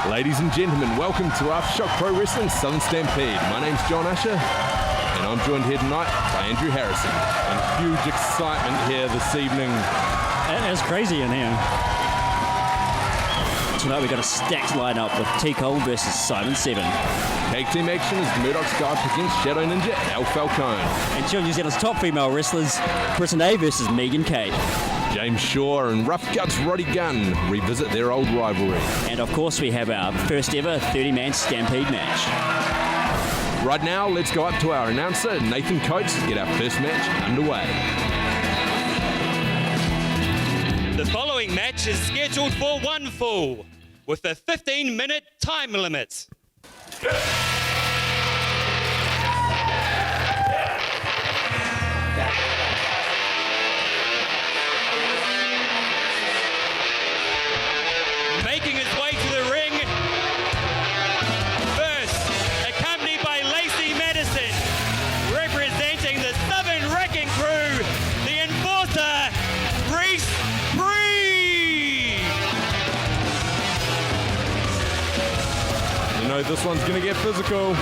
Ladies and gentlemen, welcome to Aftershock Pro Wrestling Southern Stampede. My name's John Usher, and I'm joined here tonight by Andrew Harrison. And huge excitement here this evening. It is crazy in here. Tonight we've got a stacked lineup with T. Cole versus Simon 7. Tag team action is Murdoch's guard against Shadow Ninja Al Falcone. And two of New Zealand's top female wrestlers, Britenay versus Megan Kate. James Shaw and Rufguts Roddy Gunn revisit their old rivalry. And of course we have our first ever 30-man Stampede match. Right now, let's go up to our announcer, Nathan Coates, to get our first match underway. The following match is scheduled for one fall, with a 15-minute time limit. Making his way to the ring, first, accompanied by Lacey Madison, representing the Southern Wrecking Crew, the Enforcer, Reece, Breeg. You know, this one's going to get physical.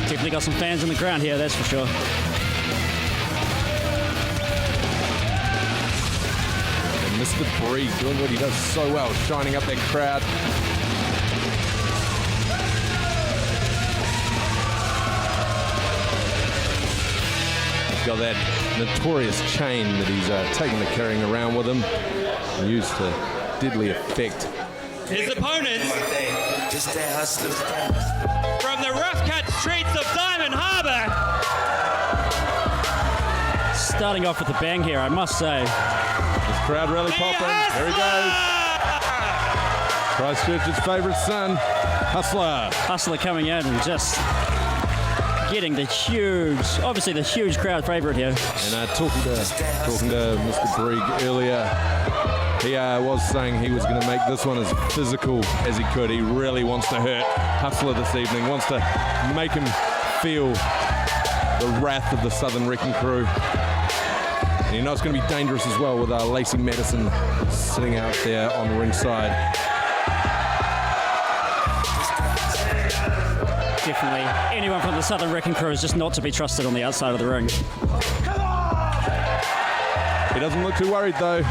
Definitely got some fans in the ground here, that's for sure. Mr. Breeg doing what he does so well, shining up that crowd. He's got that notorious chain that he's taken to carrying around with him, used to deadly effect. His opponents, from the rough-cut streets of Diamond Harbour. Starting off with a bang here, I must say. This crowd really popping. There he goes. Christchurch's favourite son, Hustler. Hustler coming in and just getting the huge, obviously the huge crowd favourite here. And talking to Mr. Breeg earlier, he was saying he was going to make this one as physical as he could. He really wants to hurt Hustler this evening, wants to make him feel the wrath of the Southern Wrecking Crew. And you know it's going to be dangerous as well with Lacey Madison sitting out there on the ringside. Definitely. Anyone from the Southern Wrecking Crew is just not to be trusted on the outside of the ring. He doesn't look too worried though.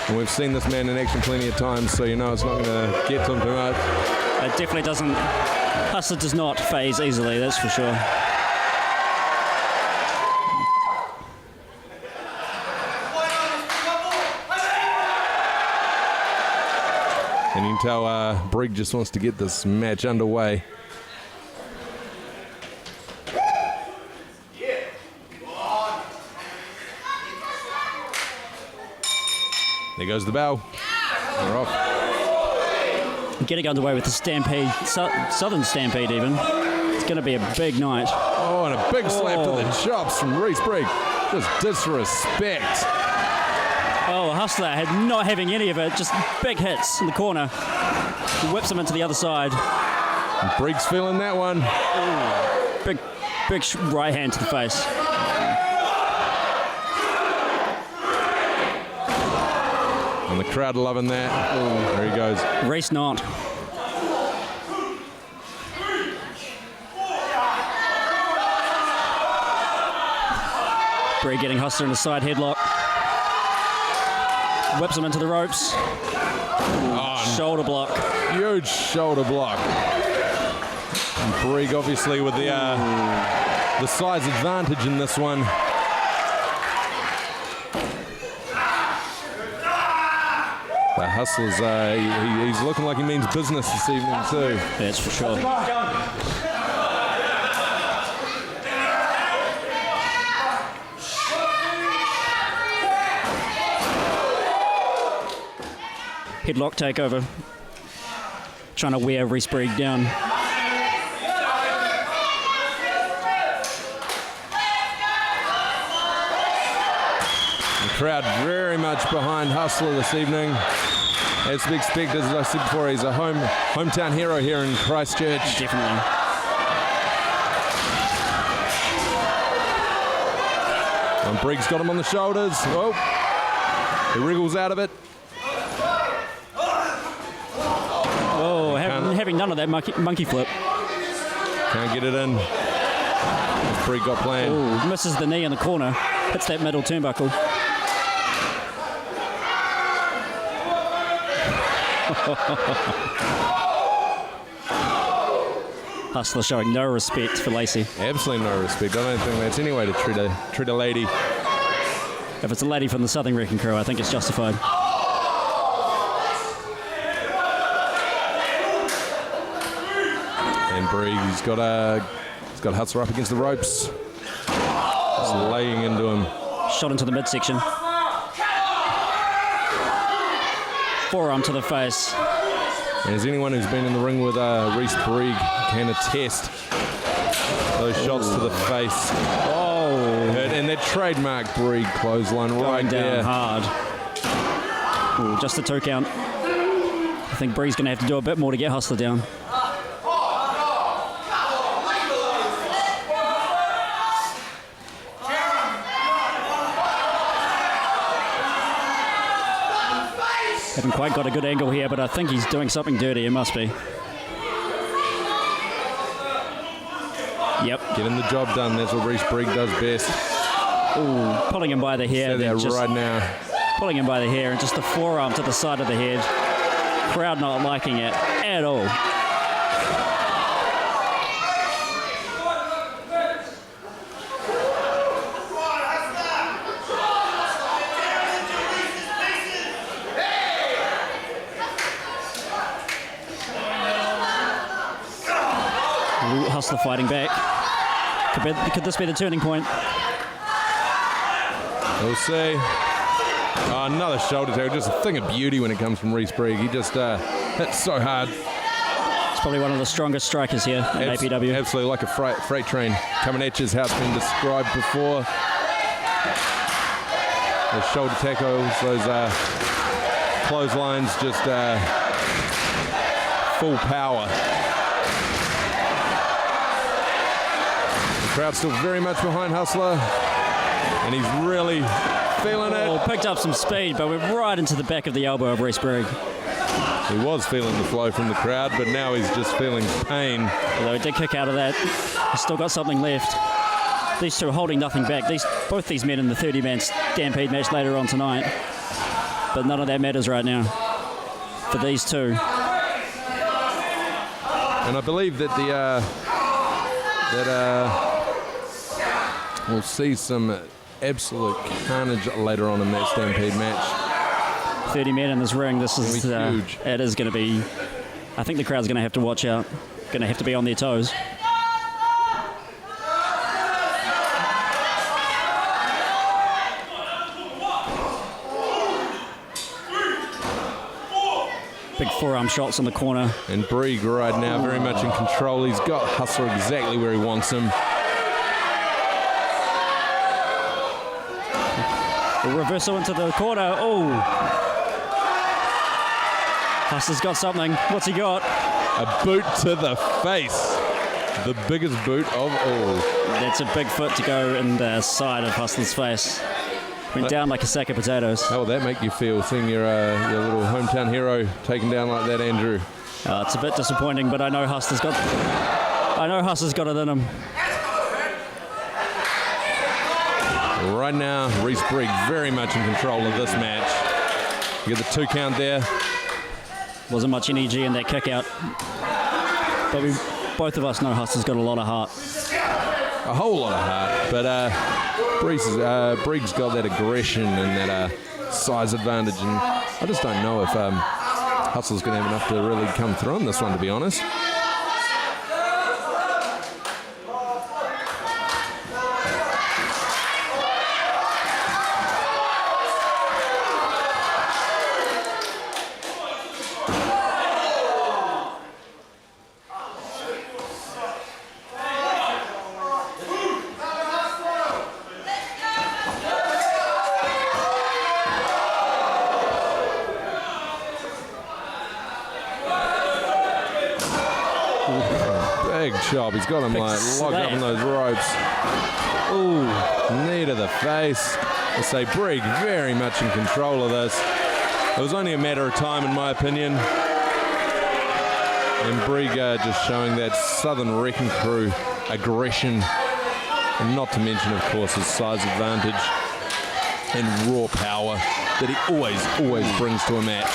And we've seen this man in action plenty of times, so you know it's not going to get to him too much. It definitely doesn't. Hustler does not phase easily, that's for sure. And you can tell Breeg just wants to get this match underway. There goes the bell. We're off. Getting underway with the Stampede, Southern Stampede even. It's going to be a big night. Oh, and a big slap to the chops from Reece Breeg. Just disrespect. Oh, Hustler not having any of it, just big hits in the corner. He whips him into the other side. And Breeg's feeling that one. Ooh. Big right hand to the face. And the crowd loving that. Ooh, there he goes. Reece not. Breeg getting Hustler in the side headlock. Whips him into the ropes. Oh, shoulder block. Huge shoulder block. And Breeg obviously with the size advantage in this one. But Hustler's, he's looking like he means business this evening too. That's for sure. Headlock takeover. Trying to wear Reece Breeg down. The crowd very much behind Hustler this evening. As to be expected, as I said before, he's a hometown hero here in Christchurch. Definitely. And Breeg's got him on the shoulders. Oh, he wriggles out of it. having none of that monkey flip. Can't get it in. Breeg got planned. Ooh, misses the knee in the corner. Hits that middle turnbuckle. Hustler showing no respect for Lacey. Absolutely no respect. I don't think that's any way to treat a lady. If it's a lady from the Southern Wrecking Crew, I think it's justified. And Breeg, he's got Hustler up against the ropes. Just laying into him. Shot into the midsection. Forearm to the face. And as anyone who's been in the ring with Reece Breeg can attest, those shots to the face. Oh. And that trademark Breeg clothesline right Going down there. hard. Ooh, just a 2 count. I think Breeg's going to have to do a bit more to get Hustler down. Haven't quite got a good angle here, but I think he's doing something dirty. It must be. Yep. Getting the job done. That's what Reece Breeg does best. Ooh, pulling him by the hair. Say that right now. Pulling him by the hair and just the forearm to the side of the head. Crowd not liking it at all. Hustler fighting back. Could this be the turning point? We'll see. Oh, another shoulder tackle. Just a thing of beauty when it comes from Reece Breeg. He just hits so hard. It's probably one of the strongest strikers here in APW. Absolutely, like a freight train coming at you is how it's been described before. Those shoulder tackles, those clotheslines, just full power. Crowd still very much behind Hustler, and he's really feeling it. Picked up some speed, but we're right into the back of the elbow of Reece Breeg. He was feeling the flow from the crowd, but now he's just feeling pain. Although he did kick out of that, he's still got something left. These two are holding nothing back. Both these men in the 30-man Stampede match later on tonight, but none of that matters right now for these two. And I believe that we'll see some absolute carnage later on in that Stampede match. 30 men in this ring. This is huge. It is going to be. I think the crowd's going to have to watch out. Going to have to be on their toes. Big forearm shots in the corner. And Breeg right now very much in control. He's got Hustler exactly where he wants him. A reversal into the corner. Oh. Hustler's got something. What's he got? A boot to the face. The biggest boot of all. That's a big foot to go in the side of Hustler's face. Went down like a sack of potatoes. How will that make you feel, seeing your little hometown hero taken down like that, Andrew? It's a bit disappointing, but I know Hustler's got it in him. Right now, Reece Breeg very much in control of this match. You get the 2 count there. Wasn't much energy in that kick out. But both of us know Hustler's got a lot of heart. A whole lot of heart, but Breeg's got that aggression and that size advantage, and I just don't know if Hustler's going to have enough to really come through on this one, to be honest. Chop. He's got him like locked up in those ropes. Ooh, knee to the face. I say Breeg very much in control of this. It was only a matter of time, in my opinion. And Breeg just showing that Southern Wrecking Crew aggression, and not to mention, of course, his size advantage and raw power that he always brings to a match.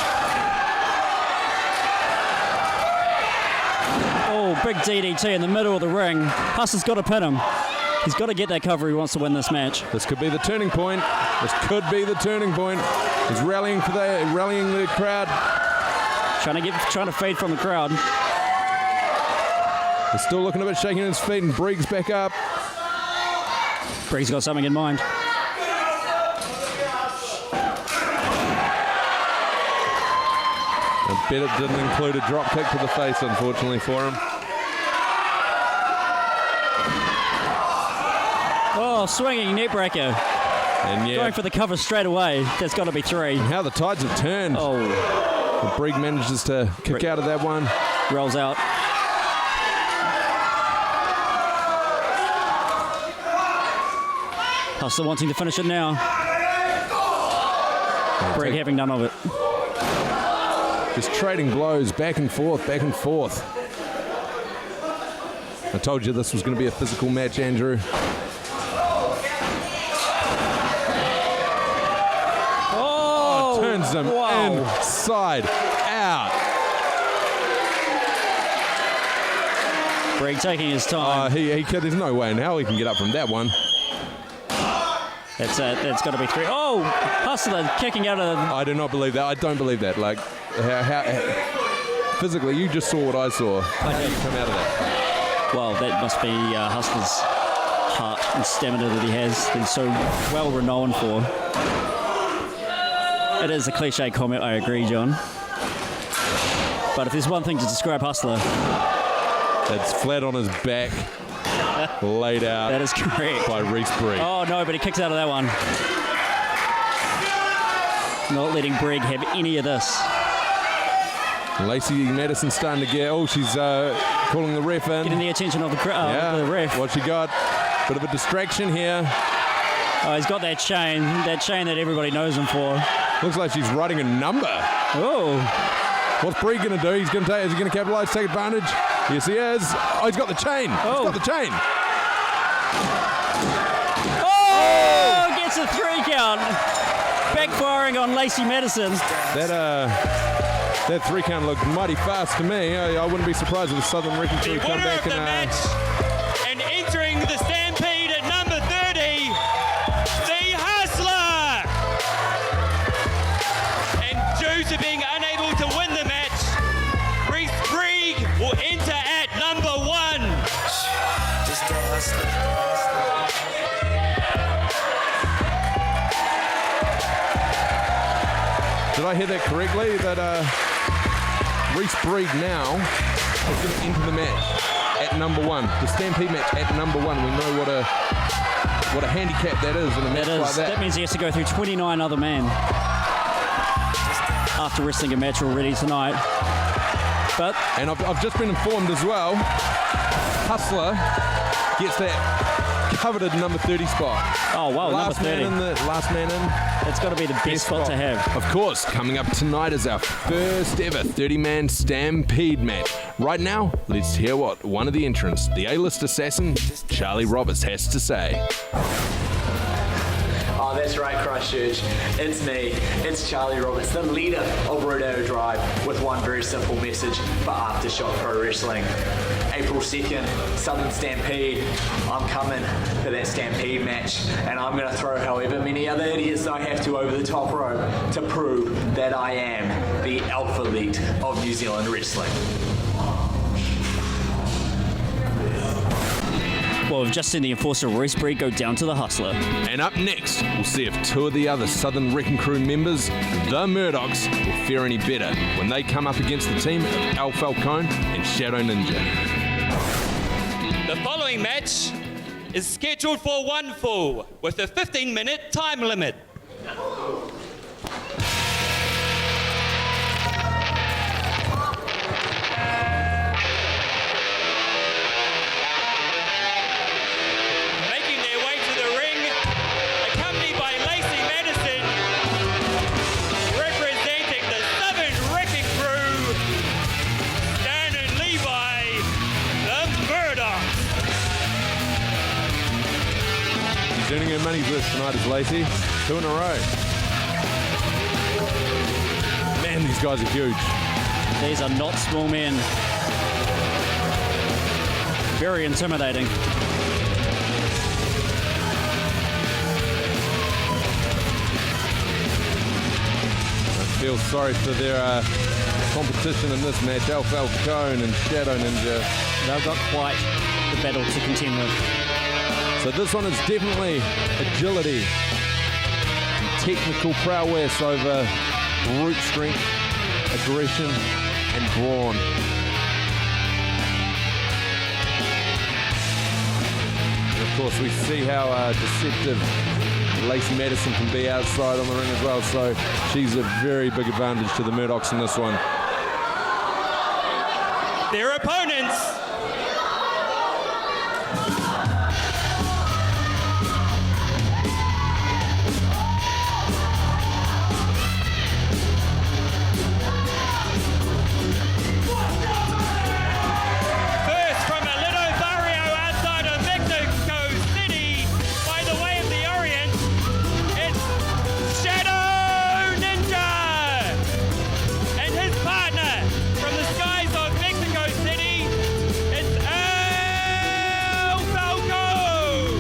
Oh, big DDT in the middle of the ring. Hustler's got to pin him. He's got to get that cover if he wants to win this match. This could be the turning point. This could be the turning point. He's rallying the crowd. Trying to fade from the crowd. He's still looking a bit shaking his feet, and Breeg's back up. Breeg's got something in mind. I bet it didn't include a drop kick to the face, unfortunately for him. Oh, swinging neck breaker. And yeah, Going for the cover straight away. There's got to be 3. how the tides have turned. Oh, Breeg manages to kick out of that one. rolls out. Hustler wanting to finish it now. Breeg having none of it. Just trading blows back and forth, back and forth. I told you this was going to be a physical match, Andrew. Oh! Turns him inside out. Breeg taking his time. There's no way in hell he can get up from that one. That's it. That's got to be 3. Oh! Hustler kicking out of... I do not believe that. I don't believe that. Like, how physically, you just saw what I saw. How do you come out of that? Well, that must be Hustler's heart and stamina that he has. That he's so well renowned for. It is a cliche comment, I agree, John. But if there's one thing to describe Hustler... That's flat on his back, laid out. That is correct. By Reece Breeg. Oh, no, but he kicks out of that one. Not letting Breeg have any of this. Lacey Madison starting to get... Oh, she's calling the ref in. Getting the attention of the ref. What she got? Bit of a distraction here. Oh, he's got that chain that everybody knows him for. Looks like she's writing a number. Oh. What's Breeg going to do? Is he going to capitalize, take advantage? Yes, he is. Oh, he's got the chain. Oh. He's got the chain. Oh! Gets a 3 count. Backfiring on Lacey Madison. That 3 count looked mighty fast to me. I wouldn't be surprised if the Southern Wrecking Crew come back and match, and entering the Stampede at number 30, the Hustler. And due to being unable to win the match, Reece Breeg will enter at number 1. Just the Hustler. Did I hear that correctly? That Reece Breeg now is going to enter the match at number 1. The Stampede match at number 1. We know what a handicap that is in a match like that. That means he has to go through 29 other men after wrestling a match already tonight. And I've just been informed as well, Hustler gets that coveted number 30 spot. Oh, wow, number 30. Last man in. It's got to be the best spot to have. Of course, coming up tonight is our first ever 30-man Stampede match. Right now, let's hear what one of the entrants, the A-list assassin, Charlie Roberts, has to say. Oh, that's right, Christchurch. It's me. It's Charlie Roberts, the leader of Rodeo Drive, with one very simple message for Aftershock Pro Wrestling. April 2nd, Southern Stampede. I'm coming for that Stampede match, and I'm going to throw however many other idiots I have to over the top rope to prove that I am the alpha elite of New Zealand wrestling. Well, we've just seen the enforcer Reece Breeg go down to the Hustler. And up next, we'll see if 2 of the other Southern Wrecking Crew members, the Murdochs, will fare any better when they come up against the team of El Falcone and Shadow Ninja. The following match is scheduled for 1 fall with a 15-minute time limit. Making their way to the ring, accompanied by Lacey Madison, representing the Southern Wrecking Crew, Dan and Levi. money's worth tonight is Lacey. 2 in a row. Man, these guys are huge. These are not small men. Very intimidating. I feel sorry for their competition in this match. Falcone and Shadow Ninja. They've got quite the battle to contend with. So this one is definitely agility and technical prowess over brute strength, aggression, and brawn. And of course, we see how deceptive Lacey Madison can be outside on the ring as well. So she's a very big advantage to the Murdochs in this one. Their opponents. First from a little barrio outside of Mexico City, by the way of the Orient, it's Shadow Ninja and his partner from the skies of Mexico City, it's Falcone.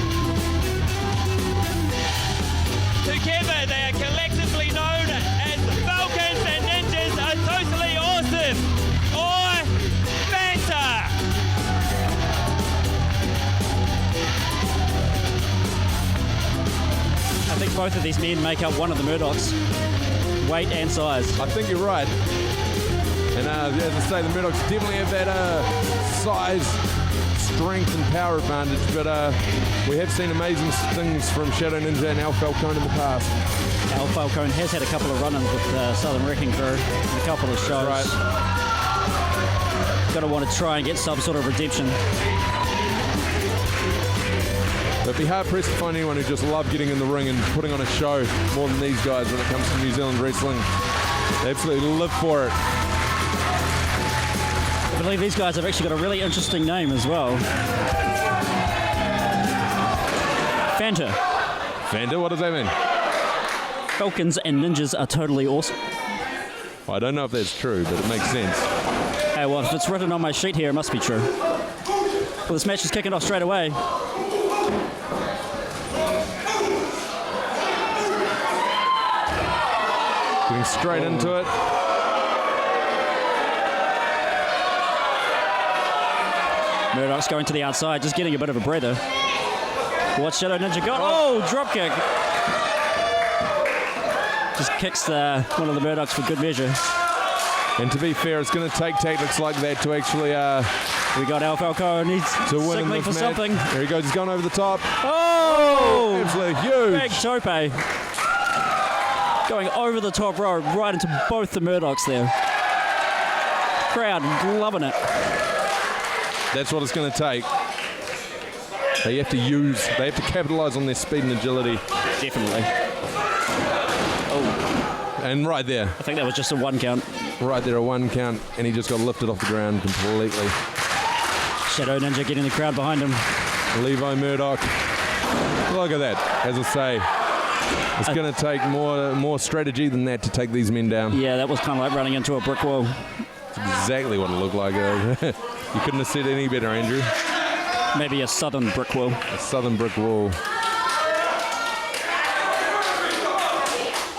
Together they are collectively known as Falcons and Ninjas are totally awesome, or Banter. I think both of these men make up one of the Murdochs. Weight and size. I think you're right. And as I say, the Murdochs definitely have that size, strength, and power advantage. But we have seen amazing things from Shadow Ninja and Al Falcone in the past. Al Falcone has had a couple of run-ins with Southern Wrecking Crew in a couple of shows. Right. Got to want to try and get some sort of redemption. But it'd be hard-pressed to find anyone who just loved getting in the ring and putting on a show more than these guys when it comes to New Zealand wrestling. They absolutely live for it. I believe these guys have actually got a really interesting name as well. Fanta. Fanta, what does that mean? Falcons and Ninjas are totally awesome. I don't know if that's true, but it makes sense. Hey, well, if it's written on my sheet here, it must be true. Well, this match is kicking off straight away. Getting straight into it. Murdoch's going to the outside, just getting a bit of a breather. What's Shadow Ninja got? Oh, drop kick. Just kicks one of the Murdochs for good measure. And to be fair, it's going to take tactics like that to actually We got Al Falcone. He's to win in signaling this for match. something. There he goes. He's going over the top. Oh! Absolutely huge. Big tope. Going over the top rope, right into both the Murdochs there. Crowd loving it. That's what it's going to take. They have to capitalize on their speed and agility. Definitely. Oh, And right there, I think that was just a 1 count. right there, a 1 count, and he just got lifted off the ground completely. Shadow Ninja getting the crowd behind him. Levi Murdoch. Look at that. As I say, it's going to take more strategy than that to take these men down. Yeah, that was kind of like running into a brick wall. Exactly what it looked like. You couldn't have said any better, Andrew. Maybe a southern brick wall. A southern brick wall.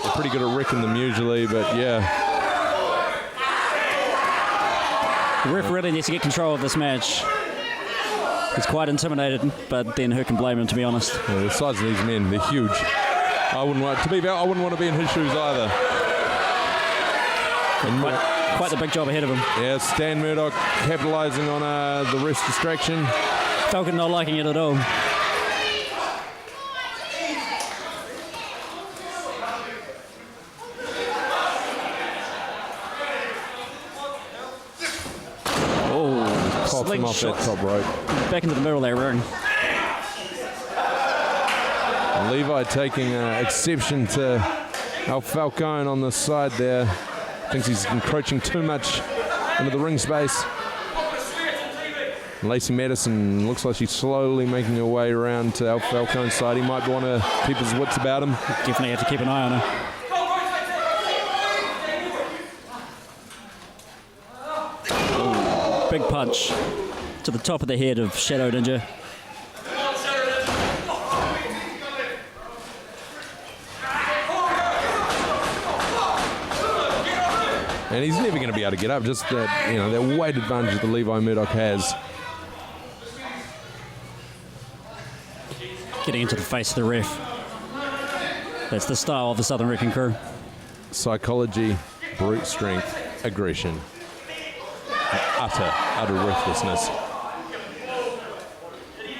They're pretty good at wrecking them usually, but yeah. The ref really needs to get control of this match. He's quite intimidated, but then who can blame him, to be honest? Yeah, the size of these men, they're huge. I wouldn't want to be in his shoes either. And Quite the big job ahead of him. yeah, Stan Murdoch capitalizing on the wrist distraction. Falcon not liking it at all. Oh, Pops him off that top rope. back into the middle of that ring. Levi taking exception to Al Falcone on the side there. Thinks he's encroaching too much into the ring space. Lacey Madison looks like she's slowly making her way around to Falcone's side. He might want to keep his wits about him. Definitely have to keep an eye on her. Ooh, big punch to the top of the head of Shadow Ninja. And he's never going to be able to get up. Just that, that weight advantage that Levi Murdoch has. Getting into the face of the ref. That's the style of the Southern Wrecking Crew. Psychology, brute strength, aggression, utter ruthlessness.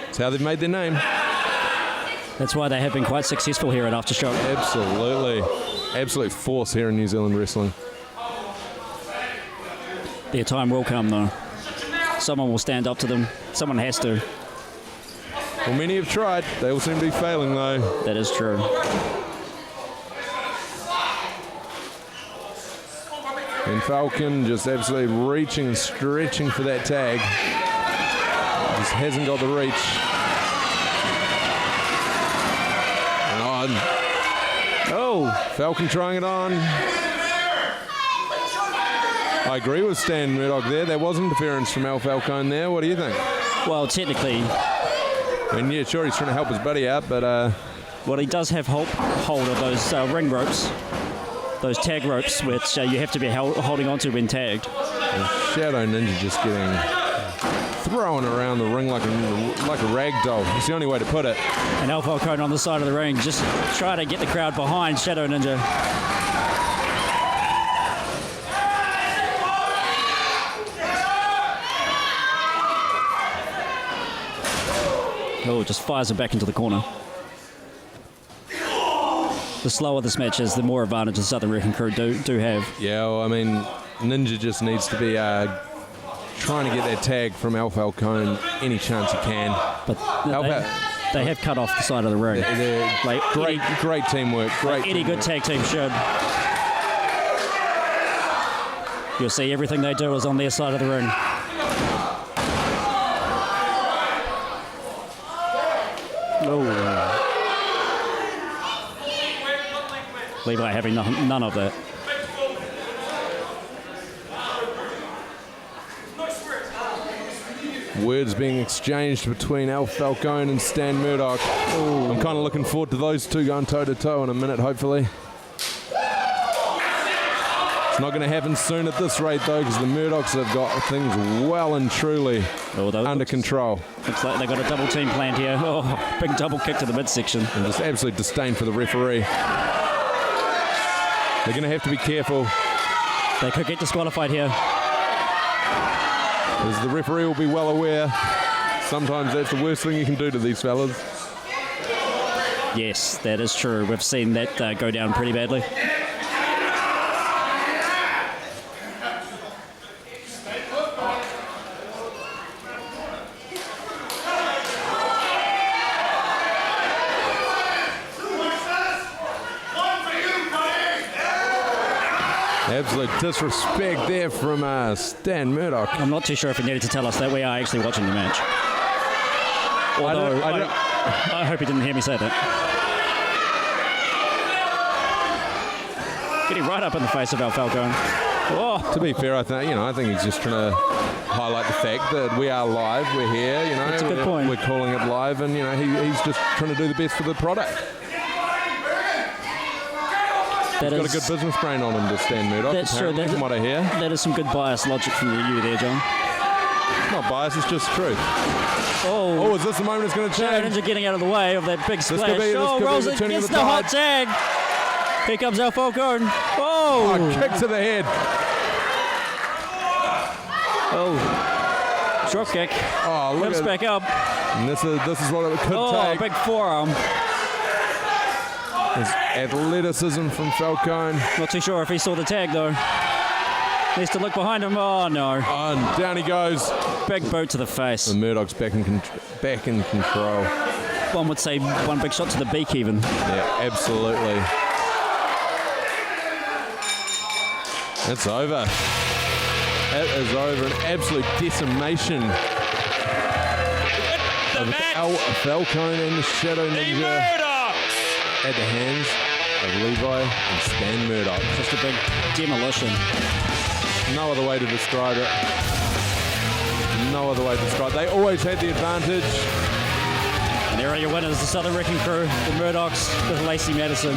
That's how they've made their name. That's why they have been quite successful here at Aftershock. Absolutely. Absolute force here in New Zealand wrestling. Their time will come, though. Someone will stand up to them. Someone has to. Well, many have tried. They all seem to be failing, though. That is true. And Falcon just absolutely reaching and stretching for that tag. Just hasn't got the reach. Oh, Falcon trying it on. I agree with Stan Murdoch there. There was interference from Al Falcone there. What do you think? Well, technically... And yeah, sure, he's trying to help his buddy out, but... Well, he does have hold of those ring ropes. Those tag ropes, which you have to be holding onto when tagged. Shadow Ninja just getting thrown around the ring like a rag doll. It's the only way to put it. And Al Falcone on the side of the ring, just try to get the crowd behind Shadow Ninja. Oh, just fires him back into the corner. The slower this match is, the more advantage the Southern Wrecking Crew do have. Yeah, well, I mean, Ninja just needs to be trying to get that tag from Al Falcone any chance he can. But they have cut off the side of the ring. Like great teamwork. Great. Any good tag team should. You'll see everything they do is on their side of the ring. Oh. Levi having none of that. Words being exchanged between Al Falcone and Stan Murdoch. Ooh. I'm kind of looking forward to those two going toe-to-toe in a minute, hopefully. It's not going to happen soon at this rate, though, because the Murdochs have got things well and truly under control. Looks like they've got a double team planned here. Oh, big double kick to the midsection. And just absolute disdain for the referee. They're going to have to be careful. They could get disqualified here. As the referee will be well aware, sometimes that's the worst thing you can do to these fellas. Yes, that is true. We've seen that go down pretty badly. Absolute disrespect there from Stan Murdoch. I'm not too sure if he needed to tell us that. We are actually watching the match. Although, I hope he didn't hear me say that. Getting right up in the face of Al Falcone. Oh. To be fair, I think he's just trying to highlight the fact that we are live, we're here, That's a good point. We're calling it live, and he's just trying to do the best for the product. He's got a good business brain on him, to Stan Murdoch. That's true. From what I hear. That is some good bias logic from you there, John. It's not bias, it's just truth. Oh, is this the moment it's going to Shadow change? Ninja getting out of the way of that big splash. Rolls it, gets the hot tag. Here comes Al Falcone. Oh, kick to the head. Oh, drop kick. Oh, look Comes back up. And this is what it could take. Oh, big forearm. There's athleticism from Falcone. Not too sure if he saw the tag, though. Needs to look behind him. Oh, no. Oh, and down he goes. Big boot to the face. And Murdoch's back in control. One would say one big shot to the beak, even. Yeah, absolutely. It's over. It is over. An absolute decimation of Falcone and the Shadow The Ninja Murdochs. at the hands of Levi and Stan Murdoch. Just a big demolition. No other way to describe it. No other way to describe it. They always had the advantage. And there are your winners, the Southern Wrecking Crew, the Murdochs with Lacey Madison.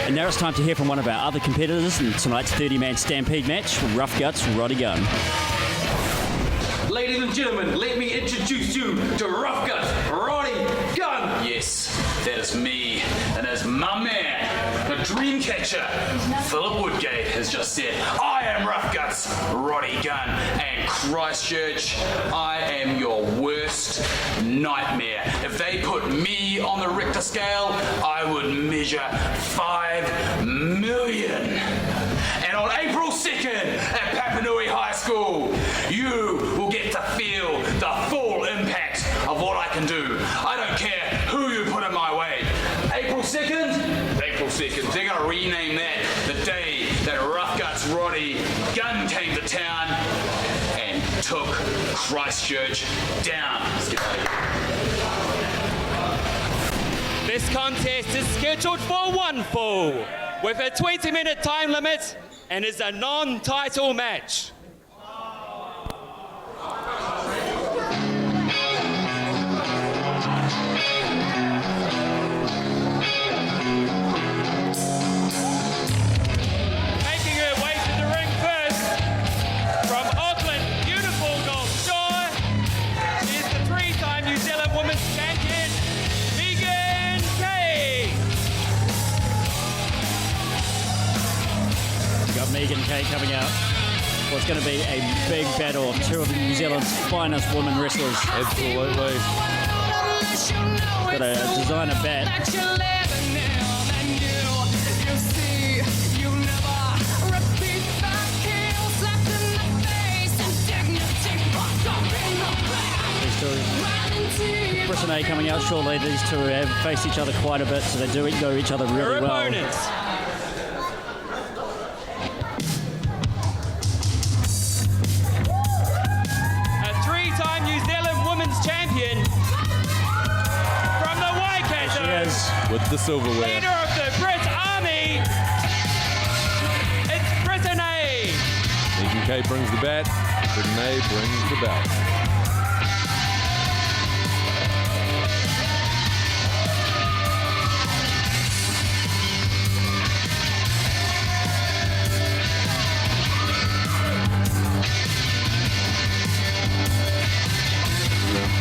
And now it's time to hear from one of our other competitors in tonight's 30-man Stampede match, Rufguts, Roddy Gunn. Ladies and gentlemen, let me introduce you to Rufguts, Roddy Gunn. Yes, that is me, and that's my man, the Dreamcatcher. Philip Woodgate has just said, I am Rufguts, Roddy Gunn, and Christchurch, I am your worst nightmare. If they put me on the Richter scale, I would measure 5 million. And on April 2nd at Papanui High School, you will get to feel the full impact of what I can do. I don't care who you put in my way. April 2nd? April 2nd. They're going to rename that the day that Rufguts Roddy Gunn came to town and took Christchurch down. Let's get out of here. This contest is scheduled for one fall with a 20-minute time limit and is a non-title match. Making her way to the ring first, from Auckland, beautiful North Shore, is the 3-time New Zealand Women's Champion, Megan Kay. Got Megan Kay coming out. What's going to be a big battle of two of New Zealand's finest women wrestlers. Absolutely. Got a designer bat. These two, Britenay coming out shortly. These two have faced each other quite a bit, so they do know each other Her really well. opponents. A 3-time New Zealand Women's Champion from the Waikato. She is. With the silverware. Leader of the Brit Army. It's Britenay. Megan Kay brings the bat. Britenay brings the belt.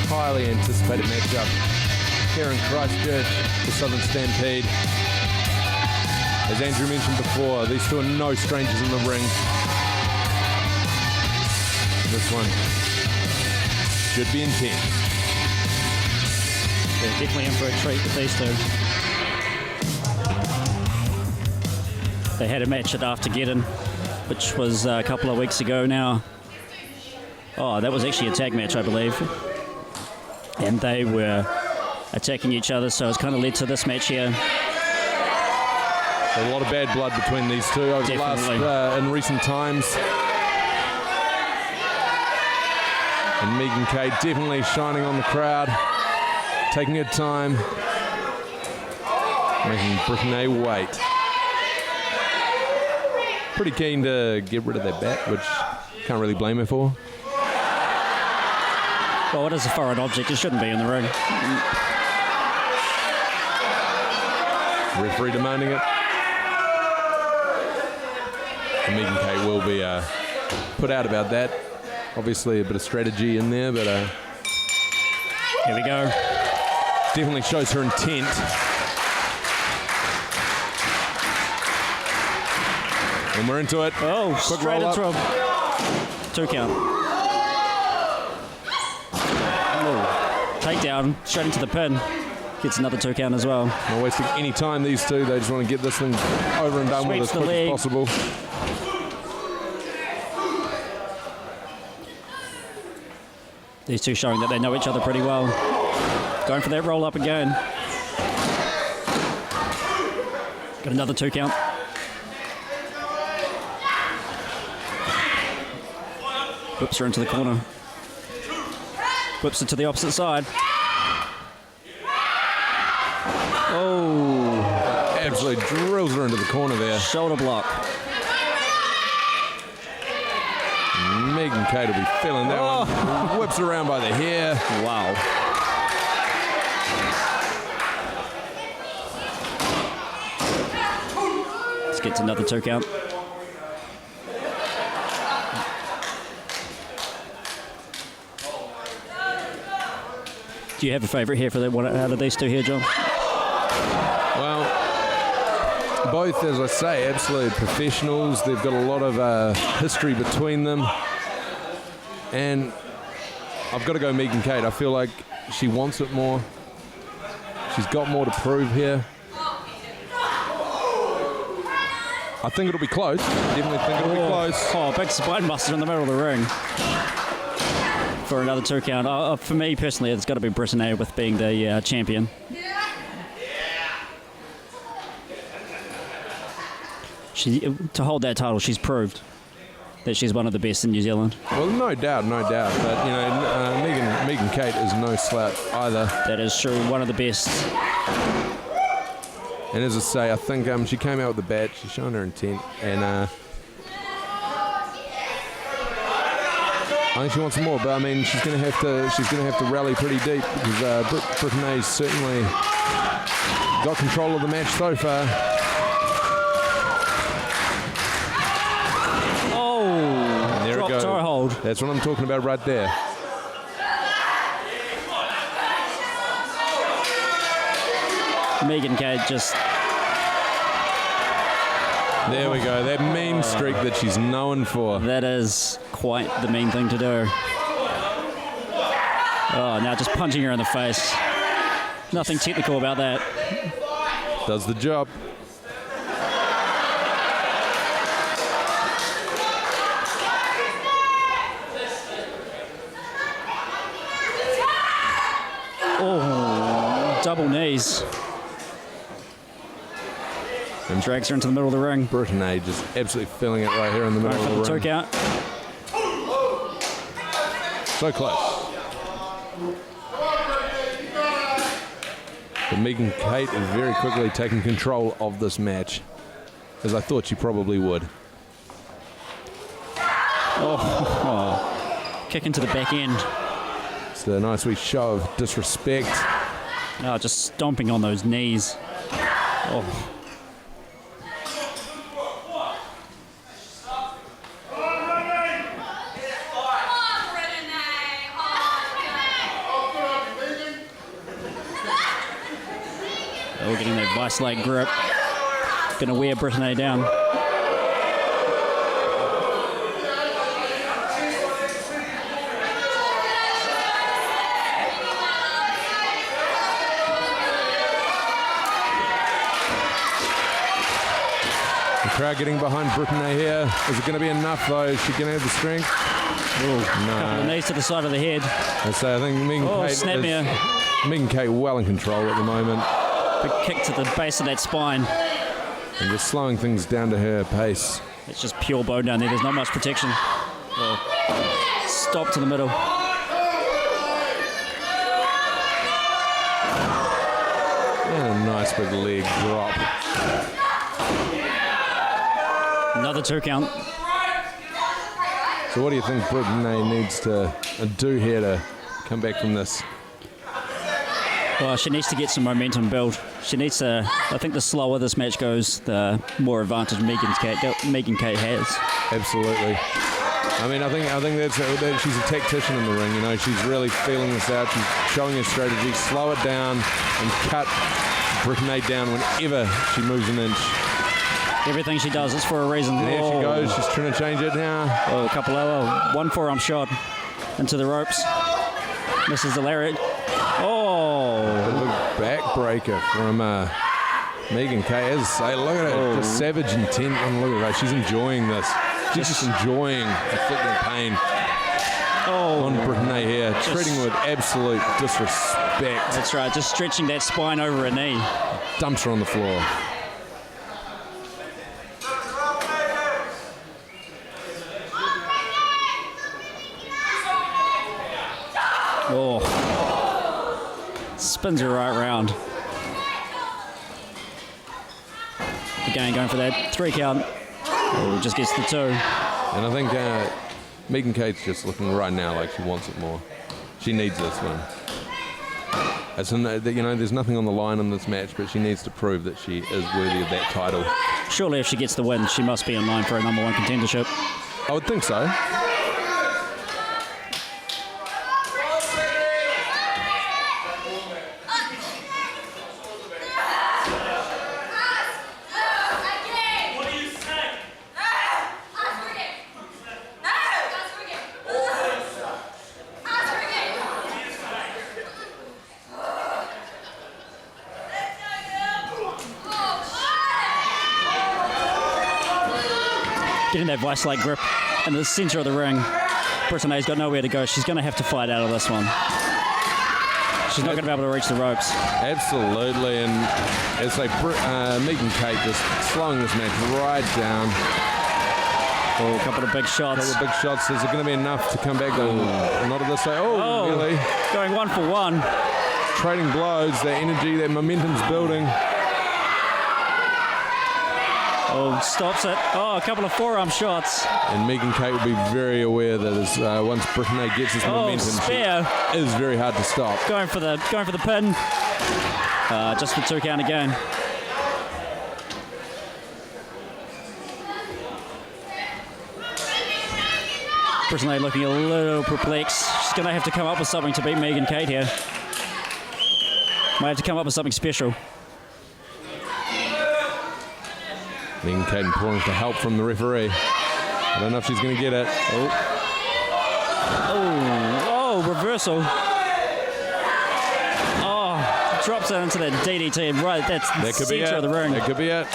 Highly anticipated matchup here in Christchurch, the Southern Stampede. As Andrew mentioned before, these two are no strangers in the ring. This one should be intense. They're definitely in for a treat with these two. They had a match at Aftergeddon, which was a couple of weeks ago now. Oh, that was actually a tag match, I believe. And they were attacking each other, so it's kind of led to this match here. A lot of bad blood between these two over Definitely. the last, in recent times. And Megan Kay definitely shining on the crowd, taking her time, making Britenay wait. Pretty keen to get rid of that bat, which can't really blame her for. Well, it is a foreign object. It shouldn't be in the ring. Referee demanding it. And Megan Kay will be put out about that. Obviously a bit of strategy in there, but Here we go. definitely shows her intent. And we're into it. Oh, Quick straight roll into up. him. 2 count. Oh, takedown, straight into the pin. Gets another 2 count as well. Not wasting any time, these two. They just want to get this thing over and done Sweeps with as the quick leg. as possible. These two showing that they know each other pretty well. Going for that roll up again. Got another 2 count. Whips her into the corner. Whips it to the opposite side. Oh. Absolutely drills her into the corner there. Shoulder block. Megan Kate will be feeling that one. Whips around by the hair. Wow. Let's get to another 2 count. Do you have a favourite here for that one out of these 2 here, John? Well, both, as I say, absolute professionals. They've got a lot of history between them. And I've got to go Megan Kate. I feel like she wants it more. She's got more to prove here. I think it'll be close. Definitely think it'll be close. Oh, big spine buster in the middle of the ring. For another 2 count. For me personally, it's got to be Britenay with being the champion. To hold that title, she's proved that she's one of the best in New Zealand. Well, no doubt. But, you know, Megan Kate is no slouch either. That is true. One of the best. And as I say, I think she came out with the badge. She's shown her intent. And I think she wants some more. But, I mean, she's going to have to rally pretty deep because Britanay's certainly got control of the match so far. Toe hold. That's what I'm talking about right there. Megan Kate just... There we go. That mean streak that she's known for. That is quite the mean thing to do. Oh, now just punching her in the face. Nothing technical about that. Does the job. Oh, double knees. And drags her into the middle of the ring. Britenay just absolutely filling it right here in the middle of the ring. 2 count. So close. But Megan Kate is very quickly taking control of this match, as I thought she probably would. Kick into the back end. It's a nice wee show of disrespect. Oh, just stomping on those knees. Oh. We're getting that vice-like grip. Going to wear Britenay down. The crowd getting behind Britenay here. Is it going to be enough though? Is she going to have the strength? Oh, no. Couple of knees to the side of the head. I think Megan Kate well in control at the moment. Big kick to the base of that spine. And just slowing things down to her pace. It's just pure bone down there. There's not much protection. Oh. Stop to the middle. And a nice big leg drop. Another 2 count. So what do you think Britenay needs to do here to come back from this? Well, she needs to get some momentum built. She needs to. I think the slower this match goes, the more advantage Megan Kate has. Absolutely. I mean, I think that she's a tactician in the ring. You know, she's really feeling this out. She's showing her strategy. Slow it down and cut Britenay down whenever she moves an inch. Everything she does is for a reason. And there she goes. She's trying to change it now. Oh, a couple of one forearm shot into the ropes. Misses the lariat. Oh, a backbreaker from Megan Kate. As I say, look at her, just savage intent. And look at her, she's enjoying this. She's just enjoying inflicting pain on Britenay here, treating her with absolute disrespect. That's right, just stretching that spine over her knee. Dumps her on the floor. Oh. Spins her right round. Again, going for that 3 count. Oh, just gets the 2. And I think Megan Kate's just looking right now like she wants it more. She needs this one. There's nothing on the line in this match, but she needs to prove that she is worthy of that title. Surely if she gets the win, she must be in line for a number 1 contendership. I would think so. Getting that vice-like grip in the centre of the ring. Britanay's got nowhere to go. She's going to have to fight out of this one. She's not going to be able to reach the ropes. Absolutely, and it's like Megan Kate just slowing this match right down. Oh, a couple of big shots. Is it going to be enough to come back? Not at this stage. Oh, really? Going 1 for 1. Trading blows, that energy, that momentum's building. Oh, stops it. Oh, a couple of forearm shots. And Megan Kate will be very aware that once Britenay gets this momentum, spear. It is very hard to stop. Going for the pin. Just the 2 count again. Britenay looking a little perplexed. She's going to have to come up with something to beat Megan Kate here. Might have to come up with something special. Megan Kate imploring for help from the referee. I don't know if she's going to get it. Oh, reversal. Oh, drops it into that DDT. Right, that's the center of the ring. That could be it.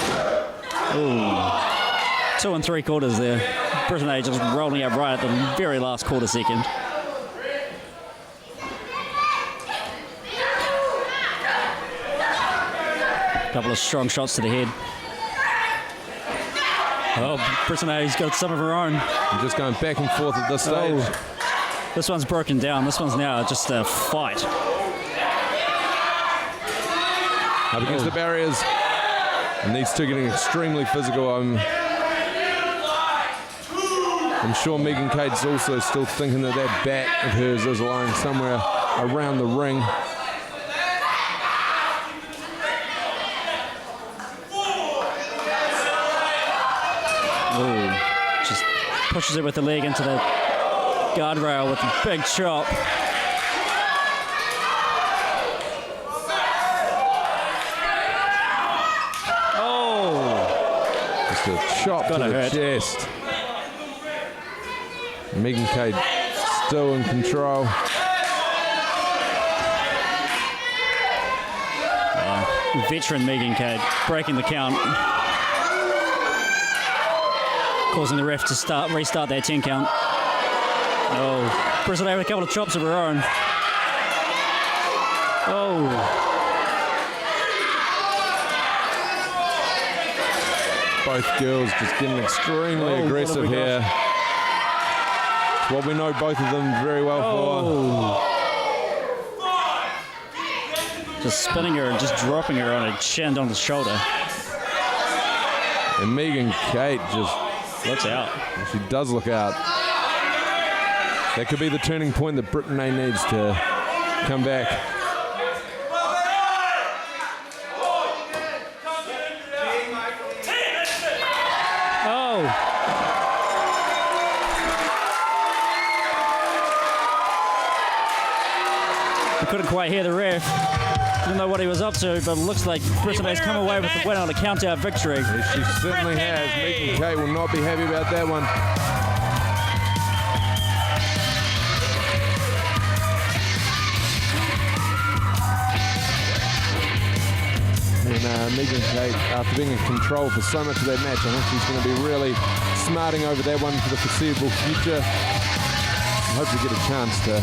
Oh, 2 3/4 there. Britenay just rolling out right at the very last quarter second. Couple of strong shots to the head. Oh, Britanay's got some of her own. I'm just going back and forth at this stage. This one's broken down. This one's now just a fight. Up against the barriers. And these two getting extremely physical. I'm sure Megan Kate's also still thinking that bat of hers is lying somewhere around the ring. Just pushes it with the leg into the guardrail with a big chop. Just a chop to the chest. Megan Kate still in control. Veteran Megan Kate breaking the count. Causing the ref to restart that 10 count. Oh, Britenay with a couple of chops of her own. Oh. Both girls just getting extremely aggressive here. It's what we know both of them very well for. Just spinning her and just dropping her on her chin on the shoulder. And Megan Kate just looks out. She does look out. That could be the turning point that Britenay needs to come back. Oh. I couldn't quite hear the ref. Didn't know what he was up to, but it looks like Britanay's come away with the win on a count-out victory. Yes, she certainly has. Megan Kate will not be happy about that one. And Megan Kate, after being in control for so much of that match, I think she's going to be really smarting over that one for the foreseeable future. I hope to get a chance to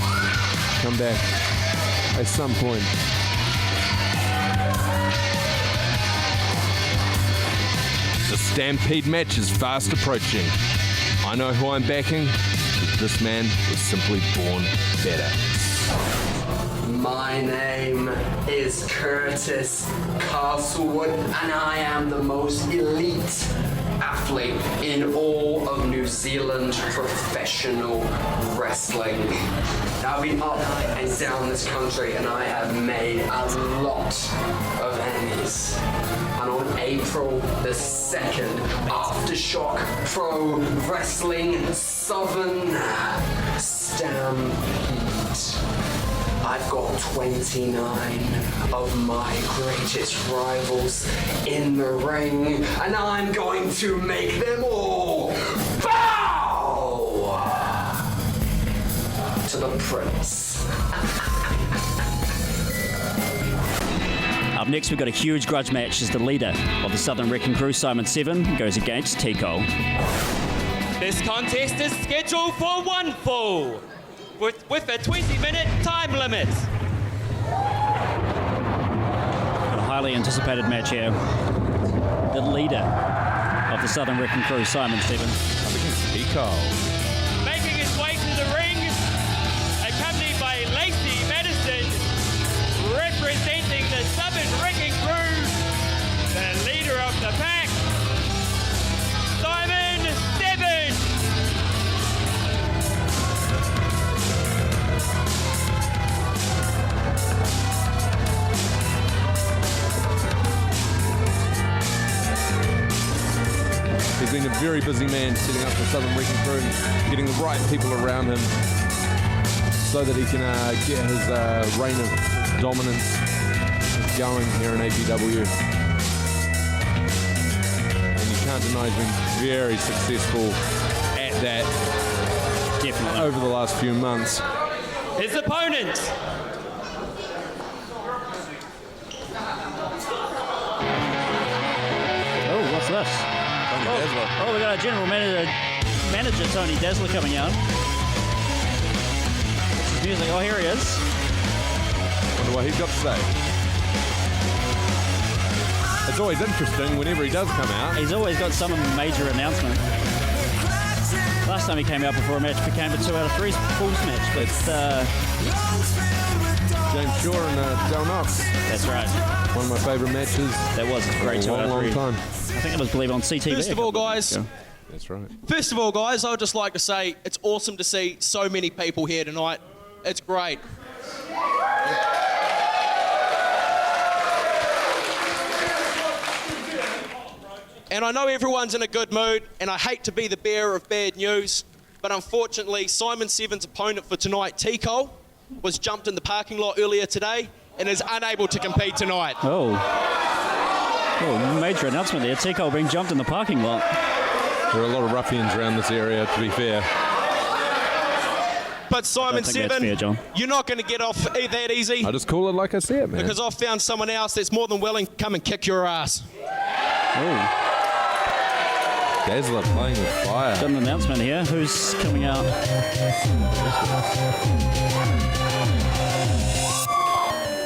come back at some point. The Stampede match is fast approaching. I know who I'm backing. This man was simply born better. My name is Curtis Castlewood, and I am the most elite athlete in all of New Zealand professional wrestling. I've been up and down this country, and I have made a lot of enemies. And on April the 2nd, Aftershock Pro Wrestling Southern Stampede, I've got 29 of my greatest rivals in the ring, and I'm going to make them all bow to the prince. Up next, we've got a huge grudge match as the leader of the Southern Wrecking Crew, Simon 7, goes against Tico. This contest is scheduled for one fall, with a 20-minute time limit. A highly anticipated match here. The leader of the Southern Wrecking Crew, Simon 7. Up against Tico. Making his way to the ring, accompanied by Lacey, Madison, representing the Southern Wrecking Crew, the leader of the pack, Simon 7. He's been a very busy man setting up the Southern Wrecking Crew and getting the right people around him so that he can get his reign of dominance going here in APW. And you can't deny he's been very successful at that. Definitely. Over the last few months. His opponent, Oh, what's this? Oh, we got our general manager Tony Dazzler coming out. What's his music? Oh, here he is. Wonder what he's got to say. It's always interesting whenever he does come out. He's always got some major announcement. Last time he came out before a match became a 2 out of 3 Falls match, but James Shaw and Del Knox. that's right. One of my favourite matches. That was a great 2 out of 3. Long time. I think it was, believe, on CTV. First of all, guys, That's right. First of all, guys, I would just like to say it's awesome to see so many people here tonight. It's great. And I know everyone's in a good mood, and I hate to be the bearer of bad news, but unfortunately, Simon 7's opponent for tonight, Tico, was jumped in the parking lot earlier today and is unable to compete tonight. Oh, major announcement there. Tico being jumped in the parking lot. There are a lot of ruffians around this area, to be fair. But Simon think that's 7, fair, John. you're not going to get off that easy. I just call it like I see it, man. Because I've found someone else that's more than willing to come and kick your ass. Oh, Dazzler playing with fire. got an announcement here. Who's coming out?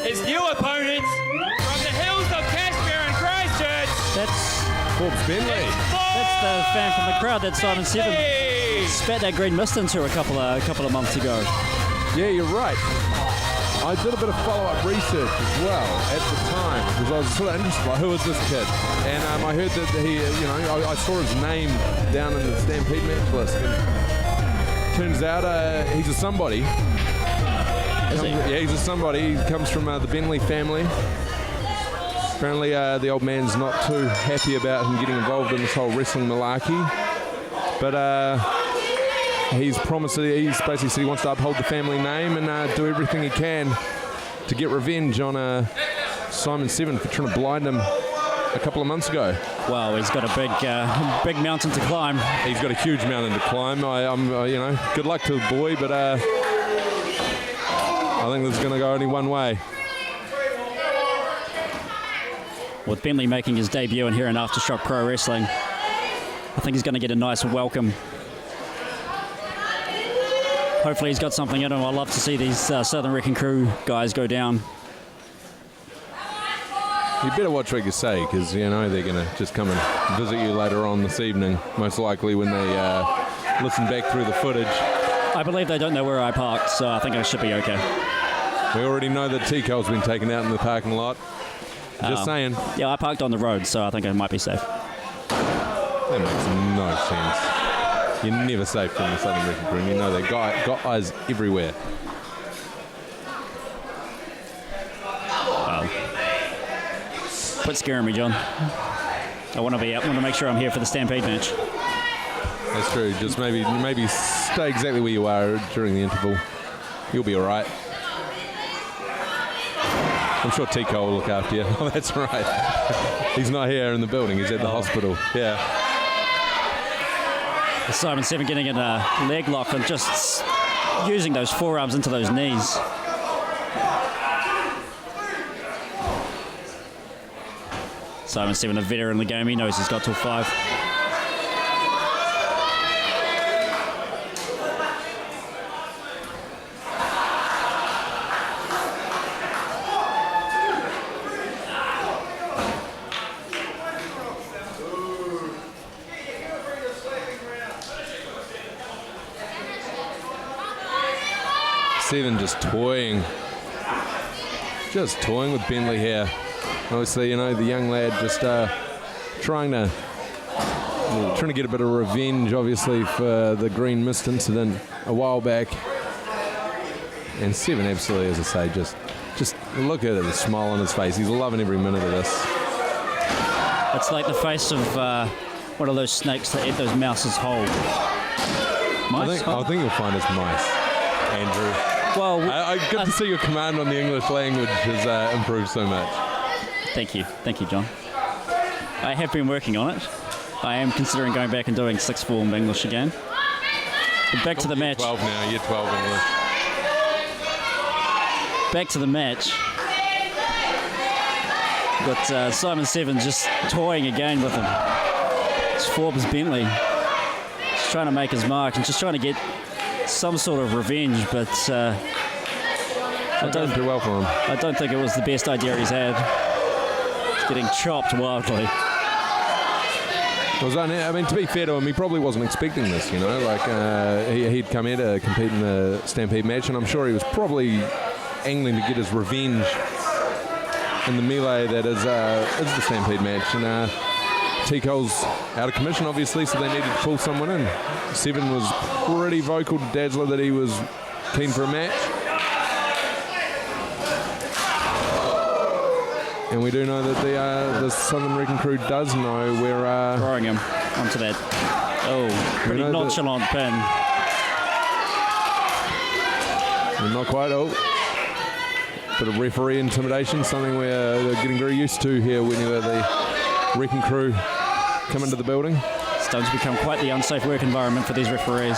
his new opponent from the hills of Kashmir and Christchurch. That's Forbes Bentley. That's the fan from the crowd that Simon 7 spat that green mist into a couple of months ago. Yeah, you're right. I did a bit of follow-up research as well at the time because I was sort of interested, like, who is this kid? And I heard that he, I saw his name down in the Stampede match list. And turns out he's a somebody. Yeah, he's a somebody. He comes from the Bentley family. Apparently, the old man's not too happy about him getting involved in this whole wrestling malarkey. But he's promised that he's basically said he wants to uphold the family name and do everything he can to get revenge on Simon 7 for trying to blind him a couple of months ago. Wow, he's got a big mountain to climb. He's got a huge mountain to climb. I'm good luck to the boy, but I think this is going to go only one way. With Bentley making his debut in here in Aftershock Pro Wrestling, I think he's going to get a nice welcome. Hopefully he's got something in him. I'd love to see these Southern Wrecking Crew guys go down. You better watch what you say, because they're going to just come and visit you later on this evening, most likely when they listen back through the footage. I believe they don't know where I parked, so I think I should be okay. We already know that Tico's been taken out in the parking lot. Just saying. Yeah, I parked on the road, so I think it might be safe. That makes no sense. You're never safe from the Southern Wrecking Crew. You know that guy got eyes everywhere. Quit scaring me, John. I want to make sure I'm here for the Stampede match. That's true. Just maybe stay exactly where you are during the interval. You'll be all right. I'm sure Tico will look after you. Oh, that's right. He's not here in the building. He's at the hospital. Yeah. Simon 7 getting in a leg lock and just using those forearms into those knees. Simon 7, a veteran in the game. He knows he's got till 5. Seven just toying with Bentley here. Obviously, you know, the young lad just trying to get a bit of revenge, obviously, for the green mist incident a while back. And Seven, absolutely, as I say, just look at it, the smile on his face. He's loving every minute of this. It's like the face of one of those snakes that ate those mouses whole. Mice? I think you'll find it's mice, Andrew. Well, good to see your command on the English language has improved so much. Thank you, John. I have been working on it. I am considering going back and doing sixth form English again. But back to the match. 12 now, year 12 English. Back to the match. Got Simon 7 just toying again with him. It's Forbes Bentley. Just trying to make his mark and just trying to get some sort of revenge, but I don't do well for him. I don't think it was the best idea he's had. He's getting chopped wildly. I mean, to be fair to him, he probably wasn't expecting this, you know. Like, he'd come here to compete in the Stampede match, and I'm sure he was probably angling to get his revenge in the melee that is the Stampede match. And Tico's out of commission, obviously, so they needed to pull someone in. Seven was pretty vocal to Dazzler that he was keen for a match. And we do know that the Southern Wrecking Crew does know we're throwing him onto that. Oh, pretty nonchalant pin. Not quite. Oh, bit of referee intimidation, something we're getting very used to here whenever the Wrecking Crew come into the building. It's starting to become quite the unsafe work environment for these referees.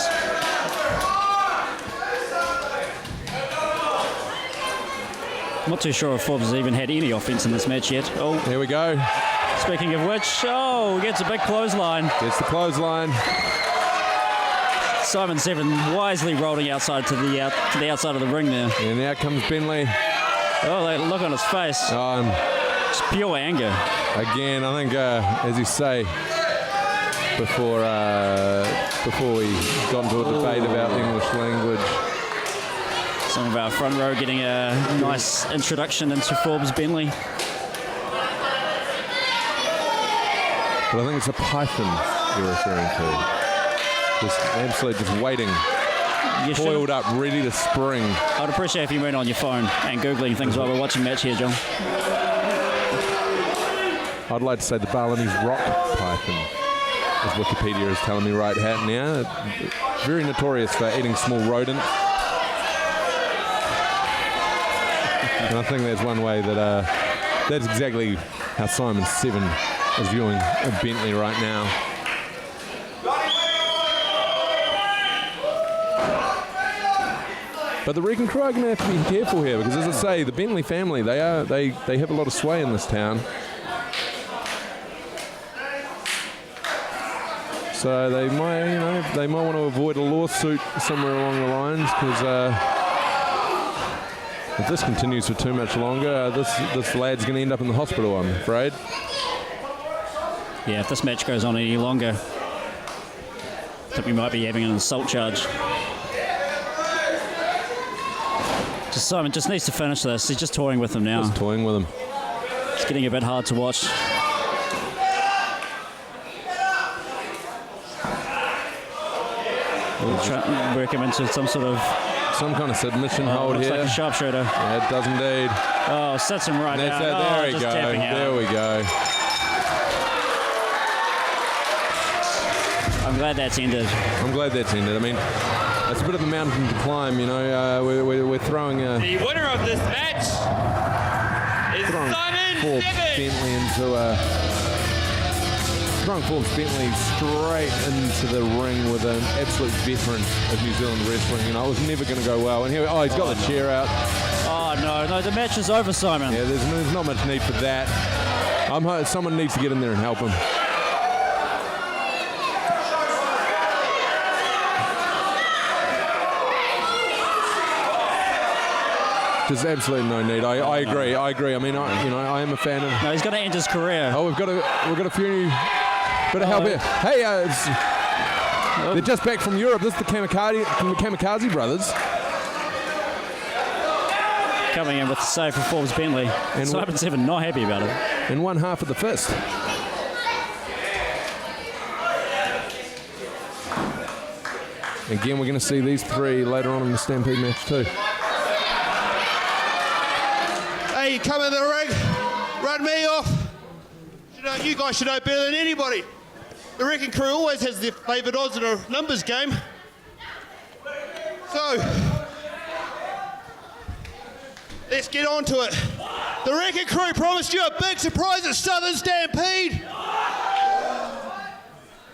I'm not too sure if Forbes has even had any offense in this match yet. Oh, here we go. Speaking of which, gets a big clothesline. Gets the clothesline. Simon 7 wisely rolling outside to the outside of the ring there. And out comes Bentley. Oh, that look on his face. It's pure anger. Again, I think, as you say, before we got into a debate about the English language. Some of our front row getting a nice introduction into Forbes Bentley. But I think it's a Python you're referring to. Just absolutely just waiting. Coiled up, ready to spring. I'd appreciate if you went on your phone and Googling things while we're watching match here, John. I'd like to say the Balinese rock python, as Wikipedia is telling me right now. Very notorious for eating small rodents. And I think that's one way that that's exactly how Simon 7 is viewing Bentley right now. But the Wrecking Crew are going to have to be careful here because, as I say, the Bentley family, they have a lot of sway in this town. So they might want to avoid a lawsuit somewhere along the lines because if this continues for too much longer, this lad's going to end up in the hospital, I'm afraid. Yeah, if this match goes on any longer, I think we might be having an assault charge. Simon just needs to finish this. He's just toying with him now. Just toying with him. It's getting a bit hard to watch. We'll try and work him into some kind of submission hold looks here. like a sharpshooter. Yeah, it does indeed. Oh, sets him right That's down. it. There we just go. tapping out. There we go. I'm glad that's ended. I'm glad that's ended. I mean, it's a bit of a mountain to climb, you know. We're throwing The winner of this match is Simon Forbes Simmons. Bentley into throwing Forbes Bentley straight into the ring with an absolute veteran of New Zealand wrestling. You know, it was never going to go well. And here, he's got the chair out. Oh no, the match is over, Simon. Yeah, there's not much need for that. Someone needs to get in there and help him. There's absolutely no need. I agree. I mean, I am a fan of. No, he's going to end his career. Oh, we've got a few bit of help here. Hey, they're just back from Europe. This is the Kamikaze brothers. Coming in with the save for Forbes Bentley. And Simon Seven not happy about it. And one half of the fist. Again, we're going to see these three later on in the Stampede match too. Hey, you come in the ring, run me off. You guys should know better than anybody. The Wrecking Crew always has their favoured odds in a numbers game. So, let's get on to it. The Wrecking Crew promised you a big surprise at Southern Stampede.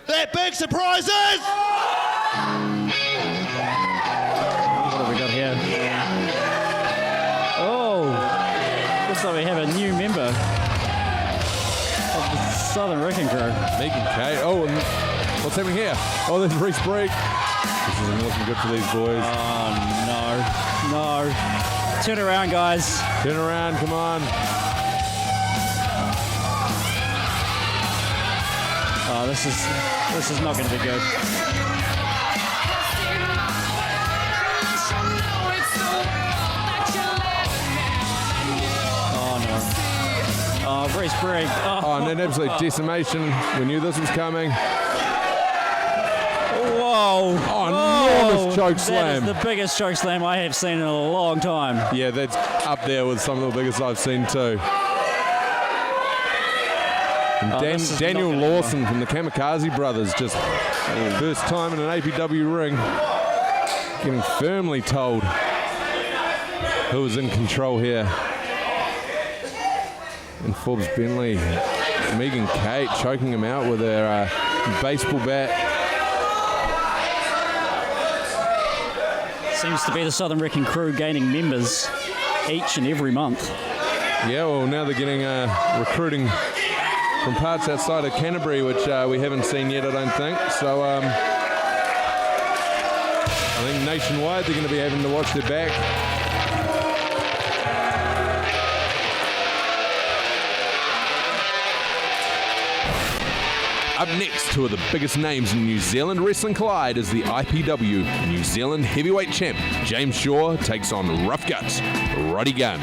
That big surprise is... What have we got here? Oh, looks like we have a new member of the Southern Wrecking Crew. Megan Kate. Oh, and what's happening here? Oh, there's Reece Breeg. This isn't looking good for these boys. Oh, no. Turn around, guys. Turn around, come on. Oh, this is not going to be good. Oh, Reece Breeg. Oh, and an absolute decimation. We knew this was coming. Whoa. Oh, enormous choke slam. That is the biggest choke slam I have seen in a long time. Yeah, that's up there with some of the biggest I've seen too. And Daniel Lawson from the Kamikaze brothers, just first time in an APW ring, getting firmly told who was in control here. And Forbes Bentley, Megan Kate choking him out with her baseball bat. Seems to be the Southern Wrecking Crew gaining members each and every month. Yeah, well, now they're getting recruiting from parts outside of Canterbury, which we haven't seen yet, I don't think. So I think nationwide they're going to be having to watch their back. Up next, two of the biggest names in New Zealand Wrestling collide as the IPW New Zealand Heavyweight Champ James Shaw takes on Rufguts Roddy Gunn.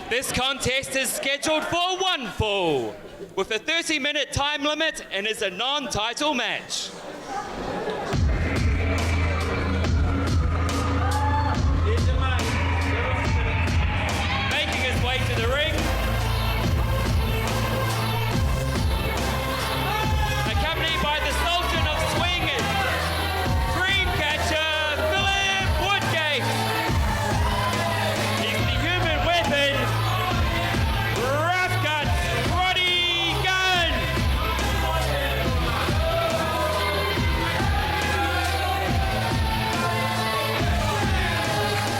This contest is scheduled for one fall, with a 30-minute time limit and is a non-title match. Making his way to the ring, accompanied by the Sultan of Swingers, Dreamcatcher Philip Woodgate. He's the human weapon, Rufguts Roddy Gunn.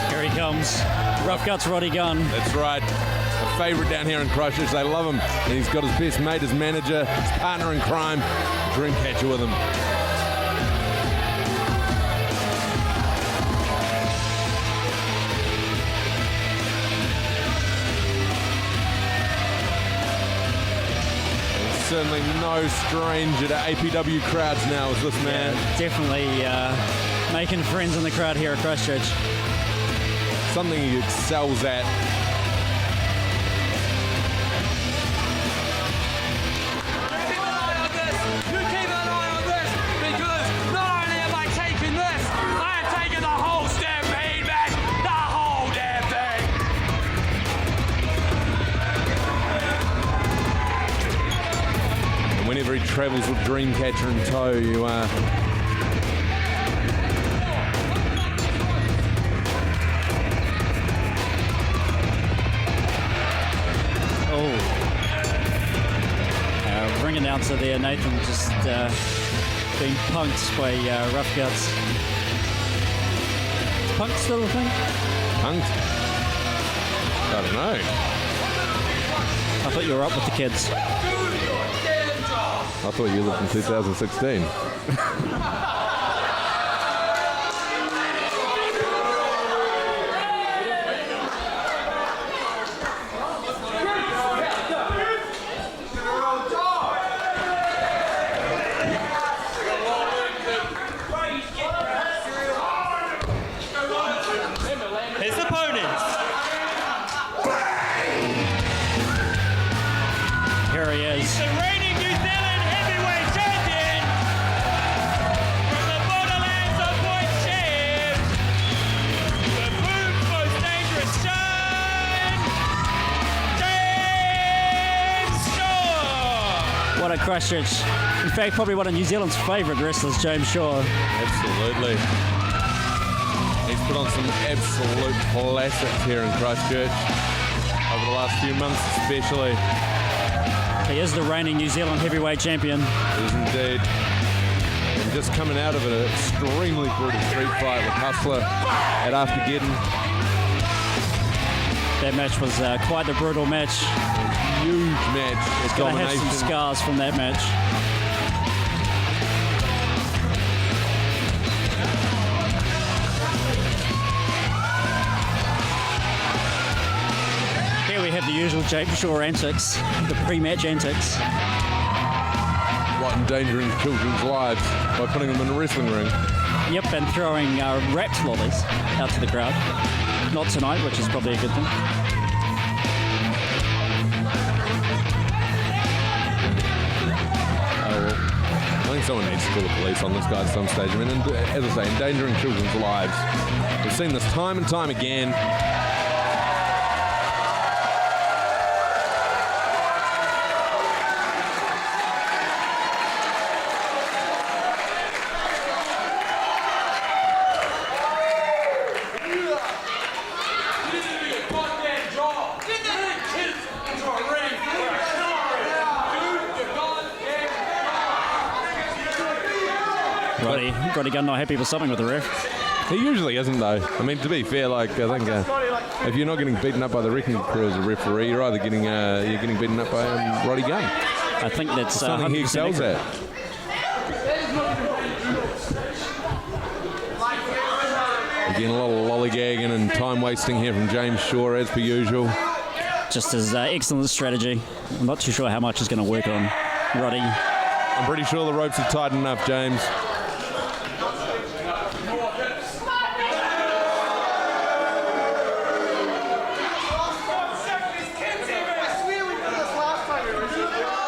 Here he comes. Rufguts Roddy Gunn. That's right. A favourite down here in Christchurch. They love him. And he's got his best mate, his manager, his partner in crime, Dreamcatcher with him. He's certainly no stranger to APW crowds now, is this man. Definitely Making friends in the crowd here at Christchurch. Something he excels at. Whenever he travels with Dreamcatcher in tow, you are... Ring announcer there, Nathan, just being punked by Rufguts. Is punk still a thing? Punked? I don't know. I thought you were up with the kids. I thought you lived in 2016. His opponents. Here he is. The reigning New Zealand heavyweight champion from the borderlands of Point Share. The Forbes most dangerous shine, James Shaw. What a Christchurch. In fact, probably one of New Zealand's favourite wrestlers, James Shaw. Absolutely. He's put on some absolute classics here in Christchurch over the last few months especially. He is the reigning New Zealand heavyweight champion. He is indeed. And just coming out of an extremely brutal street fight with Hustler at Aftergeddon. That match was quite the brutal match. Huge match. He's going to have some scars from that match. Here we have the usual James Shaw antics, the pre-match antics. What, endangering children's lives by putting them in a wrestling ring? Yep, and throwing wrapped lollies out to the crowd. Not tonight, which is probably a good thing. I think someone needs to call the police on this guy at some stage. I mean, as I say, endangering children's lives. We've seen this time and time again. Roddy Gunn not happy with something with the ref. He usually isn't, though. I mean, to be fair, like I think if you're not getting beaten up by the wrecking crew as a referee, you're either getting beaten up by Roddy Gunn. I think that's something he excels at. Again, a lot of lollygagging and time wasting here from James Shaw, as per usual. Just his excellent strategy. I'm not too sure how much is going to work on Roddy. I'm pretty sure the ropes are tight enough, James.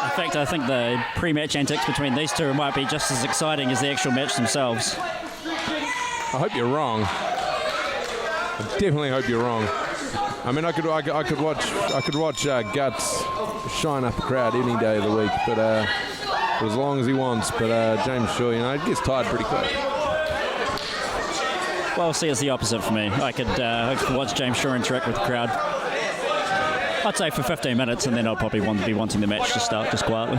In fact, I think the pre-match antics between these two might be just as exciting as the actual match themselves. I hope you're wrong. I definitely hope you're wrong. I mean, I could watch Guts shine up a crowd any day of the week, but for as long as he wants. But James Shaw, you know, it gets tired pretty quick. Well, see, it's the opposite for me. I could watch James Shaw interact with the crowd. I'd say for 15 minutes, and then I'll probably be wanting the match to start just quietly.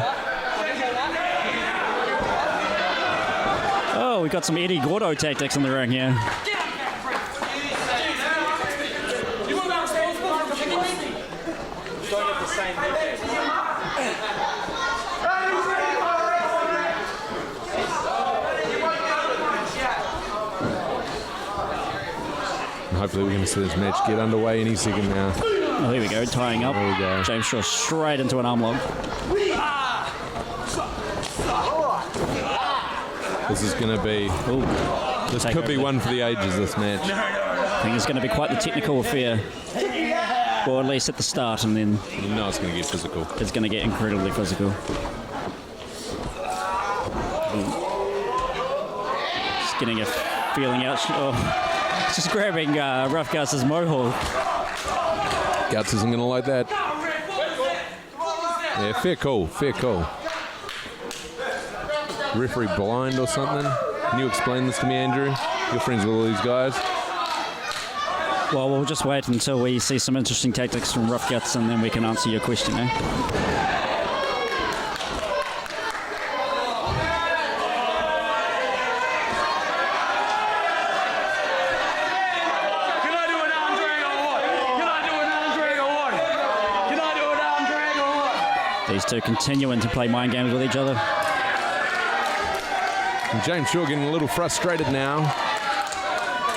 Oh, we got some Eddie Gordo tactics in the ring here. Hopefully we're going to see this match get underway any second now. Oh, here we go, tying up. There we go. James Shaw straight into an arm lock. This is going to be... Ooh. This take could be over one for the ages, this match. I think it's going to be quite the technical affair. Or at least at the start, and then You know it's going to get physical. it's going to get incredibly physical. Just getting a feeling out. Oh, just grabbing Rufguts' mohawk. Guts isn't going to like that. Yeah, fair call, fair call. Referee blind or something? Can you explain this to me, Andrew? You're friends with all these guys. Well, we'll just wait until we see some interesting tactics from Rufguts, and then we can answer your question, eh? These two continuing to play mind games with each other. And James Shaw getting a little frustrated now.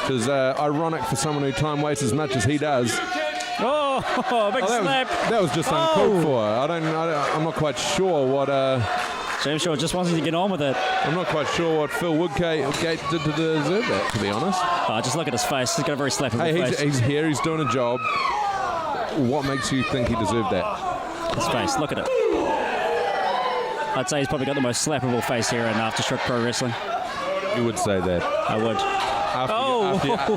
Which is ironic for someone who time wastes as much as he does. Oh, big slap. That was just uncalled for. I'm not quite sure what... James Shaw just wants to get on with it. I'm not quite sure what Phil Woodgate did to deserve that, to be honest. Oh, just look at his face. He's got a very slappable face. He's here, he's doing a job. What makes you think he deserved that? His face, look at it. I'd say he's probably got the most slappable face here in Aftershock Pro Wrestling. You would say that. I would.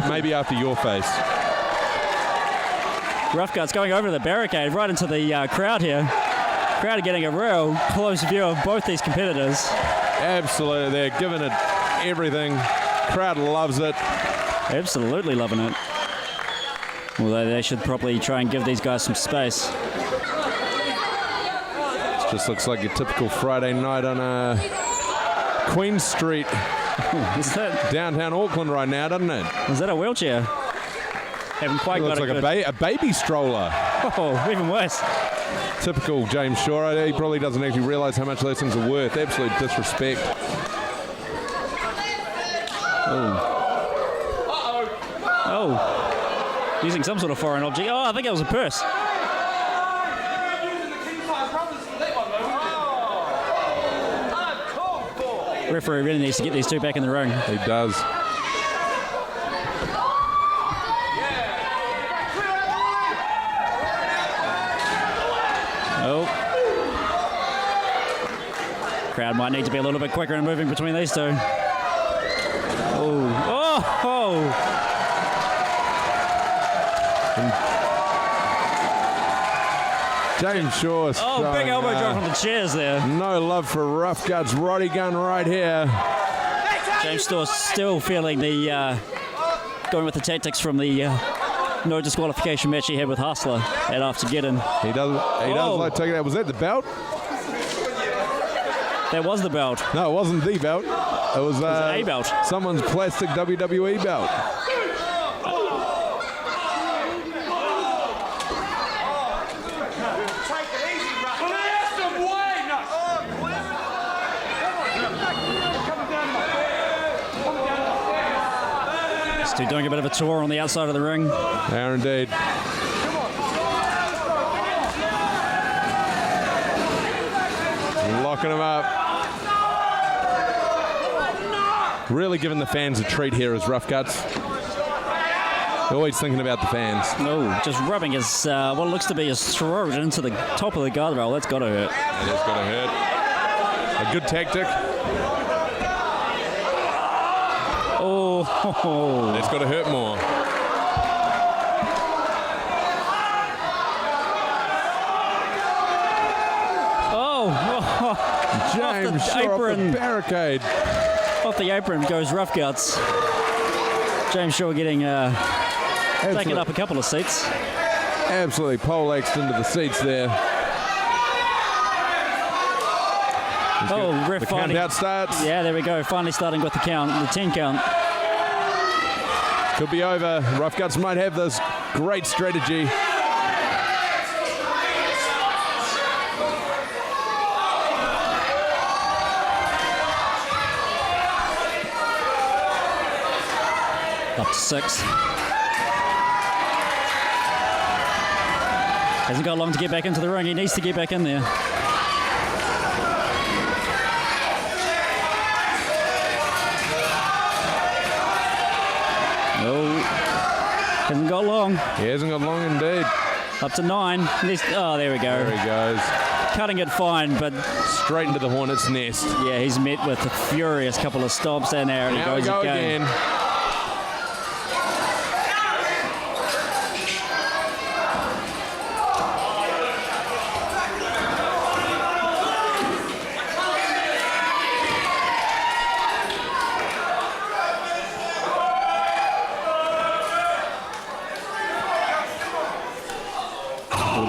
Maybe after your face. Rufguts going over the barricade right into the crowd here. Crowd are getting a real close view of both these competitors. Absolutely, they're giving it everything. Crowd loves it. Absolutely loving it. Although they should probably try and give these guys some space. This just looks like a typical Friday night on Queen Street. Is that downtown Auckland right now, doesn't it? Is that a wheelchair? Haven't quite got it. Looks like a baby stroller. Oh, even worse. Typical James Shaw. He probably doesn't actually realise how much those things are worth. Absolute disrespect. Oh. Using some sort of foreign object. Oh, I think it was a purse. Referee really needs to get these two back in the ring. He does. Oh. Crowd might need to be a little bit quicker in moving between these two. Oh. James Shaw. Oh, big elbow drop from the chairs there. No love for Rufguts. Roddy Gunn right here. James Shaw still feeling the going with the tactics from the no disqualification match he had with Hustler at Aftergeddon. He does like taking that. Was that the belt? That was the belt. No, it wasn't the belt. It was a belt. Someone's plastic WWE belt. Doing a bit of a tour on the outside of the ring. They are indeed. Locking them up. Really giving the fans a treat here as Rufguts. Always thinking about the fans. No, just rubbing his, what looks to be his throat into the top of the guardrail. That's got to hurt. It has got to hurt. A good tactic. Oh, that's got to hurt more. James Shaw off the barricade. Off the apron goes Rufguts. James Shaw getting taking up a couple of seats. Absolutely poleaxed into the seats there. Ref the finally. count out starts. Yeah, there we go. Finally starting with the count, the 10 count. Could be over. Rufguts might have this great strategy. Up to 6. Hasn't got long to get back into the ring. He needs to get back in there. hasn't got long. He hasn't got long indeed. Up to 9. Oh, there we go. There he goes. Cutting it fine, but straight into the hornet's nest. Yeah, he's met with a furious couple of stomps down there, and Now he goes we go again.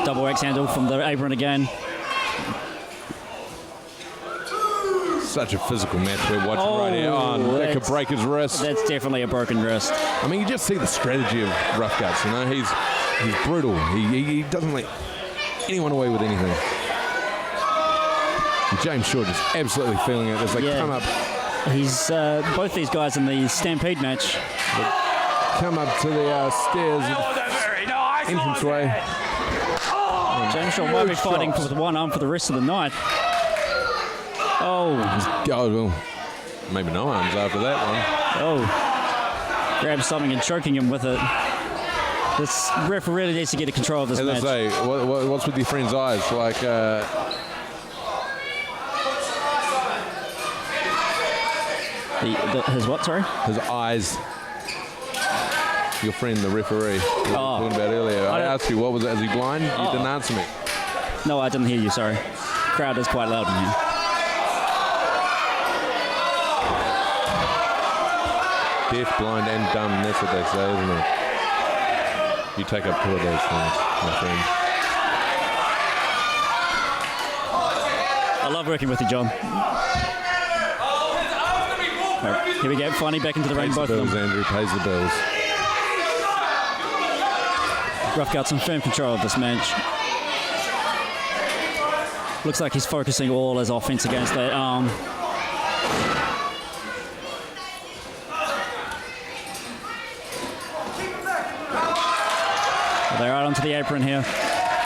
Double X handle from the apron again. Such a physical match we're watching right here. Oh, that could break his wrist. That's definitely a broken wrist. I mean, you just see the strategy of Rufguts, you know. He's brutal. He doesn't let anyone away with anything. And James Shaw just absolutely feeling it as they come up. He's both these guys in the Stampede match. Come up to the stairs, entranceway. James Shaw might be fighting with one arm for the rest of the night. Oh, well, maybe no arms after that one. Oh, grabs something and choking him with it. This referee really needs to get control of this match. As I say, what's with your friend's eyes? Like, his what, sorry? His eyes. Your friend, the referee, we were talking about earlier. I asked you, what was it? Is he blind? You didn't answer me. No, I didn't hear you, sorry. Crowd is quite loud in here. Deaf, blind, and dumb. That's what they say, isn't it? You take up 2 of those things, my friend. I love working with you, John. Right, here we go. Finally back into the ring, both of them. Andrew pays the bills. Rufguts in firm control of this match. Looks like he's focusing all his offense against that arm. They're out onto the apron here.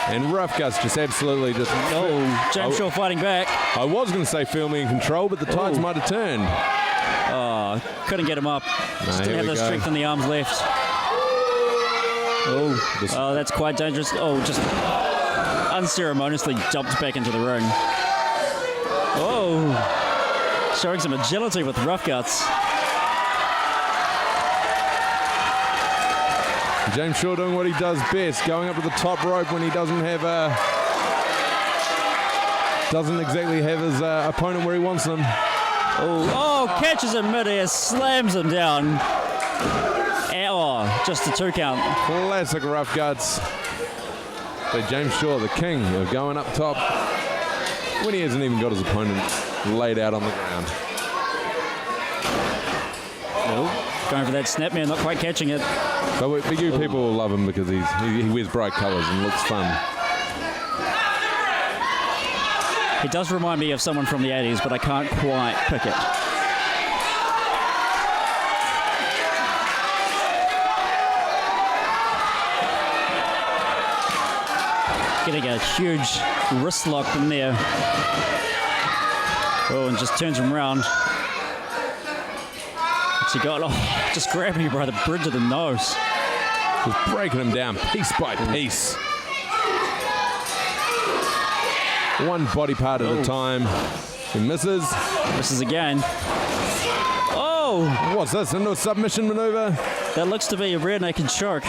And Rufguts just absolutely just... Oh, James Shaw fighting back. I was going to say feel me in control, but the tides might have turned. Oh, couldn't get him up. Just didn't have the strength in the arms left. Oh, that's quite dangerous. Oh, just unceremoniously jumped back into the ring. Oh, showing some agility with Rufguts. James Shaw doing what he does best, going up to the top rope when he doesn't have doesn't exactly have his opponent where he wants them. Oh, catches him midair, slams him down. Oh, just a 2 count. Classic Rufguts. So James Shaw, the king of going up top when he hasn't even got his opponent laid out on the ground. Going for that snap man, not quite catching it. But you people will love him because he wears bright colours and looks fun. He does remind me of someone from the 80s, but I can't quite pick it. Getting a huge wrist lock in there. Oh, and just turns him around. What's he got? Oh, just grabbing him by the bridge of the nose. Just breaking him down piece by piece. One body part at a time. He misses. Misses again. Oh! What's this? Into a submission maneuver? That looks to be a rear naked choke.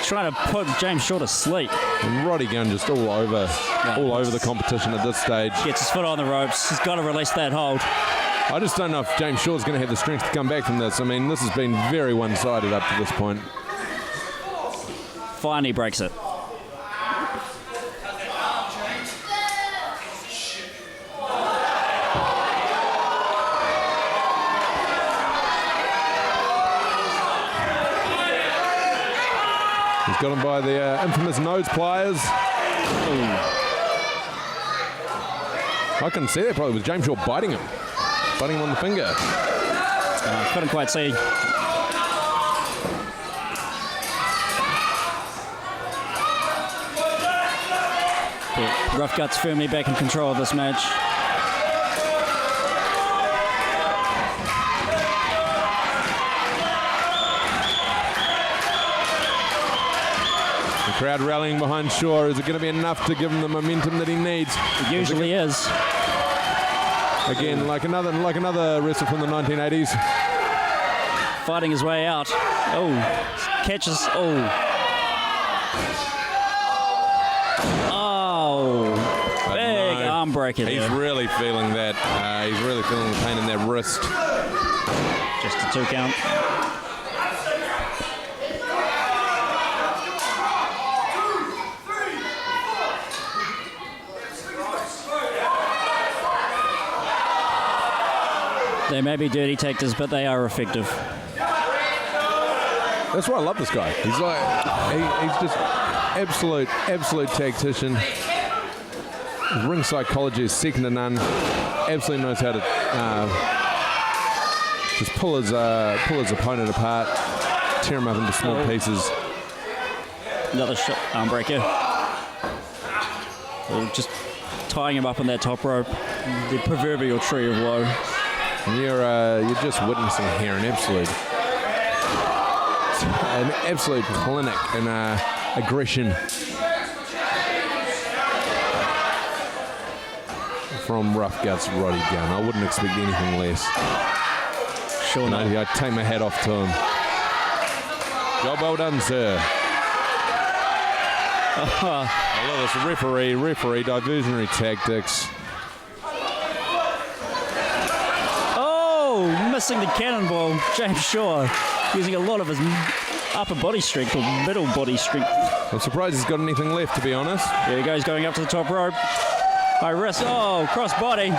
Trying to put James Shaw to sleep. And Roddy Gunn just all over the competition at this stage. Gets his foot on the ropes. He's got to release that hold. I just don't know if James Shaw's going to have the strength to come back from this. I mean, this has been very one-sided up to this point. Finally breaks it. He's got him by the infamous nose pliers. I couldn't see that probably with James Shaw biting him on the finger. Couldn't quite see. But Rufguts firmly back in control of this match. Crowd rallying behind Shaw. Is it going to be enough to give him the momentum that he needs? It usually is. Again, like another wrestler from the 1980s. Fighting his way out. Oh, catches. Oh. Oh, big arm breaker there. He's really feeling that. He's really feeling the pain in that wrist. Just a 2 count. They may be dirty tactics, but they are effective. That's why I love this guy. He's like, he's just absolute tactician. His ring psychology is second to none. Absolutely knows how to just pull his opponent apart, tear him up into small pieces. Another shot, arm breaker. Just tying him up on that top rope. The proverbial tree of woe. And you're just witnessing here an absolute clinic in aggression from Rufguts Roddy Gunn. I wouldn't expect anything less. Sure not. I'd take my hat off to him. Job well done, sir. I love this referee diversionary tactics. Missing the cannonball, James Shaw using a lot of his upper body strength or middle body strength. I'm surprised he's got anything left, to be honest. There he goes, going up to the top rope. High risk. Oh, cross body.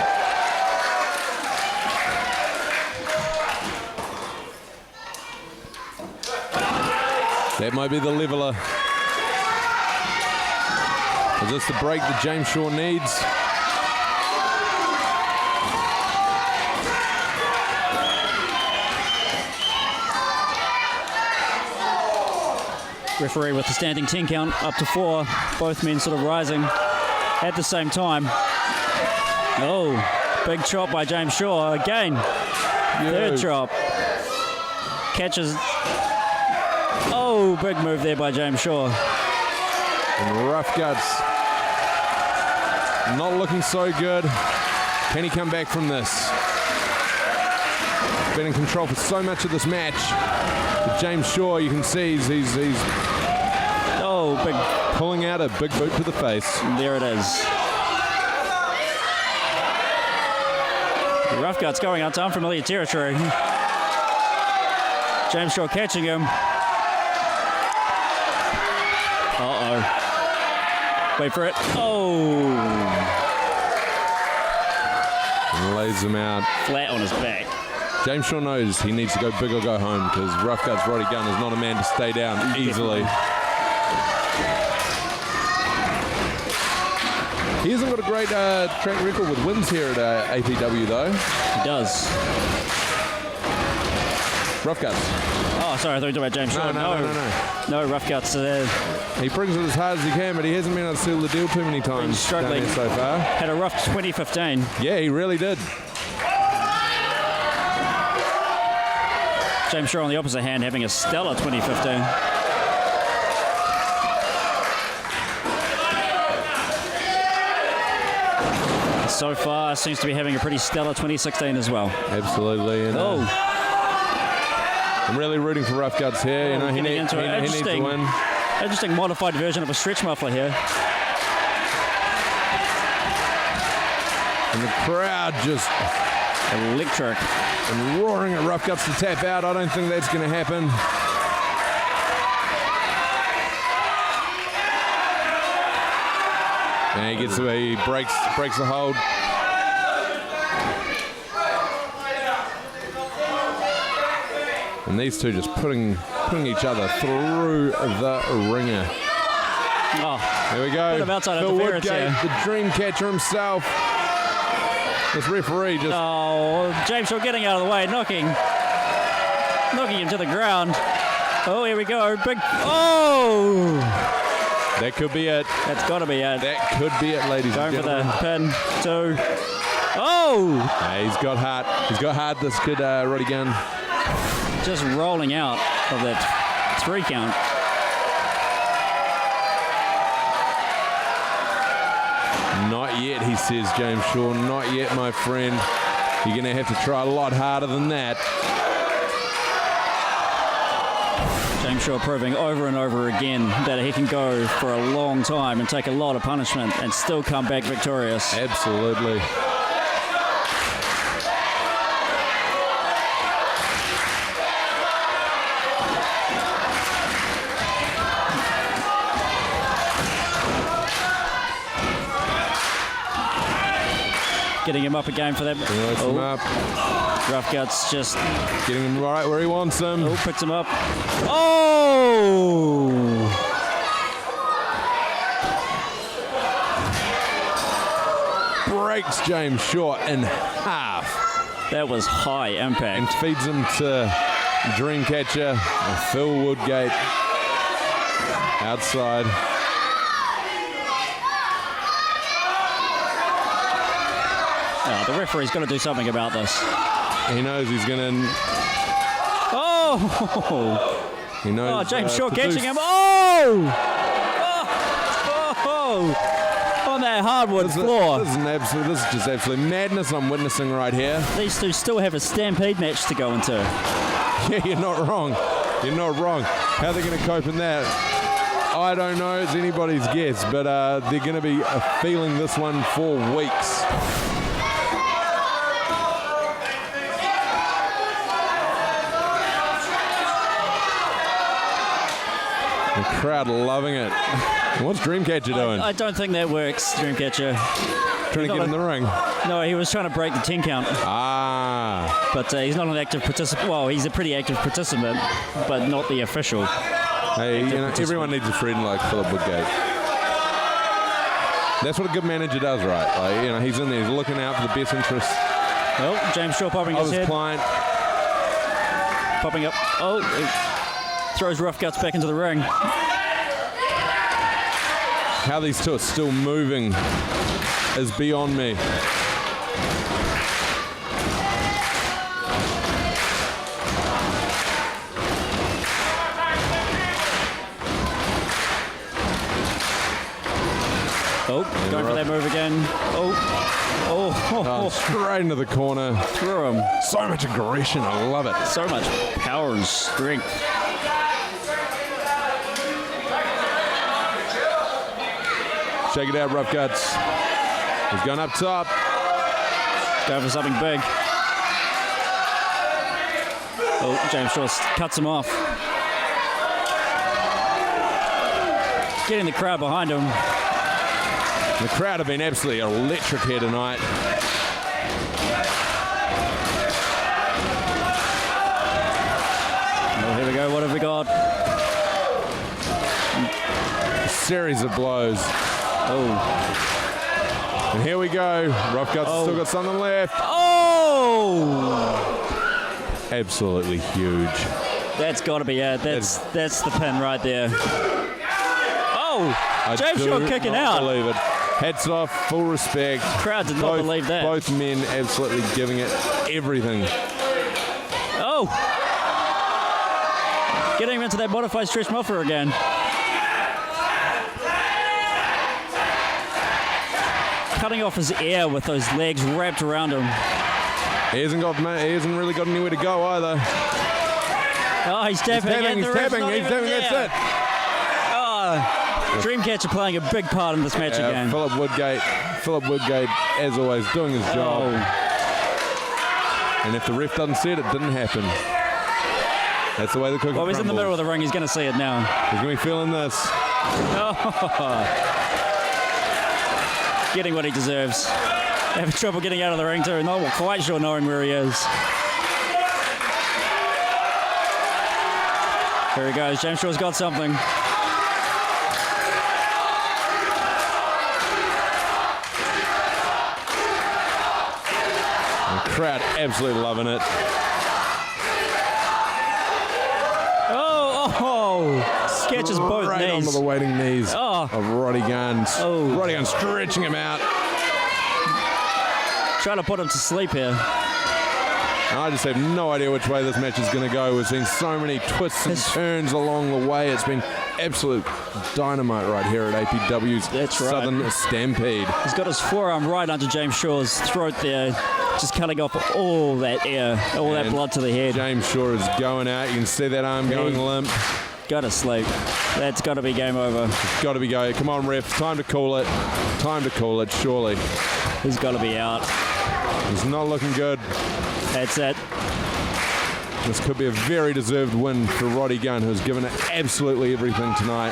That might be the leveler. Is this the break that James Shaw needs? Referee with the standing 10 count, up to 4. Both men sort of rising at the same time. Oh, big chop by James Shaw again. Third chop. Catches. Oh, big move there by James Shaw. And Rufguts not looking so good. Can he come back from this? Been in control for so much of this match. But James Shaw, you can see he's big, pulling out a big boot to the face. There it is. The Rufguts going out to unfamiliar territory. James Shaw catching him. Uh-oh. Wait for it. Oh. And lays him out. Flat on his back. James Shaw knows he needs to go big or go home because Rufguts Roddy Gunn is not a man to stay down easily. He hasn't got a great track record with wins here at APW though. He does. Rufguts. Oh, sorry, I thought you were talking about James Shaw. No, Rufguts. He brings it as hard as he can, but he hasn't been able to seal the deal too many times. Struggling so far. Had a rough 2015. Yeah, he really did. James Shaw, on the opposite hand, having a stellar 2015. So far, seems to be having a pretty stellar 2016 as well. Absolutely. And, I'm really rooting for Rufguts here. You know, he needs to win. Interesting modified version of a stretch muffler here. And the crowd just electric and roaring at Rufguts to tap out. I don't think that's going to happen. And he gets away, he breaks the hold. And these two just putting each other through the ringer. Oh, there we go. Bit of outside Phil interference Woodgate, here. the Dreamcatcher himself. This referee just... Oh, James Shaw getting out of the way, knocking him to the ground. Oh, here we go. Big... Oh! That could be it. That's got to be it. That could be it, ladies and gentlemen. Going for the pin. 2. Oh! Yeah, he's got heart. He's got heart, this kid, Roddy Gunn. Just rolling out of that 3 count. Not yet, he says, James Shaw. Not yet, my friend. You're going to have to try a lot harder than that. James Shaw proving over and over again that he can go for a long time and take a lot of punishment and still come back victorious. Absolutely. Getting him up again for that. Him up. Rufguts just getting him right where he wants him. Oh, picks him up. Oh! Breaks James Shaw in half. That was high impact. And feeds him to Dreamcatcher and Phil Woodgate outside. Oh, the referee's got to do something about this. He knows he's going to... Oh! He knows, oh, James Shaw catching him. Oh! Oh! On that hardwood floor. This is just absolute madness I'm witnessing right here. These two still have a Stampede match to go into. Yeah, you're not wrong. You're not wrong. How are they going to cope in that? I don't know. It's anybody's guess, but they're going to be feeling this one for weeks. The crowd loving it. What's Dreamcatcher doing? I don't think that works, Dreamcatcher. Trying to get in the ring? No, he was trying to break the 10 count. Ah. But he's not an active participant. Well, he's a pretty active participant, but not the official. Hey, you know, everyone needs a friend like Philip Woodgate. That's what a good manager does, right? Like, you know, he's in there, he's looking out for the best interests. Oh, James Shaw popping his head. Client. Popping up. Oh, throws Rufguts back into the ring. How these two are still moving is beyond me. Oh, going for that move again. Oh, straight into the corner. Through him. So much aggression, I love it. So much power and strength. Shake it out, Rufguts. He's going up top. Going for something big. Oh, James Shaw cuts him off. Getting the crowd behind him. The crowd have been absolutely electric here tonight. Oh, here we go. What have we got? A series of blows. Oh. And here we go. Rufguts still got something left. Oh! Absolutely huge. That's got to be it. That's the pin right there. Oh! James Shaw kicking out. I believe it. Hats off, full respect. Crowd did not believe that. Both men absolutely giving it everything. Oh! Getting him into that modified stretch muffler again. Cutting off his ear with those legs wrapped around him. He hasn't really got anywhere to go either. Oh, he's tapping. He's tapping. That's it. Oh. Dreamcatcher playing a big part in this match again. Philip Woodgate, as always, doing his job. Oh. And if the ref doesn't see it, it didn't happen. That's the way the cookie crumbles. Well, he's in the middle of the ring. He's going to see it now. He's going to be feeling this. Oh. Getting what he deserves. Having trouble getting out of the ring too. Not quite sure knowing where he is. Here he goes. James Shaw's got something. Crowd absolutely loving it. Oh! Catches both right knees. onto the waiting knees of Roddy Gunn. Oh. Roddy Gunn stretching him out. Trying to put him to sleep here. I just have no idea which way this match is going to go. We've seen so many twists and turns along the way. It's been absolute dynamite right here at APW's Southern Stampede. He's got his forearm right under James Shaw's throat there, just cutting off all that air, all that blood to the head. James Shaw is going out. You can see that arm going limp. Go to sleep. That's got to be game over. It's got to be go. Come on, ref. Time to call it. Time to call it, surely. He's got to be out. He's not looking good. That's it. This could be a very deserved win for Roddy Gunn, who's given it absolutely everything tonight.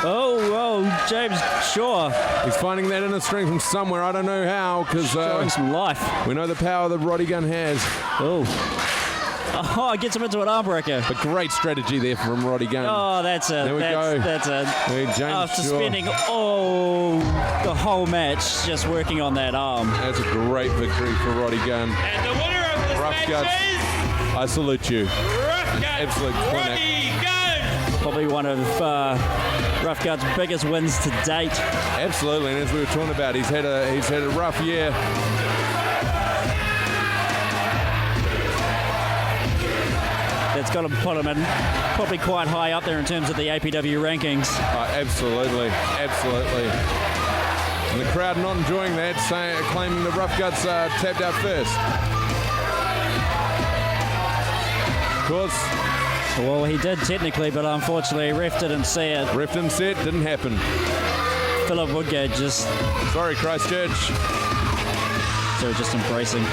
Oh, James Shaw. He's finding that inner strength from somewhere. I don't know how, because showing some life. We know the power that Roddy Gunn has. Oh, it gets him into an arm breaker. But great strategy there from Roddy Gunn. Oh, that's it. There we go. That's it. James After Shaw. spending the whole match just working on that arm. That's a great victory for Roddy Gunn. And the winner of this match is... I salute you. Rufguts, Absolute clinic. Roddy Gunn. Probably one of Rufguts' biggest wins to date. Absolutely, and as we were talking about, he's had a rough year. That's got to put him in probably quite high up there in terms of the APW rankings. Absolutely. And the crowd not enjoying that, claiming the Rufguts tapped out first. Of course. Well, he did technically, but unfortunately, ref didn't see it. Ref didn't see it, didn't happen. Philip Woodgate just... Sorry, Christchurch. So just embracing.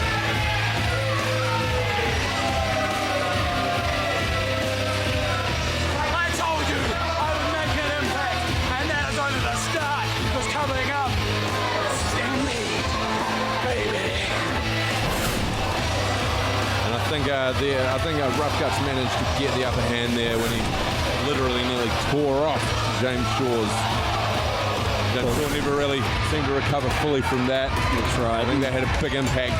I think Rufguts managed to get the upper hand there when he literally nearly tore off James Shaw's. James Shaw never really seemed to recover fully from that. That's right. I think that had a big impact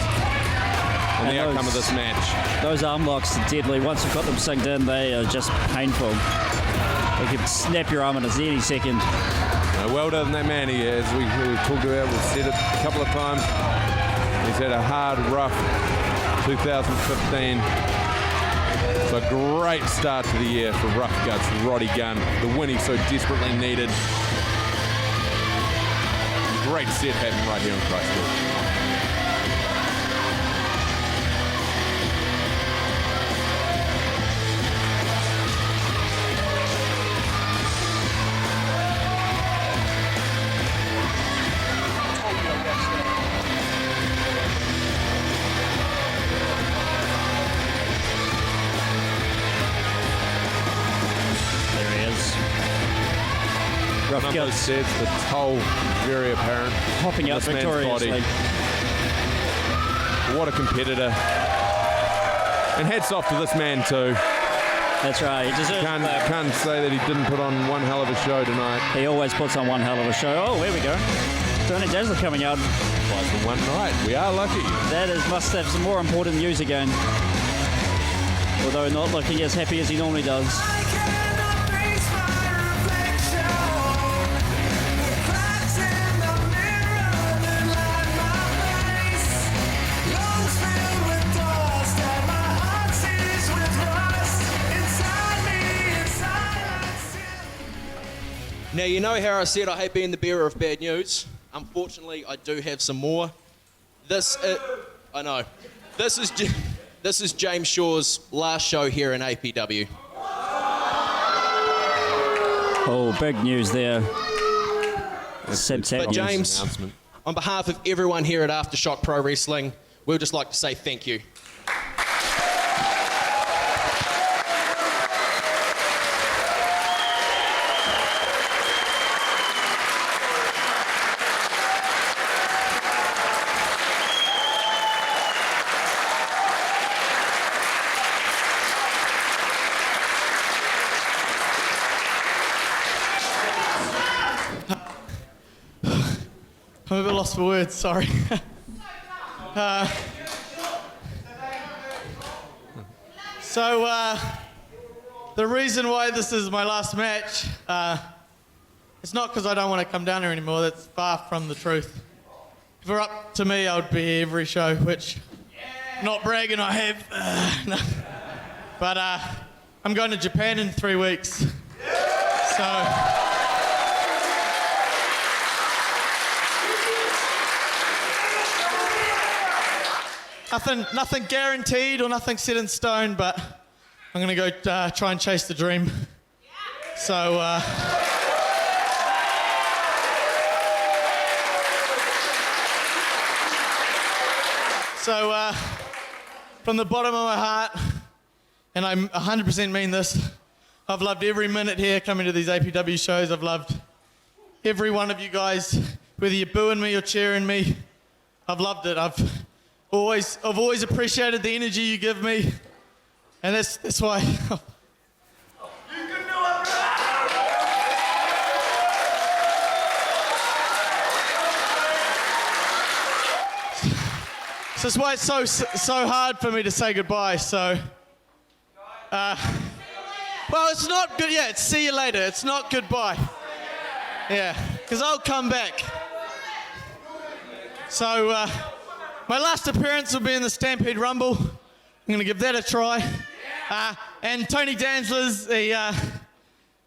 on the outcome of this match. Those arm locks are deadly. Once you've got them synced in, they are just painful. They can snap your arm in any second. Well done, that man. As we talked about, we've said it a couple of times. He's had a hard, rough 2015. It's a great start to the year for Rufguts, Roddy Gunn. The win he so desperately needed. Great set happening right here in Christchurch. Rufguts says the toll very apparent. Hopping out victoriously. What a competitor. And hats off to this man too. That's right. He deserves can't say that he didn't put on one hell of a show tonight. He always puts on one hell of a show. Oh, here we go. Tony Dazzler coming out. Twice in one night. We are lucky. That must have some more important news again. Although not looking as happy as he normally does. Now, you know how I said I hate being the bearer of bad news. Unfortunately, I do have some more. I know. This is James Shaw's last show here in APW. Oh, big news there. But James, on behalf of everyone here at Aftershock Pro Wrestling, we'd just like to say thank you. I'm a bit lost for words, sorry. The reason why this is my last match, it's not because I don't want to come down here anymore. That's far from the truth. if it were up to me, I would be here every show, which, not bragging, I have. No. But I'm going to Japan in 3 weeks. So... Nothing guaranteed or nothing set in stone, but I'm going to go try and chase the dream. So, from the bottom of my heart, and I 100% mean this, I've loved every minute here coming to these APW shows. I've loved every one of you guys, whether you're booing me or cheering me. I've loved it. I've always appreciated the energy you give me, and that's why. You can do it. So that's why it's so hard for me to say goodbye. So, well, it's not good. Yeah, it's see you later. It's not goodbye. Yeah, because I'll come back. So. My last appearance will be in the Stampede Rumble. I'm going to give that a try. And Tony Danzler's,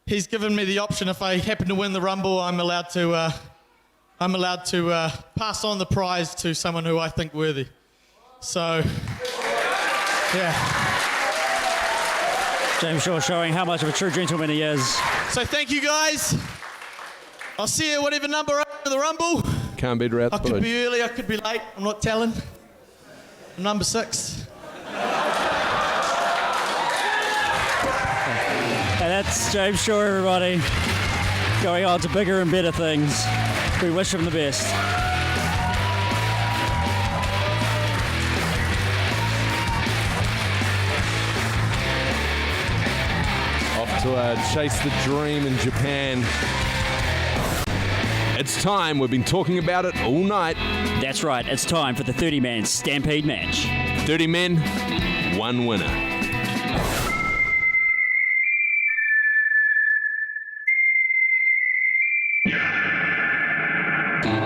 he's given me the option if I happen to win the Rumble, I'm allowed to pass on the prize to someone who I think worthy. So, yeah. James Shaw showing how much of a true gentleman he is. So thank you guys. I'll see you whatever number after the Rumble. Can't beat Rats. I could be early, I could be late. I'm not telling. I'm number 6. And that's James Shaw, everybody, going on to bigger and better things. We wish him the best. Off to chase the dream in Japan. It's time. We've been talking about it all night. That's right. It's time for the 30-man Stampede match. 30 men, 1 winner.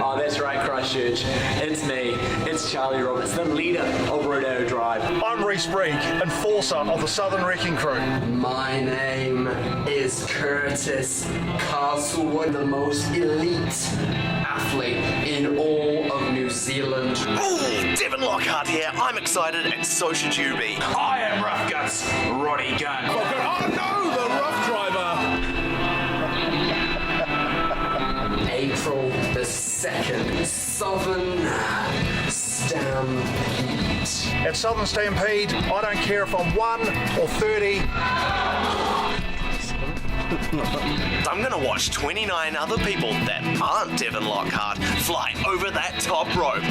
Oh, that's right, Christchurch. It's me. It's Charlie Roberts, the leader of Rodeo Drive. I'm Reece Breeg, enforcer of the Southern Wrecking Crew. My name is Curtis Castlewood, the most elite athlete in all of New Zealand. Ooh, Devin Lockhart here. I'm excited, and so should you be. I am Rufguts, Roddy Gunn. Oh no, the rough driver. April the 2nd, Southern Stampede. At Southern Stampede, I don't care if I'm 1 or 30. I'm gonna watch 29 other people that aren't Devin Lockhart fly over that top rope.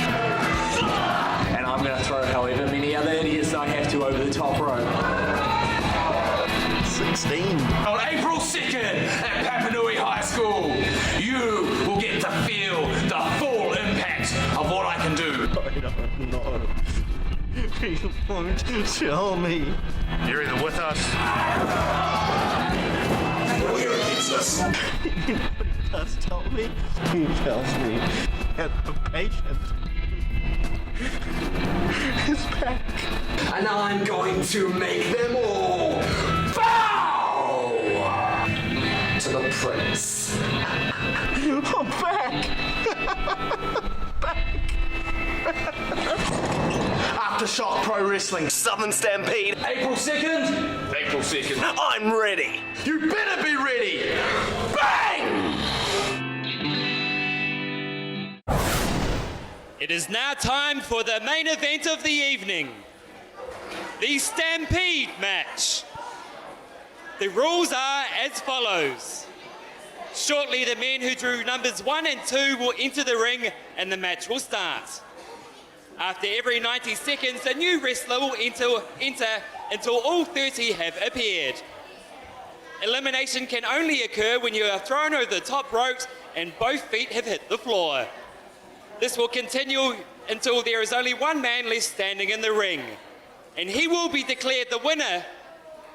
And I'm going to throw however many other idiots I have to over the top rope. 16. On April 2nd at Papanui High School, you will get to feel the full impact of what I can do. I don't know. You won't tell me. You're either with us. We're against us. Nobody does tell me. He tells me that the patient is back. And I'm going to make them all bow to the prince. I'm back. Aftershock Pro Wrestling, Southern Stampede. April 2nd? April 2nd. I'm ready. You better be ready. Bang! It is now time for the main event of the evening, the Stampede match. The rules are as follows. Shortly, the men who drew numbers 1 and 2 will enter the ring and the match will start. After every 90 seconds, a new wrestler will enter until all 30 have appeared. Elimination can only occur when you are thrown over the top rope and both feet have hit the floor. This will continue until there is only one man left standing in the ring, and he will be declared the winner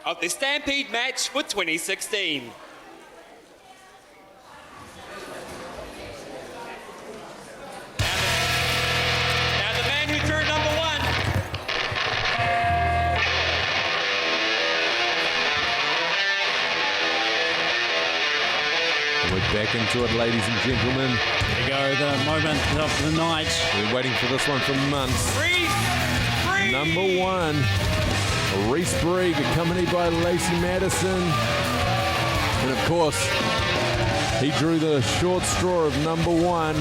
of the Stampede match for 2016. Back into it, ladies and gentlemen. There we go, the moment of the night. We've been waiting for this one for months. Number 1, Reece Breeg, accompanied by Lacey Madison. And of course, he drew the short straw of number 1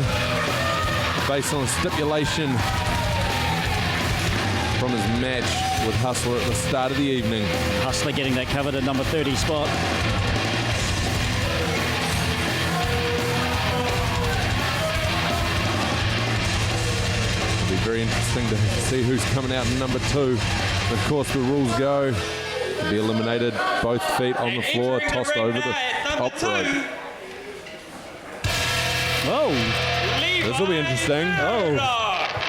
based on stipulation from his match with Hustler at the start of the evening. Hustler getting that coveted number 30 spot. It'll be very interesting to see who's coming out in number 2. And of course, the rules go to be eliminated, both feet on the floor, tossed over the top rope. Oh, this will be interesting. Oh,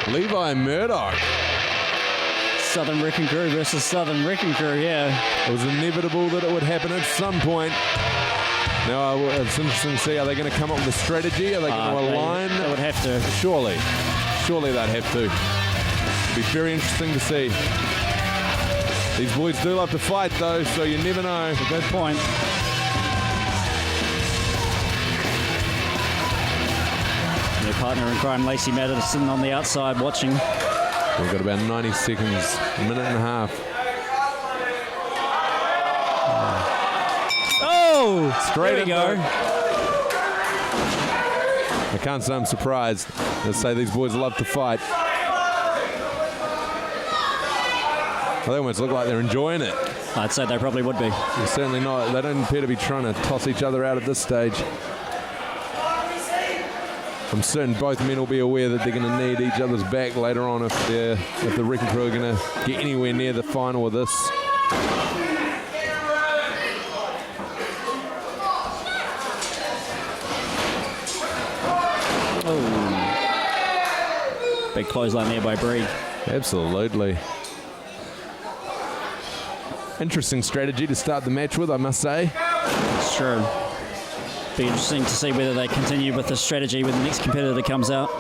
Levi Murdoch. Southern Wrecking Crew versus Southern Wrecking Crew, yeah. It was inevitable that it would happen at some point. Now, it's interesting to see, are they going to come up with a strategy? Are they going to align? They would have to. Surely they'd have to. It'd be very interesting to see. These boys do love to fight, though, so you never know. That's a good point. Their partner in crime, Lacey Madison, on the outside watching. We've got about 90 seconds, a minute and a half. Oh, straight there we go. I can't say I'm surprised. Let's say these boys love to fight. They almost look like they're enjoying it. I'd say they probably would be. They're certainly not. They don't appear to be trying to toss each other out at this stage. I'm certain both men will be aware that they're going to need each other's back later on if the Wrecking Crew are going to get anywhere near the final of this. Oh. Big clothesline there by Breeg. Absolutely. Interesting strategy to start the match with, I must say. It's true. Be interesting to see whether they continue with the strategy when the next competitor comes out.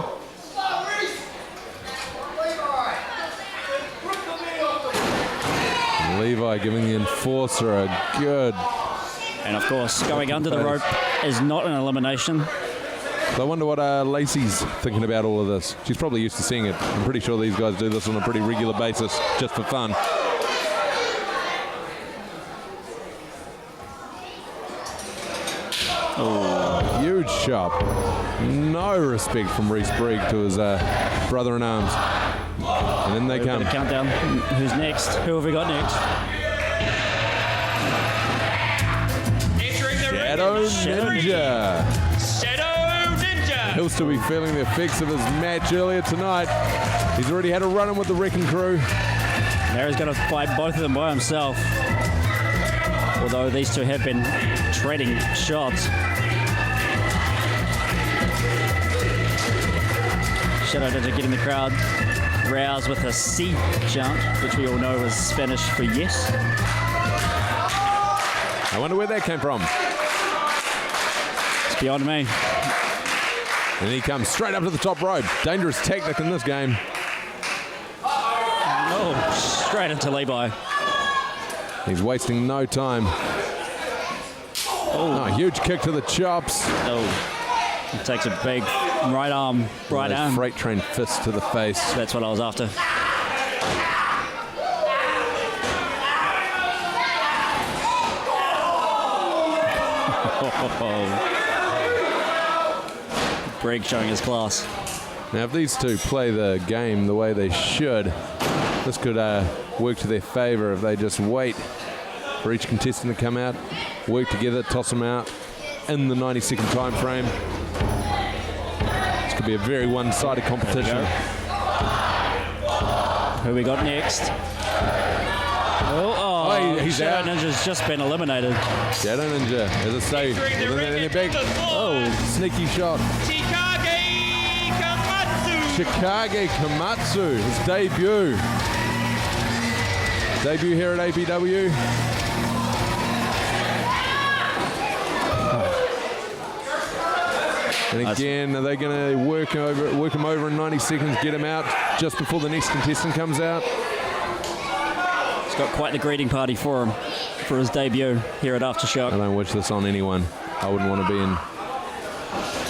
Levi giving the enforcer a good... And of course, going under the rope is not an elimination. So I wonder what Lacey's thinking about all of this. She's probably used to seeing it. I'm pretty sure these guys do this on a pretty regular basis, just for fun. Oh. Huge chop. No respect from Reece Breeg to his brother-in-arms. And then they come. Countdown. Who's next? Who have we got next? Shadow Ninja. He'll still be feeling the effects of his match earlier tonight. He's already had a run-in with the Wrecking Crew. Now he's going to fight both of them by himself. Although these two have been trading shots. Shadow Ninja getting the crowd roused with a C jump, which we all know is Spanish for yes. I wonder where that came from. It's beyond me. And he comes straight up to the top rope. Dangerous tactic in this game. Oh, straight into Levi. He's wasting no time. Oh, huge kick to the chops. Oh, he takes a big right arm. Freight train fist to the face. That's what I was after. Breeg showing his class. Now, if these two play the game the way they should, this could work to their favor if they just wait for each contestant to come out, work together, toss them out in the 90-second time frame. This could be a very one-sided competition. Who we got next? He's Shadow out. Ninja's just been eliminated. Shadow Ninja, as I say, in their big, sneaky shot. Chikage Komatsu, his debut. Debut here at APW. And again, are they going to work him over in 90 seconds, get him out just before the next contestant comes out? He's got quite the greeting party for him for his debut here at Aftershock. I don't wish this on anyone. I wouldn't want to be in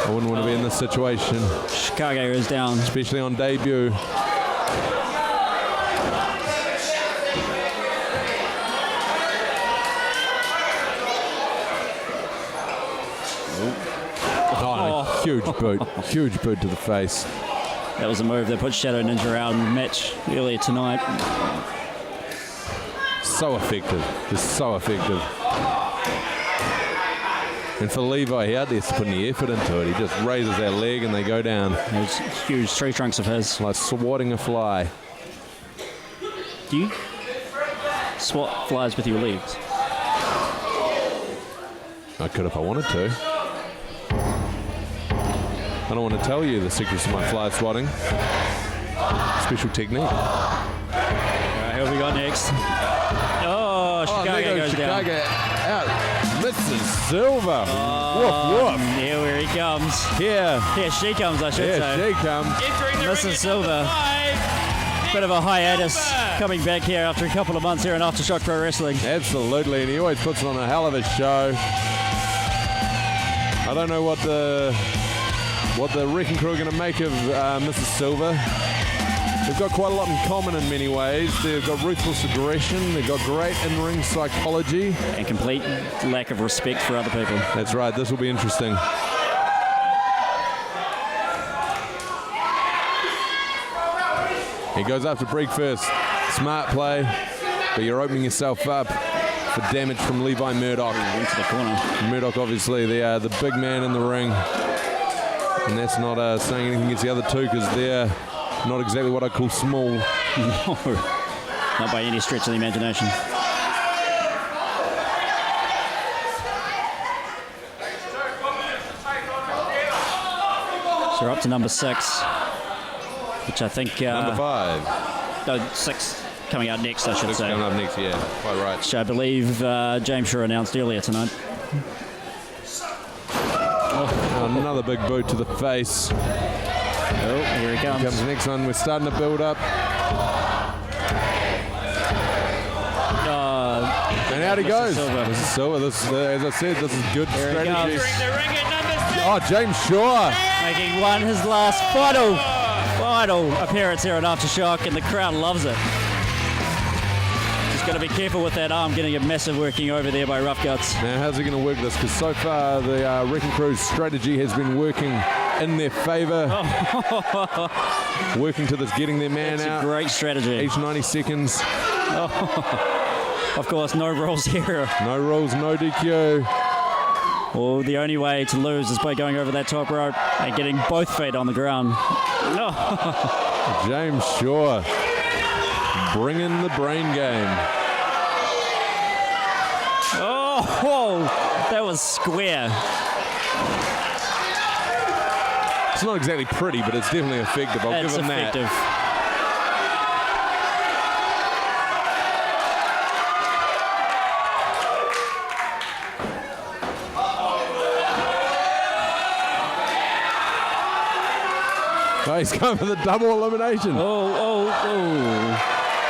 I wouldn't want to be in this situation. Chikage is down. Especially on debut. Huge boot to the face. That was a move that put Shadow Ninja out in the match earlier tonight. So effective, just so effective. And for Levi, he hardly has to put any effort into it. He just raises that leg and they go down. Those huge tree trunks of his. Like swatting a fly. Do you swat flies with your legs? I could if I wanted to. I don't want to tell you the secrets of my fly swatting. Special technique. Alright, who have we got next? Oh, Chikage goes down. Out. Mrs. Silver. Woof, woof. Here where he comes. Here she comes, I should say. Here she comes. Mrs. Silver. Bit of a hiatus coming back here after a couple of months here in Aftershock Pro Wrestling. Absolutely, and he always puts on a hell of a show. I don't know what the Wrecking Crew are going to make of Mrs. Silver. They've got quite a lot in common in many ways. They've got ruthless aggression, they've got great in-ring psychology. And complete lack of respect for other people. That's right, this will be interesting. He goes after Breeg first. Smart play, but you're opening yourself up for damage from Levi Murdoch. Into the corner. Murdoch, obviously, the big man in the ring. And that's not saying anything against the other two because they're not exactly what I call small. No, not by any stretch of the imagination. So we're up to number 6, which I think... number 5. No, 6 coming out next, I should 6 say. coming up next, yeah, quite right. Which I believe James Shaw announced earlier tonight. Another big boot to the face. Oh, here he comes. Here comes the next one. We're starting to build up. And out he goes. This is Silver. This is, as I said, this is good strategy. Oh, James Shaw. Making his last final appearance here at Aftershock, and the crowd loves it. Just got to be careful with that arm, getting a massive working over there by Rufguts. Now, how's he going to work this? Because so far, the Wrecking Crew's strategy has been working in their favour. Working to this, getting their man That's out. A great strategy. Each 90 seconds. Of course, no rules here. No rules, no DQ. Well, the only way to lose is by going over that top rope and getting both feet on the ground. James Shaw bringing the brain game. Oh, that was square. It's not exactly pretty, but it's definitely effective. I'll give him effective. that. Oh, he's going for the double elimination. Oh.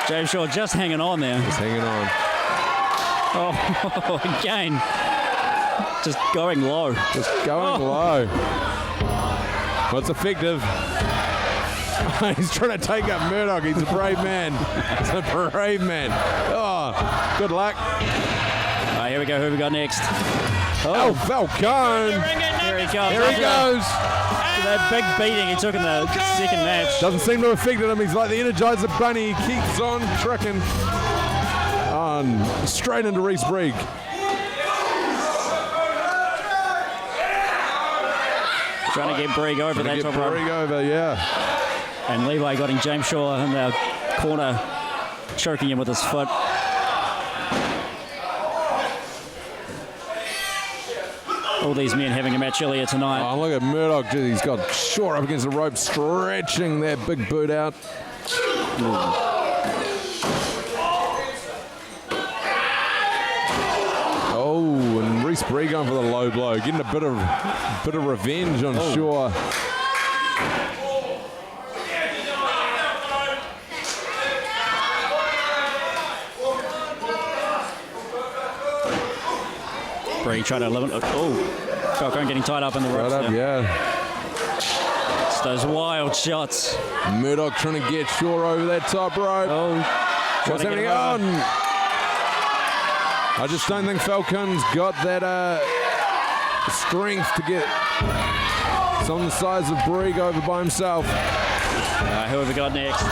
James Shaw just hanging on there. Just hanging on. Oh, again. Just going low. Just going low. Well, it's effective. He's trying to take up Murdoch. He's a brave man. He's a brave man. Oh, good luck. Here we go. Who we got next? Oh, Falcone. Here he comes. Here he goes. That big beating he took in the second match. Doesn't seem to have affected him. He's like the Energizer Bunny. He keeps on trucking. On straight into Reece Breeg. Trying to get Breeg over that top rope. Breeg over, yeah. And Levi got James Shaw in the corner, choking him with his foot. All these men having a match earlier tonight. Oh, look at Murdoch. He's got Shaw up against the rope, stretching that big boot out. Oh, and Reece Breeg going for the low blow, getting a bit of revenge on Shaw. Breeg trying to eliminate. Falcone getting tied up in the ropes. Right up, yeah. It's those wild shots. Murdoch trying to get Shaw over that top rope. Oh, What's happening on? I just don't think Falcone's got that strength to get. It's on the size of Breeg over by himself. Who have we got next?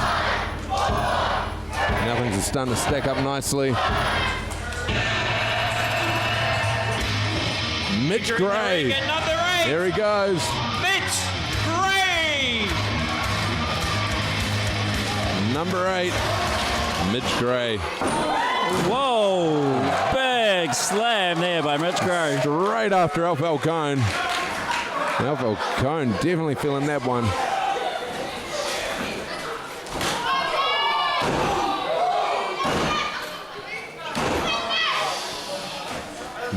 Nothing's starting to stack up nicely. Mitch Gray. There he goes. Mitch Gray. Number 8, Mitch Gray. Whoa, big slam there by Mitch Gray. Straight after Al Falcone. Al Falcone definitely feeling that one.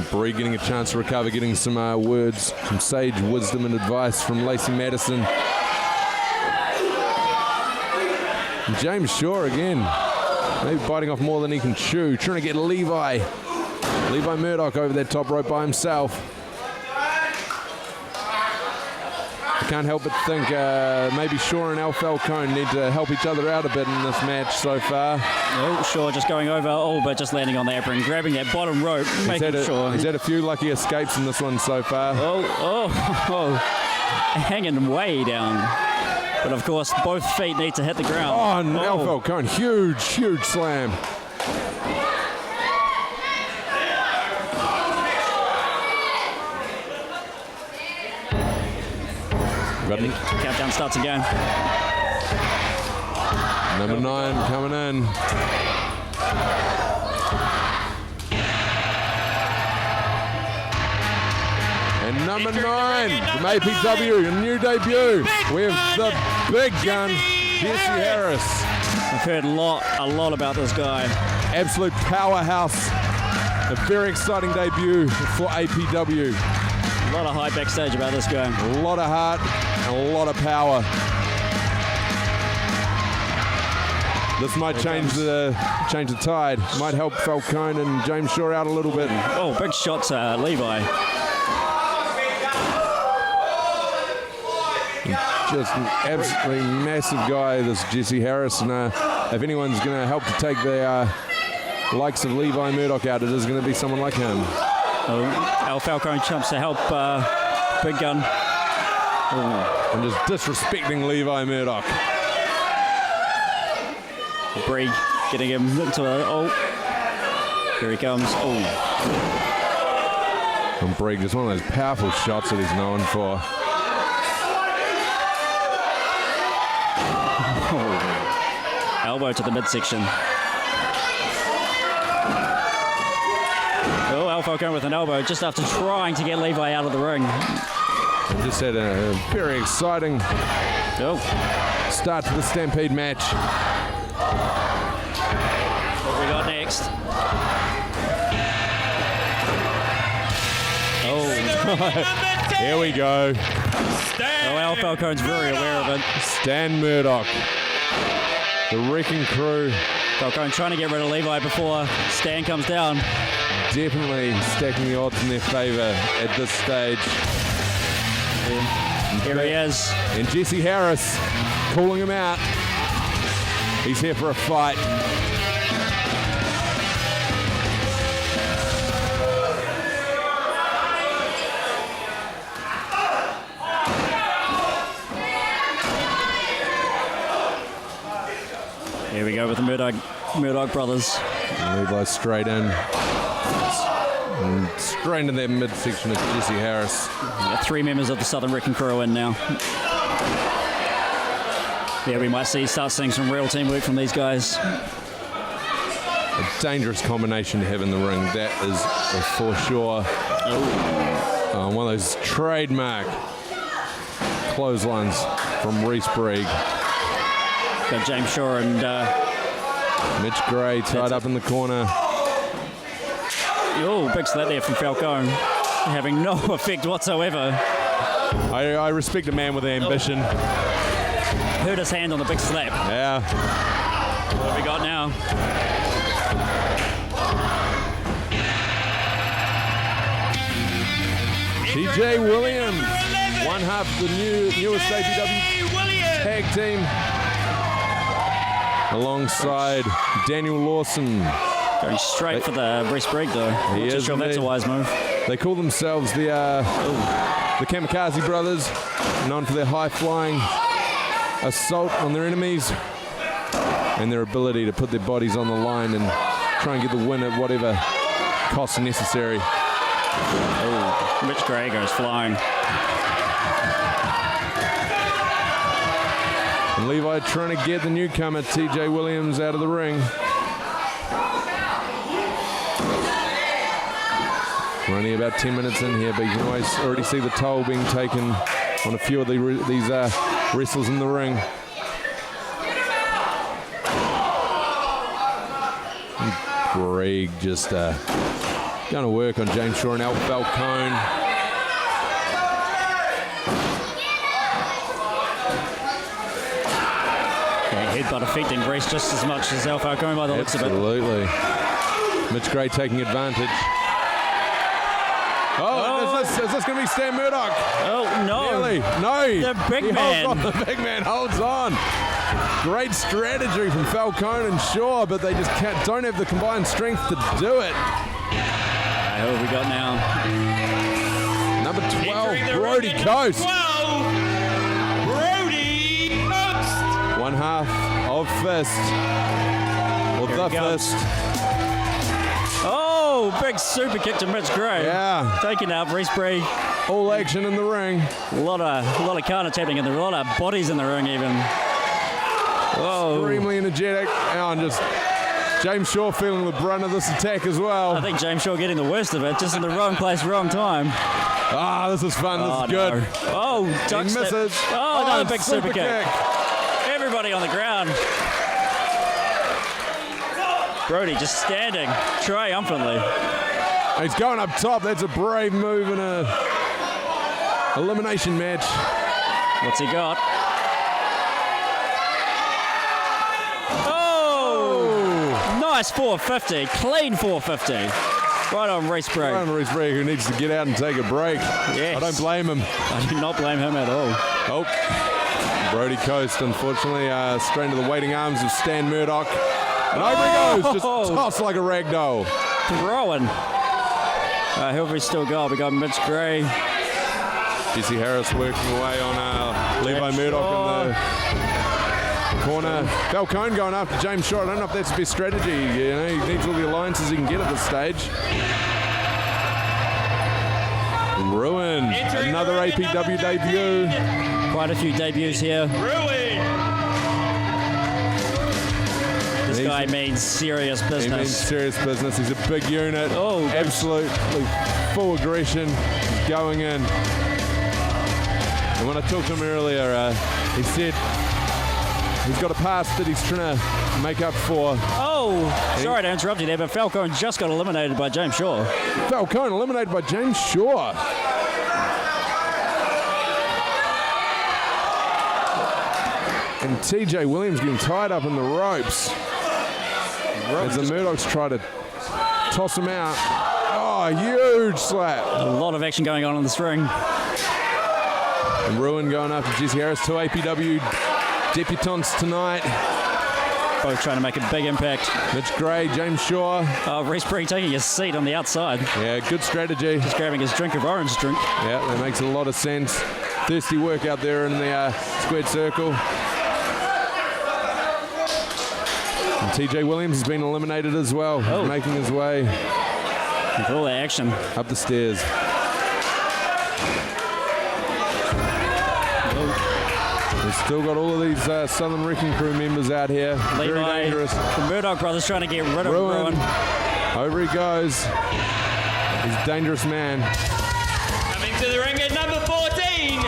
Breeg getting a chance to recover, getting some words, some sage wisdom and advice from Lacey Madison. And James Shaw again, maybe biting off more than he can chew, trying to get Levi Murdoch over that top rope by himself. I can't help but think maybe Shaw and Al Falcone need to help each other out a bit in this match so far. Oh, Shaw just going over, but just landing on the apron, grabbing that bottom rope, making sure. He's had a few lucky escapes in this one so far. Hanging way down. But of course, both feet need to hit the ground. Al Falcone, huge slam. Countdown starts again. Number 9 coming in. And number 9 from APW, a new debut. We have the big gun, Jesse Harris. I've heard a lot about this guy. Absolute powerhouse. A very exciting debut for APW. A lot of hype backstage about this guy. A lot of heart and a lot of power. This might change the tide. Might help Falcone and James Shaw out a little bit. Oh, big shots, Levi. Just an absolutely massive guy, this Jesse Harris. And if anyone's going to help to take the likes of Levi Murdoch out, it is going to be someone like him. Al Falcone jumps to help Big Gun. And just disrespecting Levi Murdoch. Breeg getting him into a... Here he comes. And Breeg, just one of those powerful shots that he's known for. Elbow to the midsection. Al Falcone with an elbow just after trying to get Levi out of the ring. Just had a very exciting start to the Stampede match. What we got next? Here we go. Al Falcone's very aware of it. Stan Murdoch. The Wrecking Crew. Falcone trying to get rid of Levi before Stan comes down. Definitely stacking the odds in their favour at this stage. Here he is. And Jesse Harris calling him out. He's here for a fight. Here we go with the Murdoch brothers. Levi straight in. And straight into that midsection of Jesse Harris. Got 3 members of the Southern Wrecking Crew in now. Yeah, we might start seeing some real teamwork from these guys. A dangerous combination to have in the ring, that is for sure. One of those trademark clotheslines from Reece Breeg. Got James Shaw and Mitch Gray tied up in the corner. Big slap there from Falcone, having no effect whatsoever. I respect a man with ambition. Hurt his hand on the big slap. Yeah. What have we got now? TJ Williams, one half of the newest APW tag team, alongside Daniel Lawson. Going straight for the Reece Breeg though. He Not too is sure if that's a indeed. wise move. They call themselves the Kamikaze Brothers, known for their high-flying assault on their enemies and their ability to put their bodies on the line and try and get the win at whatever cost necessary. Oh, Mitch Gray goes flying. And Levi trying to get the newcomer TJ Williams out of the ring. We're only about 10 minutes in here, but you can always already see the toll being taken on a few of these wrestlers in the ring. Breeg just going to work on James Shaw and Al Falcone. Yeah, headbutt affecting Reece just as much as Al Falcone by the looks of it. Absolutely. Mitch Gray taking advantage. Oh, is this going to be Stan Murdoch? Oh, no. Nearly. No. The big He man. holds on. The big man holds on. Great strategy from Falcone and Shaw, but they just don't have the combined strength to do it. Who have we got now? Number 12, Entering the Brodie ring at Coast. 12, Brodie Coast. One half of Fist. Or Here the he comes. Fist. Oh, big super kick to Mitch Gray. Yeah. Taking out Reece Breeg. All action in the ring. A lot of carnage happening in there. A lot of bodies in the ring even. Whoa. Extremely energetic. And just James Shaw feeling the brunt of this attack as well. I think James Shaw getting the worst of it, just in the wrong place, wrong time. Ah, this is fun. This is good. No. Oh, duck He step. misses. Oh, another and big super kick. kick. Everybody on the ground. Brodie just standing triumphantly. He's going up top. That's a brave move in a elimination match. What's he got? Oh! Nice 450. Clean 450. Right on Reece Breeg. Right on Reece Breeg, who needs to get out and take a break. Yes. I don't blame him. I do not blame him at all. Oh, Brodie Coast, unfortunately, straight into the waiting arms of Stan Murdoch. And over he goes, just tossed like a rag doll. Throwing. Who have we still got? We got Mitch Gray. Jesse Harris working away on Levi Murdoch in the corner. Falcone going after James Shaw. I don't know if that's the best strategy. You know, he needs all the alliances he can get at this stage. Ruin, another APW debut. Quite a few debuts here. This guy means serious business. He means serious business. He's a big unit. Oh, absolutely full aggression going in. And when I talked to him earlier, he said he's got a past that he's trying to make up for. Oh, sorry to interrupt you there, but Falcone just got eliminated by James Shaw. Falcone eliminated by James Shaw. And TJ Williams getting tied up in the ropes. As the Murdochs try to toss him out. Oh, huge slap. A lot of action going on in this ring. And Ruin going after Jesse Harris. Two APW debutants tonight. Both trying to make a big impact. Mitch Gray, James Shaw. Reece Breeg taking his seat on the outside. Yeah, good strategy. Just grabbing his drink of orange drink. Yeah, that makes a lot of sense. Thirsty work out there in the squared circle. And TJ Williams has been eliminated as well. He's making his way. With all the action. Up the stairs. We've still got all of these Southern Wrecking Crew members out here. Levi, very dangerous. The Murdoch brothers trying to get rid of Ruin. Over he goes. He's a dangerous man. Coming to the ring at number 14,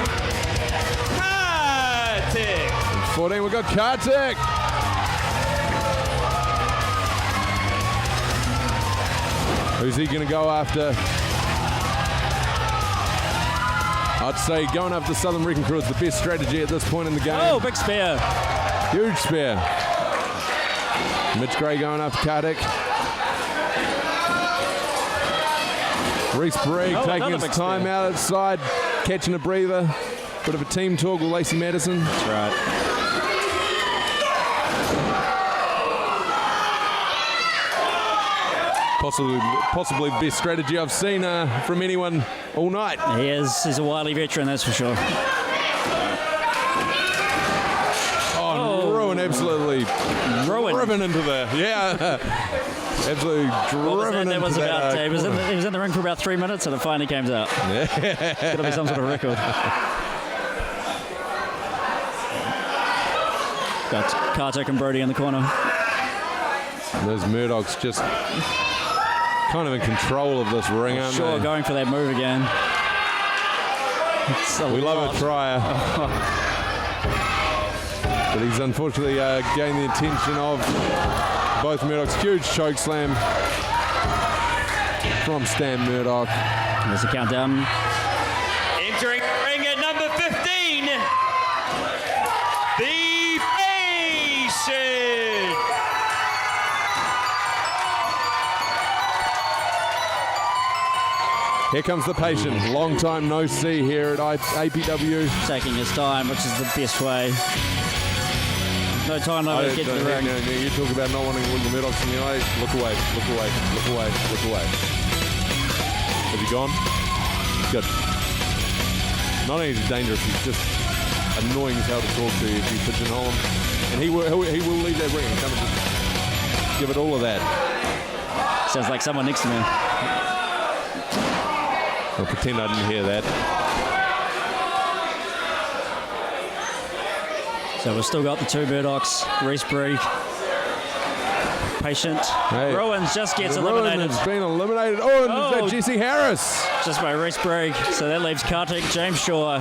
Kartik. 14, we've got Kartik. Who's he going to go after? I'd say going after the Southern Wrecking Crew is the best strategy at this point in the game. Oh, big spear. Huge spear. Mitch Gray going after Kartik. Reece Breeg taking his time out outside, catching a breather. Bit of a team talk with Lacey Madison. That's right. Possibly the best strategy I've seen from anyone all night. He's a wily veteran, that's for sure. Oh, Rowan absolutely driven into there. Yeah. Absolutely driven into that. He was in the ring for about 3 minutes and it finally came out. Yeah. Got to be some sort of record. Got Kartik and Brodie in the corner. And those Murdochs just kind of in control of this ring, aren't Sure, they? going for that move again. We love a trier. But he's unfortunately gained the attention of both Murdochs. Huge choke slam from Stan Murdoch. There's a countdown. Entering ring at number 15, the Patient. Here comes the Patient. Long time no see here at APW. Taking his time, which is the best way. No time to get to the ring. You talk about not wanting to look the Murdochs in the eye. Look away, look away, look away, look away. Has he gone? Good. Not only is he dangerous, he's just annoying as hell to talk to if you pigeonhole him. And he will leave that ring and come and just give it all of that. Sounds like someone next to me. I'll pretend I didn't hear that. So we've still got the two Murdochs, Reece Breeg, Patient. Hey. Rowan's just gets eliminated. Rowan has been eliminated. Oh, and Jesse Harris. Just by Reece Breeg. So that leaves Kartik, James Shaw,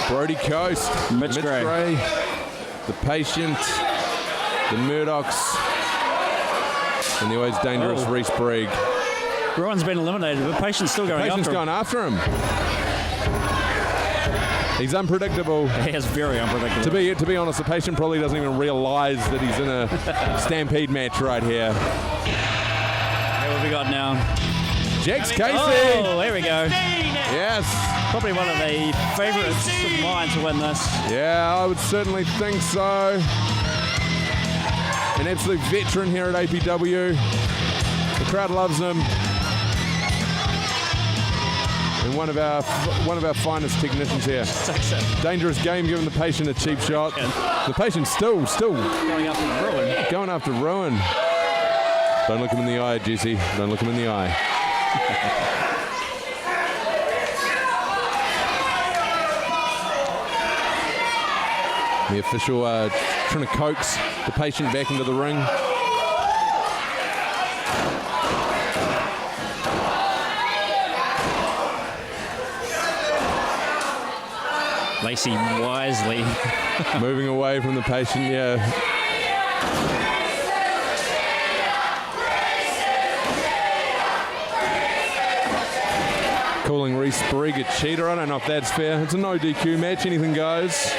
Brodie Coast, Mitch Gray, the Patient, the Murdochs, and the always dangerous Reece Breeg. Rowan's been eliminated, but Patient's still going Patient's after him. going after him. He's unpredictable. He is very unpredictable. To be honest, the Patient probably doesn't even realise that he's in a Stampede match right here. What have we got now? Jax Casey. Oh, there we go. Yes. Probably one of the favourites of mine to win this. Yeah, I would certainly think so. An absolute veteran here at APW. The crowd loves him. And one of our finest technicians here. Dangerous game, giving the Patient a cheap shot. The Patient still going after Rowan. Don't look him in the eye, Jesse. Don't look him in the eye. The official trying to coax the Patient back into the ring. Lacey wisely moving away from the Patient, yeah. Calling Reece Breeg a cheater. I don't know if that's fair. It's a no DQ match. Anything goes.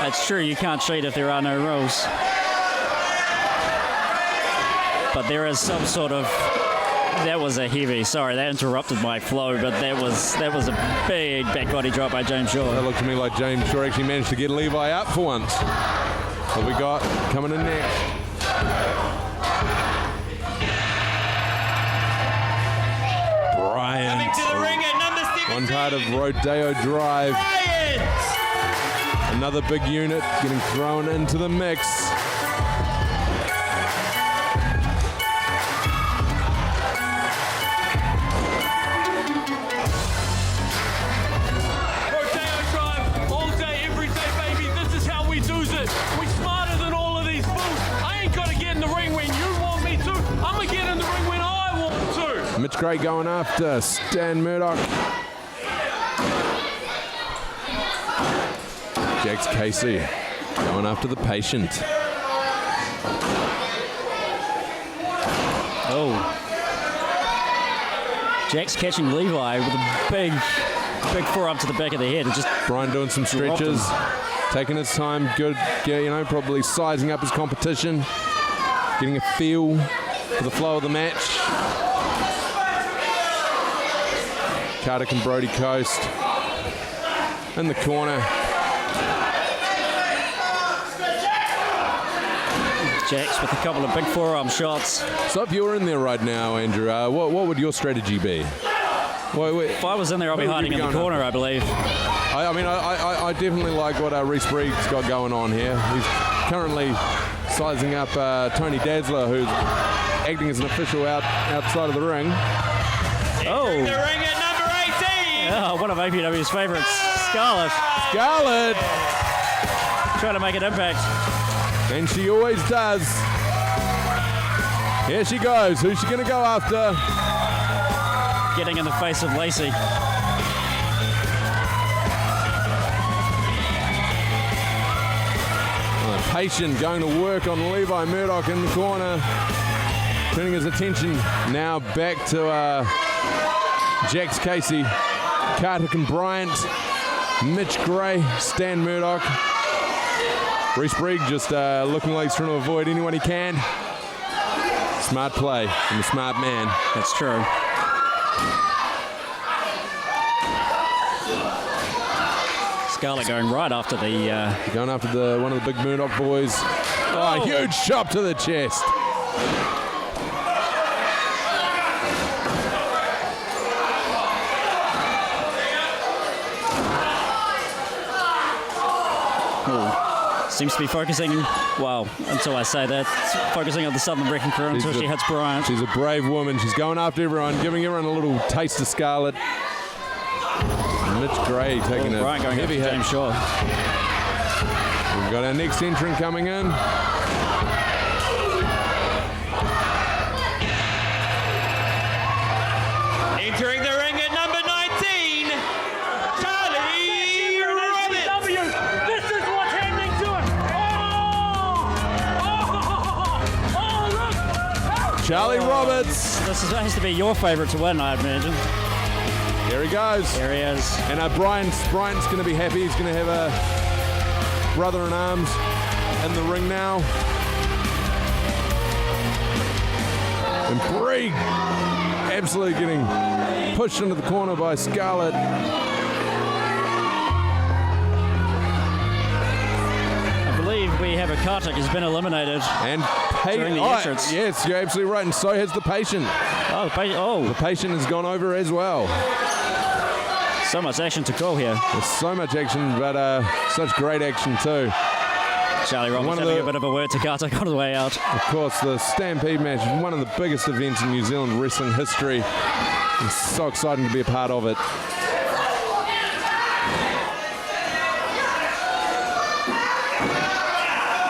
That's true. You can't cheat if there are no rules. But there is some sort of... That was a heavy. Sorry, that interrupted my flow, but that was a big back body drop by James Shaw. That looked to me like James Shaw actually managed to get Levi up for once. What we got coming in next? Bryant. Coming to the ring at number 17. One part of Rodeo Drive. Bryant. Another big unit getting thrown into the mix. Mitch Gray going after Stan Murdoch. Jax Casey going after the Patient. Oh. Jax catching Levi with a big forearm to the back of the head. Just Brian doing some stretches, taking his time, good, probably sizing up his competition, getting a feel for the flow of the match. Kartik and Brodie coast in the corner. Jax with a couple of big forearm shots. So if you're in there right now, Andrew, what would your strategy be? If I was in there, I'd be hiding in the corner, I believe. I definitely like what Reece Breeg's got going on here. He's currently sizing up Tony Dazzler, who's acting as an official outside of the ring. Oh. The ring at number 18. Oh, one of APW's favorites, Scarlett. Scarlett! Trying to make an impact. And she always does. Here she goes. Who's she going to go after? Getting in the face of Lacey. Paitent going to work on Levi. Murdoch in the corner. Turning his attention now back to Jax Casey, Kartik and Bryant, Mitch Gray, Stan Murdoch. Reece Breeg just looking like he's trying to avoid anyone he can. Smart play from a smart man. That's true. Scarlett going right after the... Going after one of the big Murdoch boys. Oh, huge chop to the chest. Seems to be focusing, well, until I say that, focusing on the Southern Wrecking Crew until she hits Bryant. She's a brave woman. She's going after everyone, giving everyone a little taste of Scarlett. Mitch Gray taking a Bryant going heavy hit. James Shaw. We've got our next entrant coming in. Entering the ring at number 19, Charlie Roberts. This is what's happening to it. Look. Charlie Roberts. This has to be your favourite to win, I imagine. There he goes. There he is. And Bryant's going to be happy. He's going to have a brother in arms in the ring now. And Breeg absolutely getting pushed into the corner by Scarlett. I believe we have a Kartik has been eliminated. And during the entrance. Yes, you're absolutely right. And so has the Paitent. Oh, the Paitent has gone over as well. So much action to call here. There's so much action, but such great action too. Charlie Roberts having a bit of a word to Kartik on the way out. Of course, the Stampede match is one of the biggest events in New Zealand wrestling history. It's so exciting to be a part of it.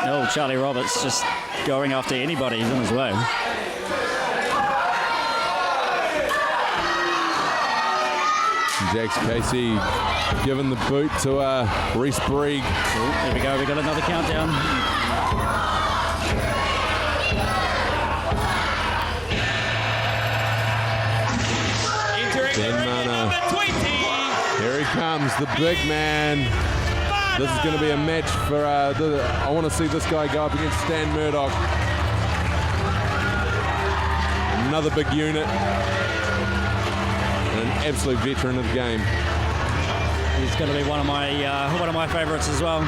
Oh, Charlie Roberts just going after anybody who's in his way. Jax Casey giving the boot to Reece Breeg. Oh, there we go, we got another countdown. Entering the ring at number 20. Here he comes, the big man. This is going to be a match for, I want to see this guy go up against Stan Murdoch. Another big unit. And an absolute veteran of the game. He's going to be one of my favourites as well.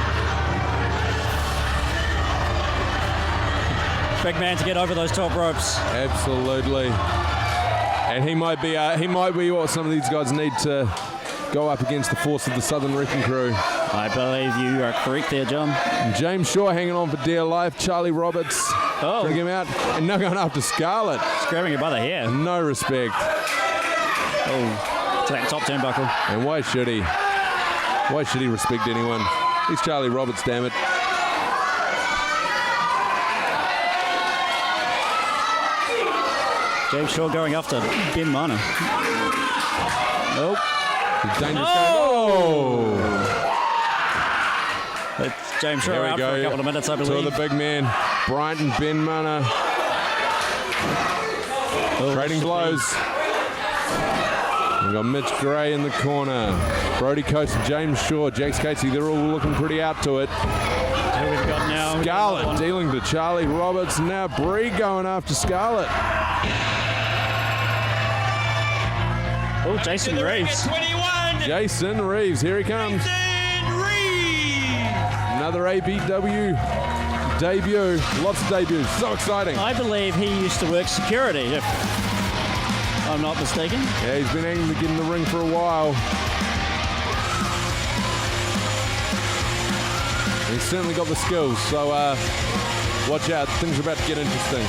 Big man to get over those top ropes. Absolutely. And he might be what some of these guys need to go up against the force of the Southern Wrecking Crew. I believe you are correct there, John. And James Shaw hanging on for dear life. Charlie Roberts trying to get him out. And now going after Scarlett. Just grabbing her by the hair. No respect. Oh, to that top turnbuckle. And why should he? Why should he respect anyone? He's Charlie Roberts, damn it. James Shaw going after Ben Mana. Nope. Dangerous oh! It's James Shaw out for a couple of minutes, I believe. Two of the big men, Bryant and Ben Mana. Trading blows. We've got Mitch Gray in the corner. Brodie Coast and James Shaw. Jax Casey, they're all looking pretty out to it. Who we've got now? Scarlett dealing to Charlie Roberts. Now Breeg going after Scarlett. Oh, Jason Reeves. 21. Jason Reeves, here he comes. Another APW debut. Lots of debuts. So exciting. I believe he used to work security, if I'm not mistaken. Yeah, he's been aiming to get in the ring for a while. He's certainly got the skills, so watch out. Things are about to get interesting.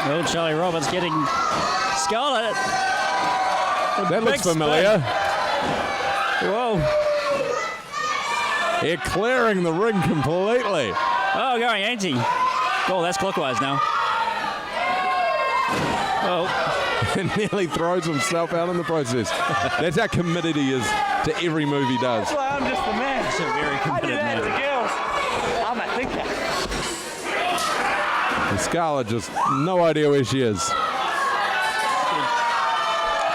Oh, Charlie Roberts getting Scarlett. That looks familiar. Whoa. They're clearing the ring completely. Oh, going anti. Oh, that's clockwise now. Oh. And nearly throws himself out in the process. That's how committed he is to every move he does. That's why I'm just the man. That's a very committed I do that man. to girls. I'm a thinker. And Scarlett just no idea where she is.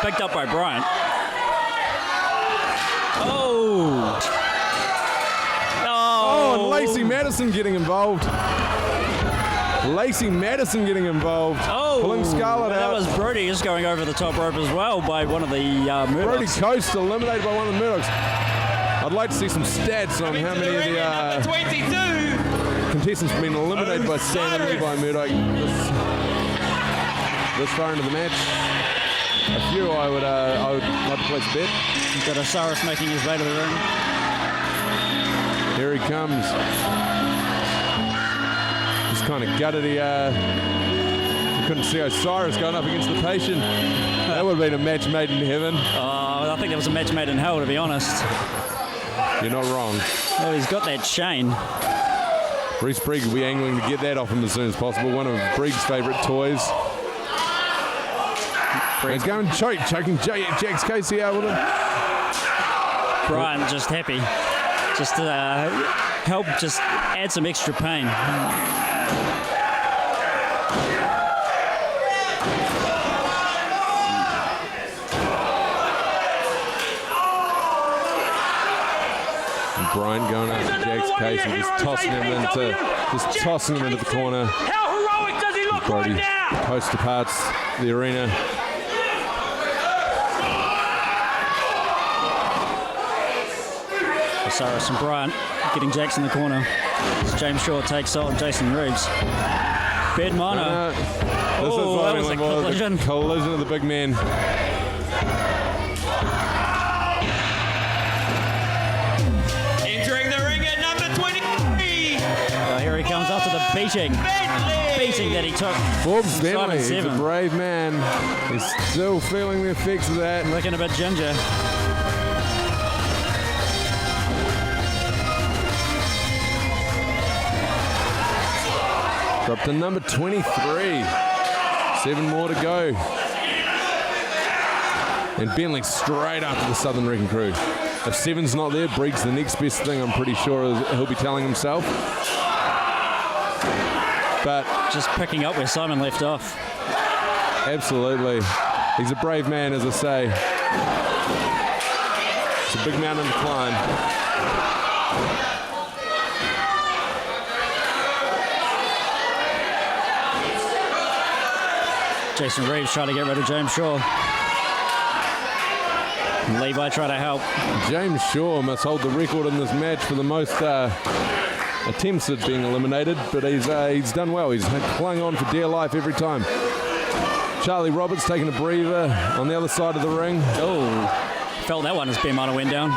Picked up by Bryant. Oh. Oh, and Lacey Madison getting involved. Lacey Madison getting involved. Oh. Pulling Scarlett That out. was Brodie just going over the top rope as well by one of the Brodie Murdochs. Coast eliminated by one of the Murdochs. I'd like to see some stats on how many of the 22. contestants have been eliminated by Sam and Levi Murdoch this far into the match. A few I would like to place a bet. We've got Osiris making his way to the ring. Here he comes. Just kind of gutted. He couldn't see Osiris going up against the Paitent. That would have been a match made in heaven. I think that was a match made in hell, to be honest. You're not wrong. Oh, he's got that chain. Reece Breeg will be angling to get that off him as soon as possible. One of Breeg's favourite toys. He's going choking Jax Casey out with him. Bryant just happy. Just to help just add some extra pain. And Bryant going after Jax Casey, just tossing him into the corner. How heroic does he look Brodie right now? Coast departs the arena. Osiris and Bryant getting Jax in the corner. As James Shaw takes on Jason Reeves. Bed minor. This is that was a collision. The collision of the big man. Entering the ring at number 23. Here he comes after the beating that he took. Forbes Bentley, he's a 7. brave man. He's still feeling the effects of that. Looking a bit ginger. Up to number 23. 7 more to go. And Bentley straight after the Southern Wrecking Crew. If 7's not there, Breeg's the next best thing, I'm pretty sure he'll be telling himself. But just picking up where Simon left off. Absolutely. He's a brave man, as I say. It's a big mountain to climb. Jason Reeves trying to get rid of James Shaw. And Levi trying to help. James Shaw must hold the record in this match for the most attempts at being eliminated, but he's done well. He's clung on for dear life every time. Charlie Roberts taking a breather on the other side of the ring. Oh, felt that one as Ben Mana went down.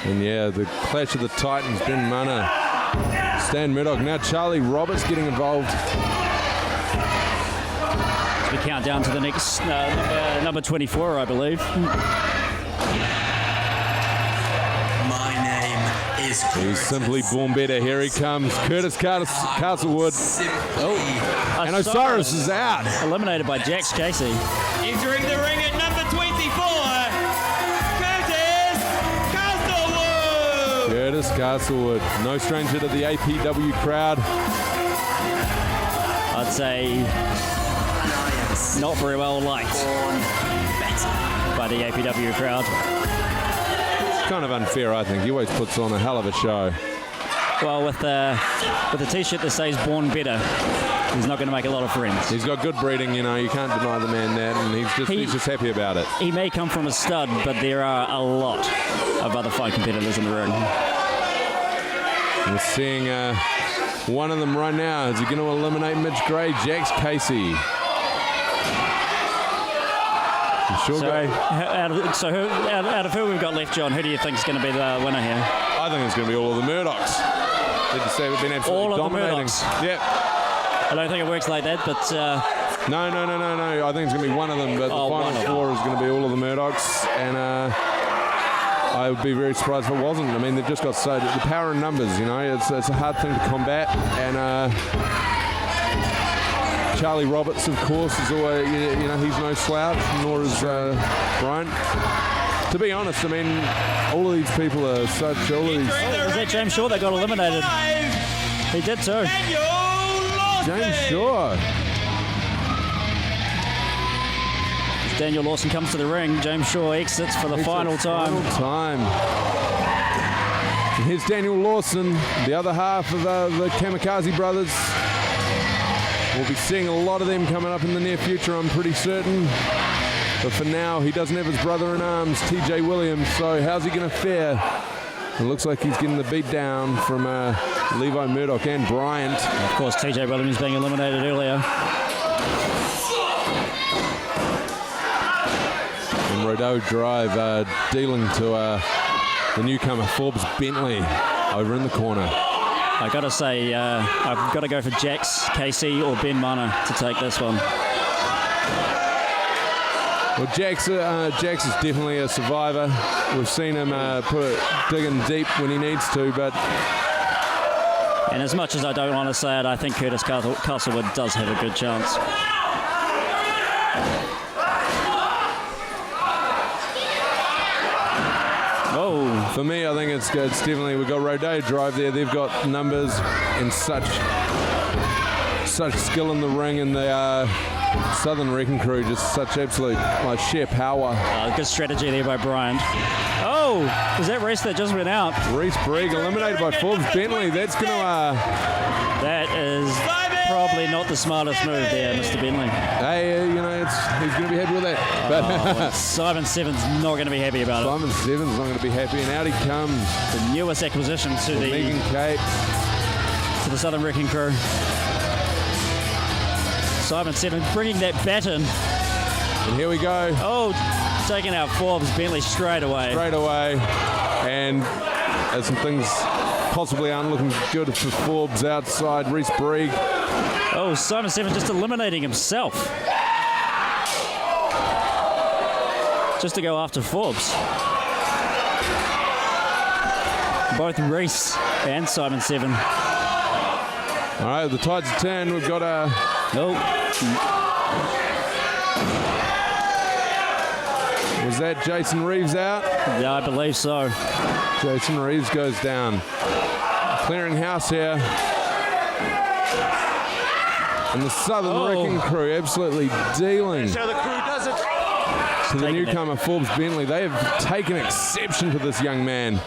And yeah, the clash of the Titans, Ben Mana, Stan Murdoch. Now Charlie Roberts getting involved. We count down to the next number 24, I believe. My name is He's simply born better. Here he comes, Curtis Castlewood. Oh, and Osiris is out. Eliminated by Jax Casey. Entering the ring at number 24, Curtis Castlewood. Curtis Castlewood, no stranger to the APW crowd. I'd say not very well liked by the APW crowd. It's kind of unfair, I think. He always puts on a hell of a show. Well, with the T-shirt that says "Born Better," he's not going to make a lot of friends. He's got good breeding, you know. You can't deny the man that, and he's just happy about it. He may come from a stud, but there are a lot of other fine competitors in the ring. We're seeing one of them right now. Is he going to eliminate Mitch Gray? Jax Casey. Out of who we've got left, John, who do you think is going to be the winner here? I think it's going to be all of the Murdochs. Did you say we've been absolutely dominating? All of the Murdochs. Yep. I don't think it works like that, but... No. I think it's going to be one of them, but the final four is going to be all of the Murdochs, and I would be very surprised if it wasn't. I mean, they've just got the power in numbers, you know. It's a hard thing to combat, and Charlie Roberts, of course, is always, you know, he's no slouch, nor is Bryant. To be honest, I mean, all of these people are such... Was that James Shaw that got eliminated? He did too. James Shaw. As Daniel Lawson comes to the ring, James Shaw exits for the final time. And here's Daniel Lawson, the other half of the Kamikaze brothers. We'll be seeing a lot of them coming up in the near future, I'm pretty certain. But for now, he doesn't have his brother in arms, TJ Williams, so how's he going to fare? It looks like he's getting the beat down from Levi, Murdoch, and Bryant. Of course, TJ Williams being eliminated earlier. And Rodeo Drive dealing to the newcomer, Forbes Bentley, over in the corner. I gotta say, I've got to go for Jax, Casey, or Ben Mana to take this one. Well, Jax is definitely a survivor. We've seen him dig in deep when he needs to, but... And as much as I don't want to say it, I think Curtis Castlewood does have a good chance. Oh, for me, I think it's definitely, we've got Rodeo Drive there. They've got numbers and such skill in the ring, and they are Southern Wrecking Crew, just such absolute sheer power. Good strategy there by Bryant. Oh, was that Reece that just went out? Reece Breeg eliminated by Forbes Bentley. That's going to... That is probably not the smartest move there, Mr. Bentley. Hey, you know, he's going to be happy with that. But Simon Seven's not going to be happy about Simon Seven's not going to be happy, and out he comes. The newest acquisition to the Megan Cape. To the Southern Wrecking Crew. Simon Seven bringing that baton. And here we go. Oh, taking out Forbes Bentley straight away. And as some things possibly aren't looking good for Forbes outside, Reece Breeg. Oh, Simon Seven just eliminating himself. Just to go after Forbes. Both Reece and Simon Seven. All right, the tides have turned. We've got a... Nope. Was that Jason Reeves out? Yeah, I believe so. Jason Reeves goes down. Clearing house here. And the Southern Wrecking Crew absolutely dealing. So the crew does it. To the newcomer, Forbes Bentley. They have taken exception to this young man.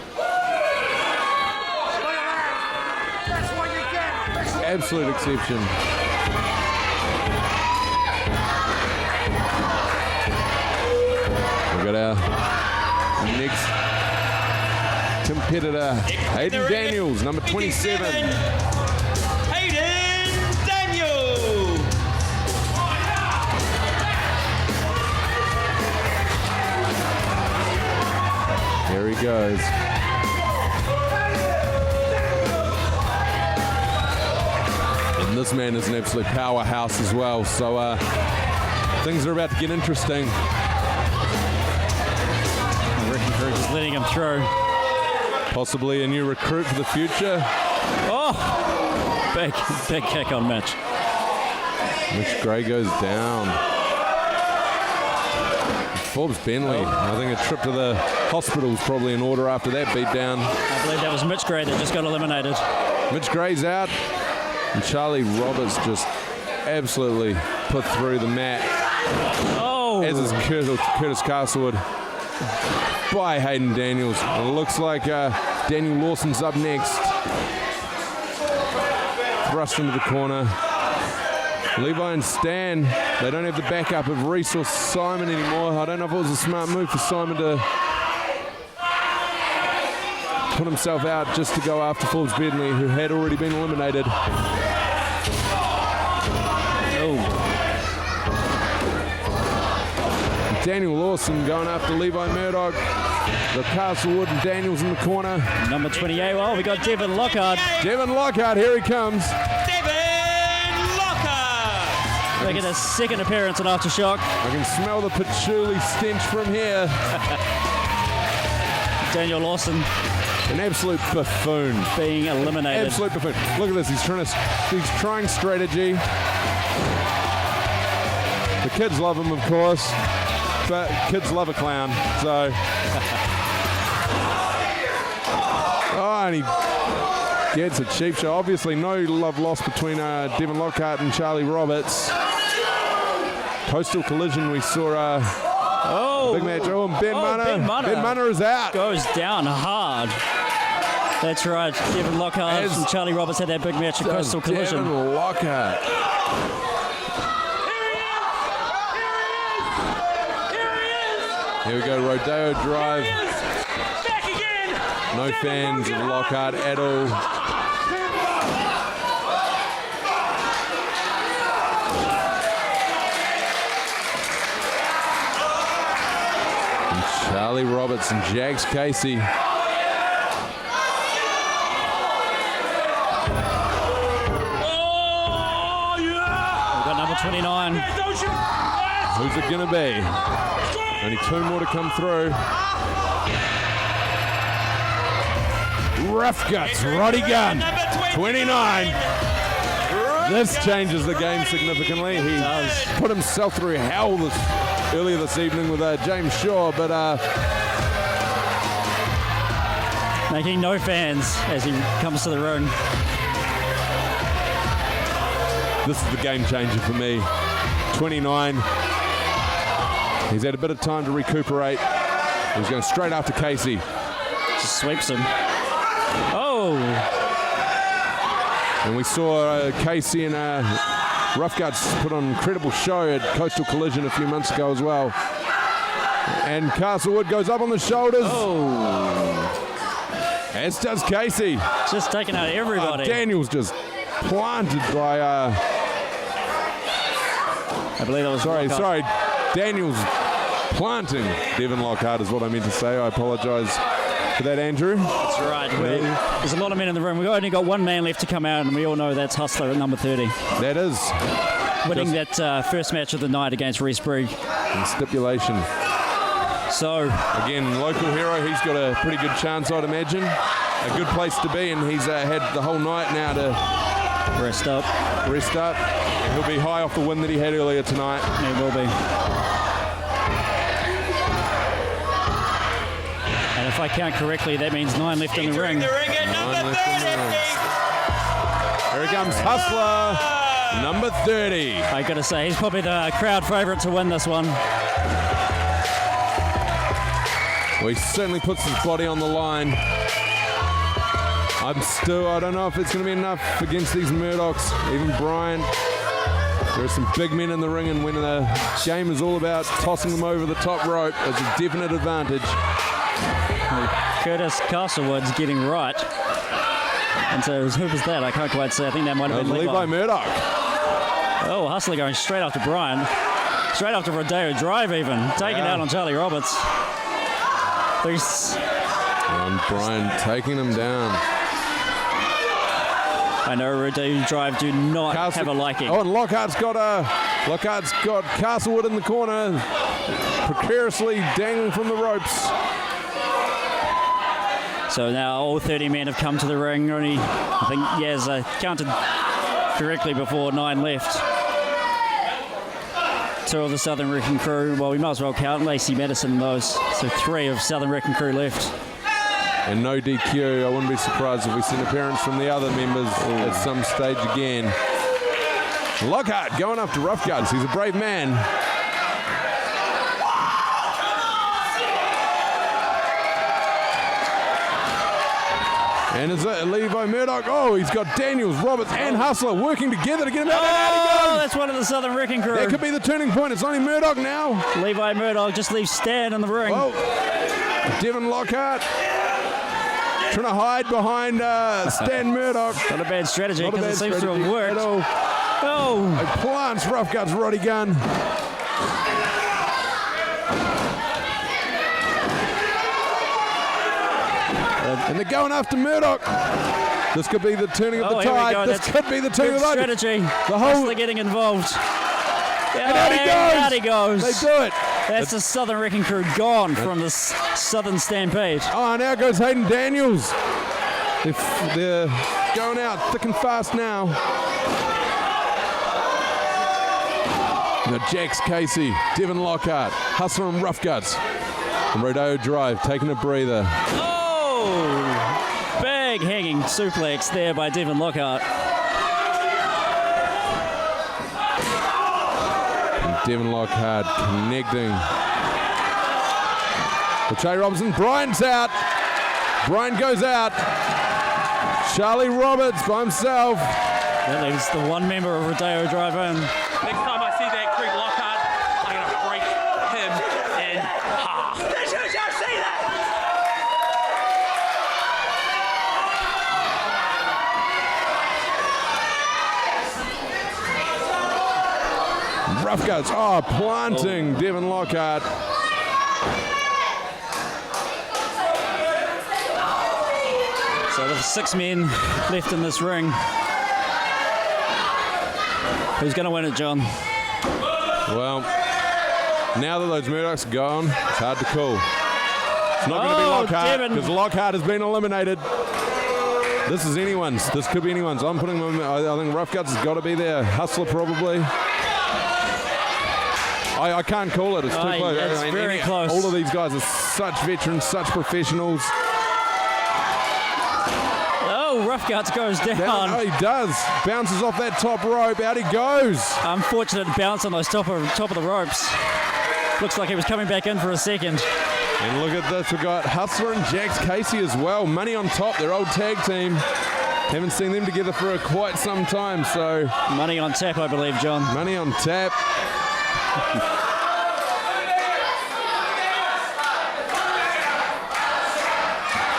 Absolute exception. We've got our next competitor, Hayden Daniels, number 27. Hayden Daniels. There he goes. And this man is an absolute powerhouse as well, so things are about to get interesting. Wrecking Crew just letting him through. Possibly a new recruit for the future. Oh, big kick on Mitch. Mitch Gray goes down. Forbes Bentley, I think a trip to the hospital is probably in order after that beatdown. I believe that was Mitch Gray that just got eliminated. Mitch Gray's out, and Charlie Roberts just absolutely put through the mat. Oh! As is Curtis Castlewood by Hayden Daniels. It looks like Daniel Lawson's up next. Thrust into the corner. Levi and Stan, they don't have the backup of Reece or Simon anymore. I don't know if it was a smart move for Simon to put himself out just to go after Forbes Britenay, who had already been eliminated. Oh. Daniel Lawson going after Levi Murdoch. The Castlewood and Daniels in the corner. Number 28, well, we got Devin Lockhart. Devin Lockhart, here he comes. Making a second appearance on Aftershock. I can smell the patchouli stench from here. Daniel Lawson. An absolute buffoon. Being eliminated. Absolute buffoon. Look at this, he's trying strategy. The kids love him, of course, but kids love a clown, so. Oh, and he gets a cheap shot. Obviously no love lost between Devin Lockhart and Charlie Roberts. Coastal Collision, we saw big match. Oh, and Ben Munner is out. Goes down hard. That's right. Devin Lockhart and Charlie Roberts had that big match at Coastal Collision. Devin Lockhart. Here we go, Rodeo Drive. Back again. No fans of Lockhart at all. Charlie Roberts and Jags Casey. Oh, yeah. We've got number 29. Who's it going to be? Only two more to come through. Rufguts, Roddy Gunn, 29. This changes the game significantly. He put himself through hell earlier this evening with James Shaw, but making no fans as he comes to the ring. This is the game changer for me. 29. He's had a bit of time to recuperate. He's going straight after Casey. Just sweeps him. Oh! And we saw Casey and Rufguts put on an incredible show at Coastal Collision a few months ago as well. And Castlewood goes up on the shoulders. Oh! As does Casey. Just taking out everybody. Daniel's just planted by... I believe that was Sorry. Daniel's planting Devin Lockhart is what I meant to say. I apologise for that, Andrew. That's right. There's a lot of men in the room. We've only got one man left to come out, and we all know that's Hustler at number 30. That is. Winning that first match of the night against Reece Breeg. In stipulation. So. Again, local hero. He's got a pretty good chance, I'd imagine. A good place to be, and he's had the whole night now to rest up. And he'll be high off the win that he had earlier tonight. He will be. And if I count correctly, that means 9 left in the ring. Here he comes, Hustler, number 30. I got to say, he's probably the crowd favourite to win this one. Well, he certainly puts his body on the line. I don't know if it's going to be enough against these Murdochs, even Bryant. There are some big men in the ring, and when the game is all about tossing them over the top rope, it's a definite advantage. Curtis Castlewood's getting right. And so who was that? I can't quite say. I think that might have been Levi Murdoch. Oh, Hustler going straight after Bryant. Straight after Rodeo Drive even. Taking out on Charlie Roberts. And Bryant taking him down. I know Rodeo Drive do not have a liking. Oh, and Lockhart's got Castlewood in the corner, precariously dangling from the ropes. So now all 30 men have come to the ring. Only, I think, Yaz counted correctly before 9 left. 2 of the Southern Wrecking Crew. Well, we might as well count Lacey, Madison, and those. So 3 of Southern Wrecking Crew left. And no DQ. I wouldn't be surprised if we see an appearance from the other members at some stage again. Lockhart going after Rufguts. He's a brave man. And it's Levi Murdoch. Oh, he's got Daniels, Roberts, and Hustler working together to get him out. Oh, that's one of the Southern Wrecking Crew. That could be the turning point. It's only Murdoch now. Levi Murdoch just leaves Stan in the ring. Oh, Devin Lockhart trying to hide behind Stan Murdoch. Not a bad strategy because it seems to have worked. Oh, it plants Rufguts Roddy Gunn. And they're going after Murdoch. This could be the turning of the tide. This could be the turning of the tide. Strategy. The whole getting involved. And out he goes. They do it. That's the Southern Wrecking Crew gone from the Southern Stampede. Oh, now goes Hayden Daniels. They're going out thick and fast now. We've got Jax Casey, Devin Lockhart, Hustler and Rufguts. And Rodeo Drive taking a breather. Big hanging suplex there by Devin Lockhart. And Devin Lockhart connecting. Well, Charlie Robinson, Bryant's out. Bryant goes out. Charlie Roberts by himself. That leaves the one member of Rodeo Drive in. Next time I see that Craig Lockhart, I'm going to break him in half. Did you just see that? Rufguts, planting Devin Lockhart. So there's 6 men left in this ring. Who's going to win it, John? Well, now that those Murdochs are gone, it's hard to call. It's not going to be Lockhart because Lockhart has been eliminated. This is anyone's. This could be anyone's. I'm putting them. I think Rufguts has got to be there. Hustler probably. I can't call it. It's too close. It's very close. All of these guys are such veterans, such professionals. Rufguts goes down. Oh, he does. Bounces off that top rope. Out he goes. Unfortunate bounce on those top of the ropes. Looks like he was coming back in for a second. And look at this. We've got Hustler and Jax Casey as well. Money on top. Their old tag team. Haven't seen them together for quite some time. So money on tap, I believe, John. Money on tap.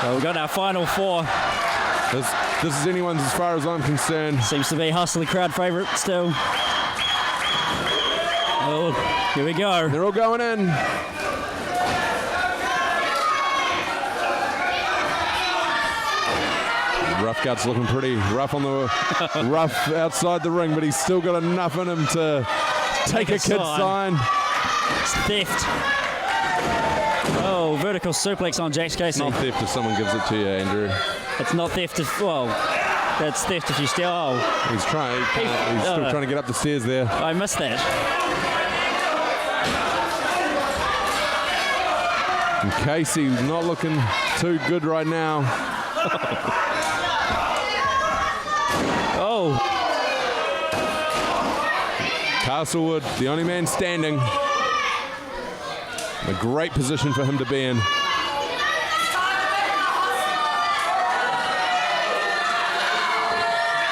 So we've got our final 4. This is anyone's as far as I'm concerned. Seems to be Hustler crowd favourite still. Oh, here we go. They're all going in. Rufguts looking pretty rough on the rough outside the ring, but he's still got enough in him to take a kid sign. It's theft. Oh, vertical suplex on Jax Casey. It's not theft if someone gives it to you, Andrew. It's not theft if, that's theft if you steal. Oh. He's trying. He's still trying to get up the stairs there. I missed that. And Casey not looking too good right now. Oh. Castlewood, the only man standing. A great position for him to be in.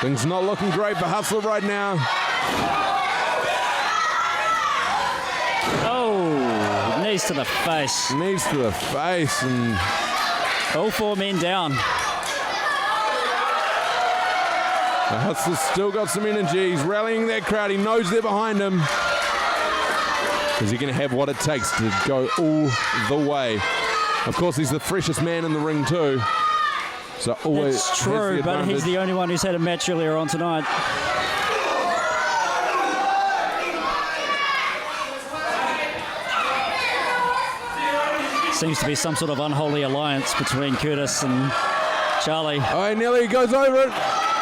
Things not looking great for Hustler right now. Oh, knees to the face. Knees to the face. And all 4 men down. The Hustler's still got some energy. He's rallying that crowd. He knows they're behind him. Is he going to have what it takes to go all the way? Of course, he's the freshest man in the ring too. So always it's true, but he's the only one who's had a match earlier on tonight. Seems to be some sort of unholy alliance between Curtis and Charlie. Oh, nearly goes over it.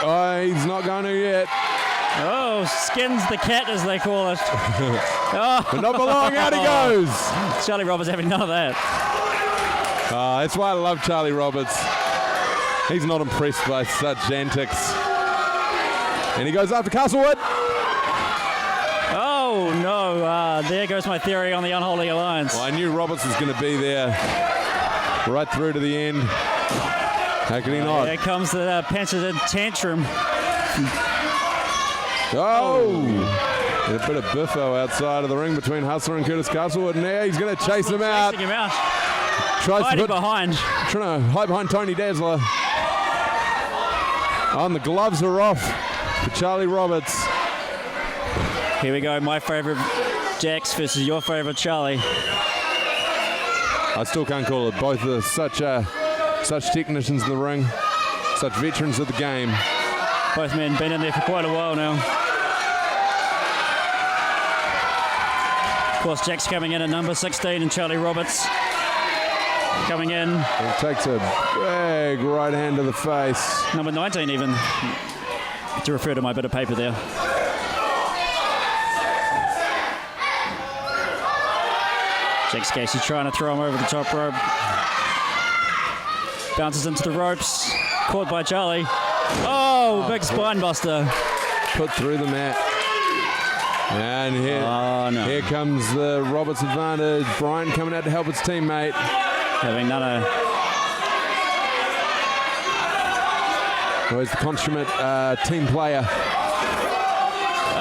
Oh, he's not going to yet. Oh, skins the cat, as they call it. But not for long. Out he goes. Charlie Roberts having none of that. That's why I love Charlie Roberts. He's not impressed by such antics. And he goes after Castlewood. Oh, no. There goes my theory on the unholy alliance. Well, I knew Roberts was going to be there right through to the end. How could he not? Here comes the Papanui's tantrum. Oh! And a bit of biffo outside of the ring between Hustler and Curtis Castlewood. Now he's going to chase him out. Chasing him out. Tries Hiding to put, behind. Trying to hide behind Tony Dazzler. Oh, and the gloves are off for Charlie Roberts. Here we go. My favourite Jax versus your favourite Charlie. I still can't call it. Both are such technicians in the ring, such veterans of the game. Both men been in there for quite a while now. Of course, Jax coming in at number 16 and Charlie Roberts coming in. He takes a big right hand to the face. Number 19 even, to refer to my bit of paper there. Jax Casey trying to throw him over the top rope. Bounces into the ropes. Caught by Charlie. Oh, big spine buster. Put through the mat. And here comes the Roberts advantage. Bryant coming out to help his teammate. Having none of... Where's the consummate team player?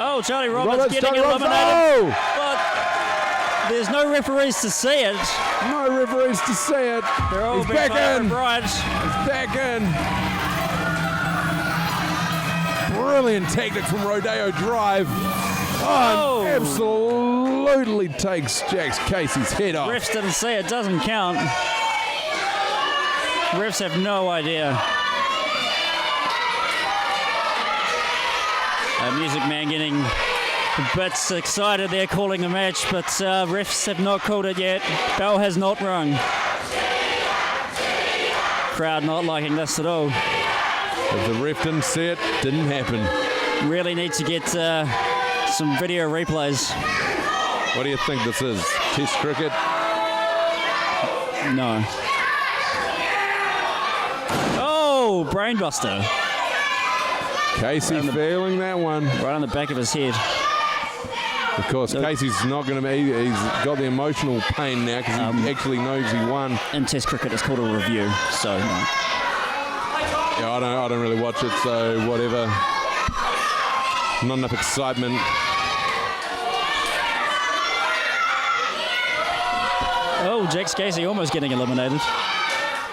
Oh, Charlie Roberts getting eliminated. Oh! But there's no referees to see it. No referees to see it. They're all He's back in. Right. He's back in. Brilliant tactics from Rodeo Drive. Oh, and absolutely takes Jax Casey's head off. Refs didn't see it. Doesn't count. Refs have no idea. Music Man getting a bit excited there calling the match, but refs have not called it yet. Bell has not rung. Crowd not liking this at all. If the ref didn't see it, didn't happen. Really need to get some video replays. What do you think this is? Test cricket? No. Oh, brainbuster. Casey feeling that one. Right on the back of his head. Of course, Casey's not going to be. He's got the emotional pain now because he actually knows he won. In Test cricket, it's called a review, so no. Yeah, I don't really watch it, so whatever. Not enough excitement. Oh, Jax Casey almost getting eliminated.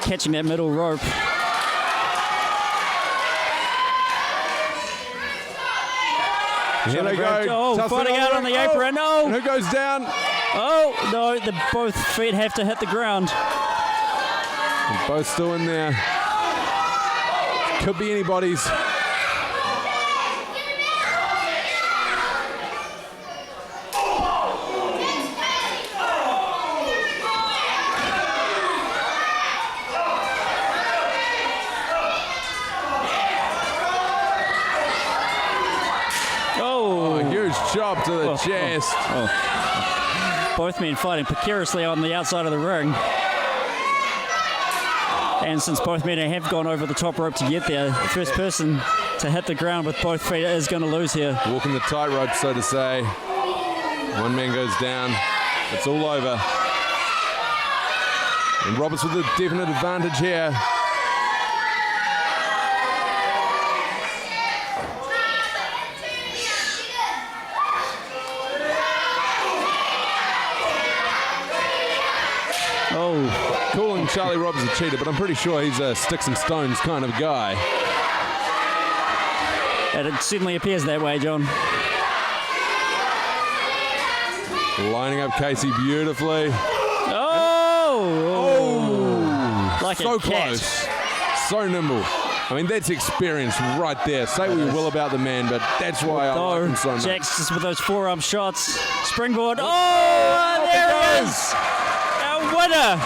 Catching that middle rope. Here they go. Oh, fighting out on the apron. No. Who goes down? Oh, no, both feet have to hit the ground. And both still in there. Could be anybody's. Chop to the chest. Both men fighting precariously on the outside of the ring. And since both men have gone over the top rope to get there, the first person to hit the ground with both feet is going to lose here. Walking the tightrope, so to say. One man goes down. It's all over. And Roberts with a definite advantage here. Calling Charlie Roberts a cheater, but I'm pretty sure he's a sticks and stones kind of guy. And it certainly appears that way, John. Lining up Casey beautifully. Oh! Like so a cat. close. So nimble. I mean, that's experience right there. Say what you will about the man, but that's why I like him so much. Jax just with those forearm shots. Springboard. Oh, there it is! Our winner!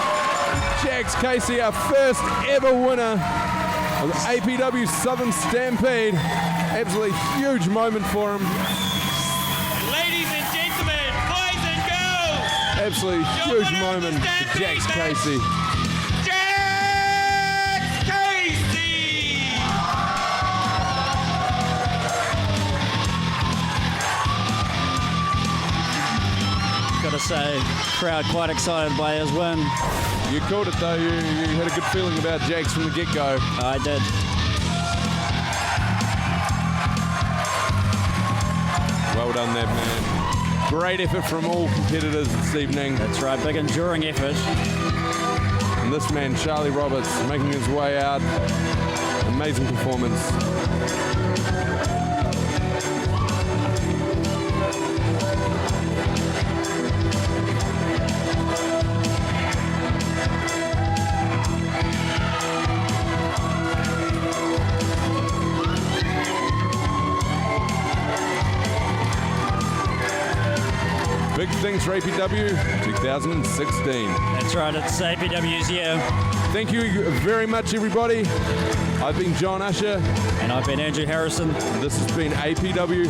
Jax Casey, our first ever winner of the APW Southern Stampede. Absolutely huge moment for him. Ladies and gentlemen, boys and girls. Absolutely huge moment for Jax Casey. Jax Casey! must say. Crowd quite excited by his win. You called it though. You had a good feeling about Jax from the get-go. I did. Well done there, man. Great effort from all competitors this evening. That's right, big enduring effort. And this man, Charlie Roberts, making his way out. Amazing performance. Big things for APW 2016. That's right, it's APW's year. Thank you very much, everybody. I've been John Usher. And I've been Andrew Harrison. And this has been APW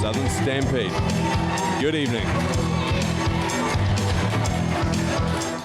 Southern Stampede. Good evening.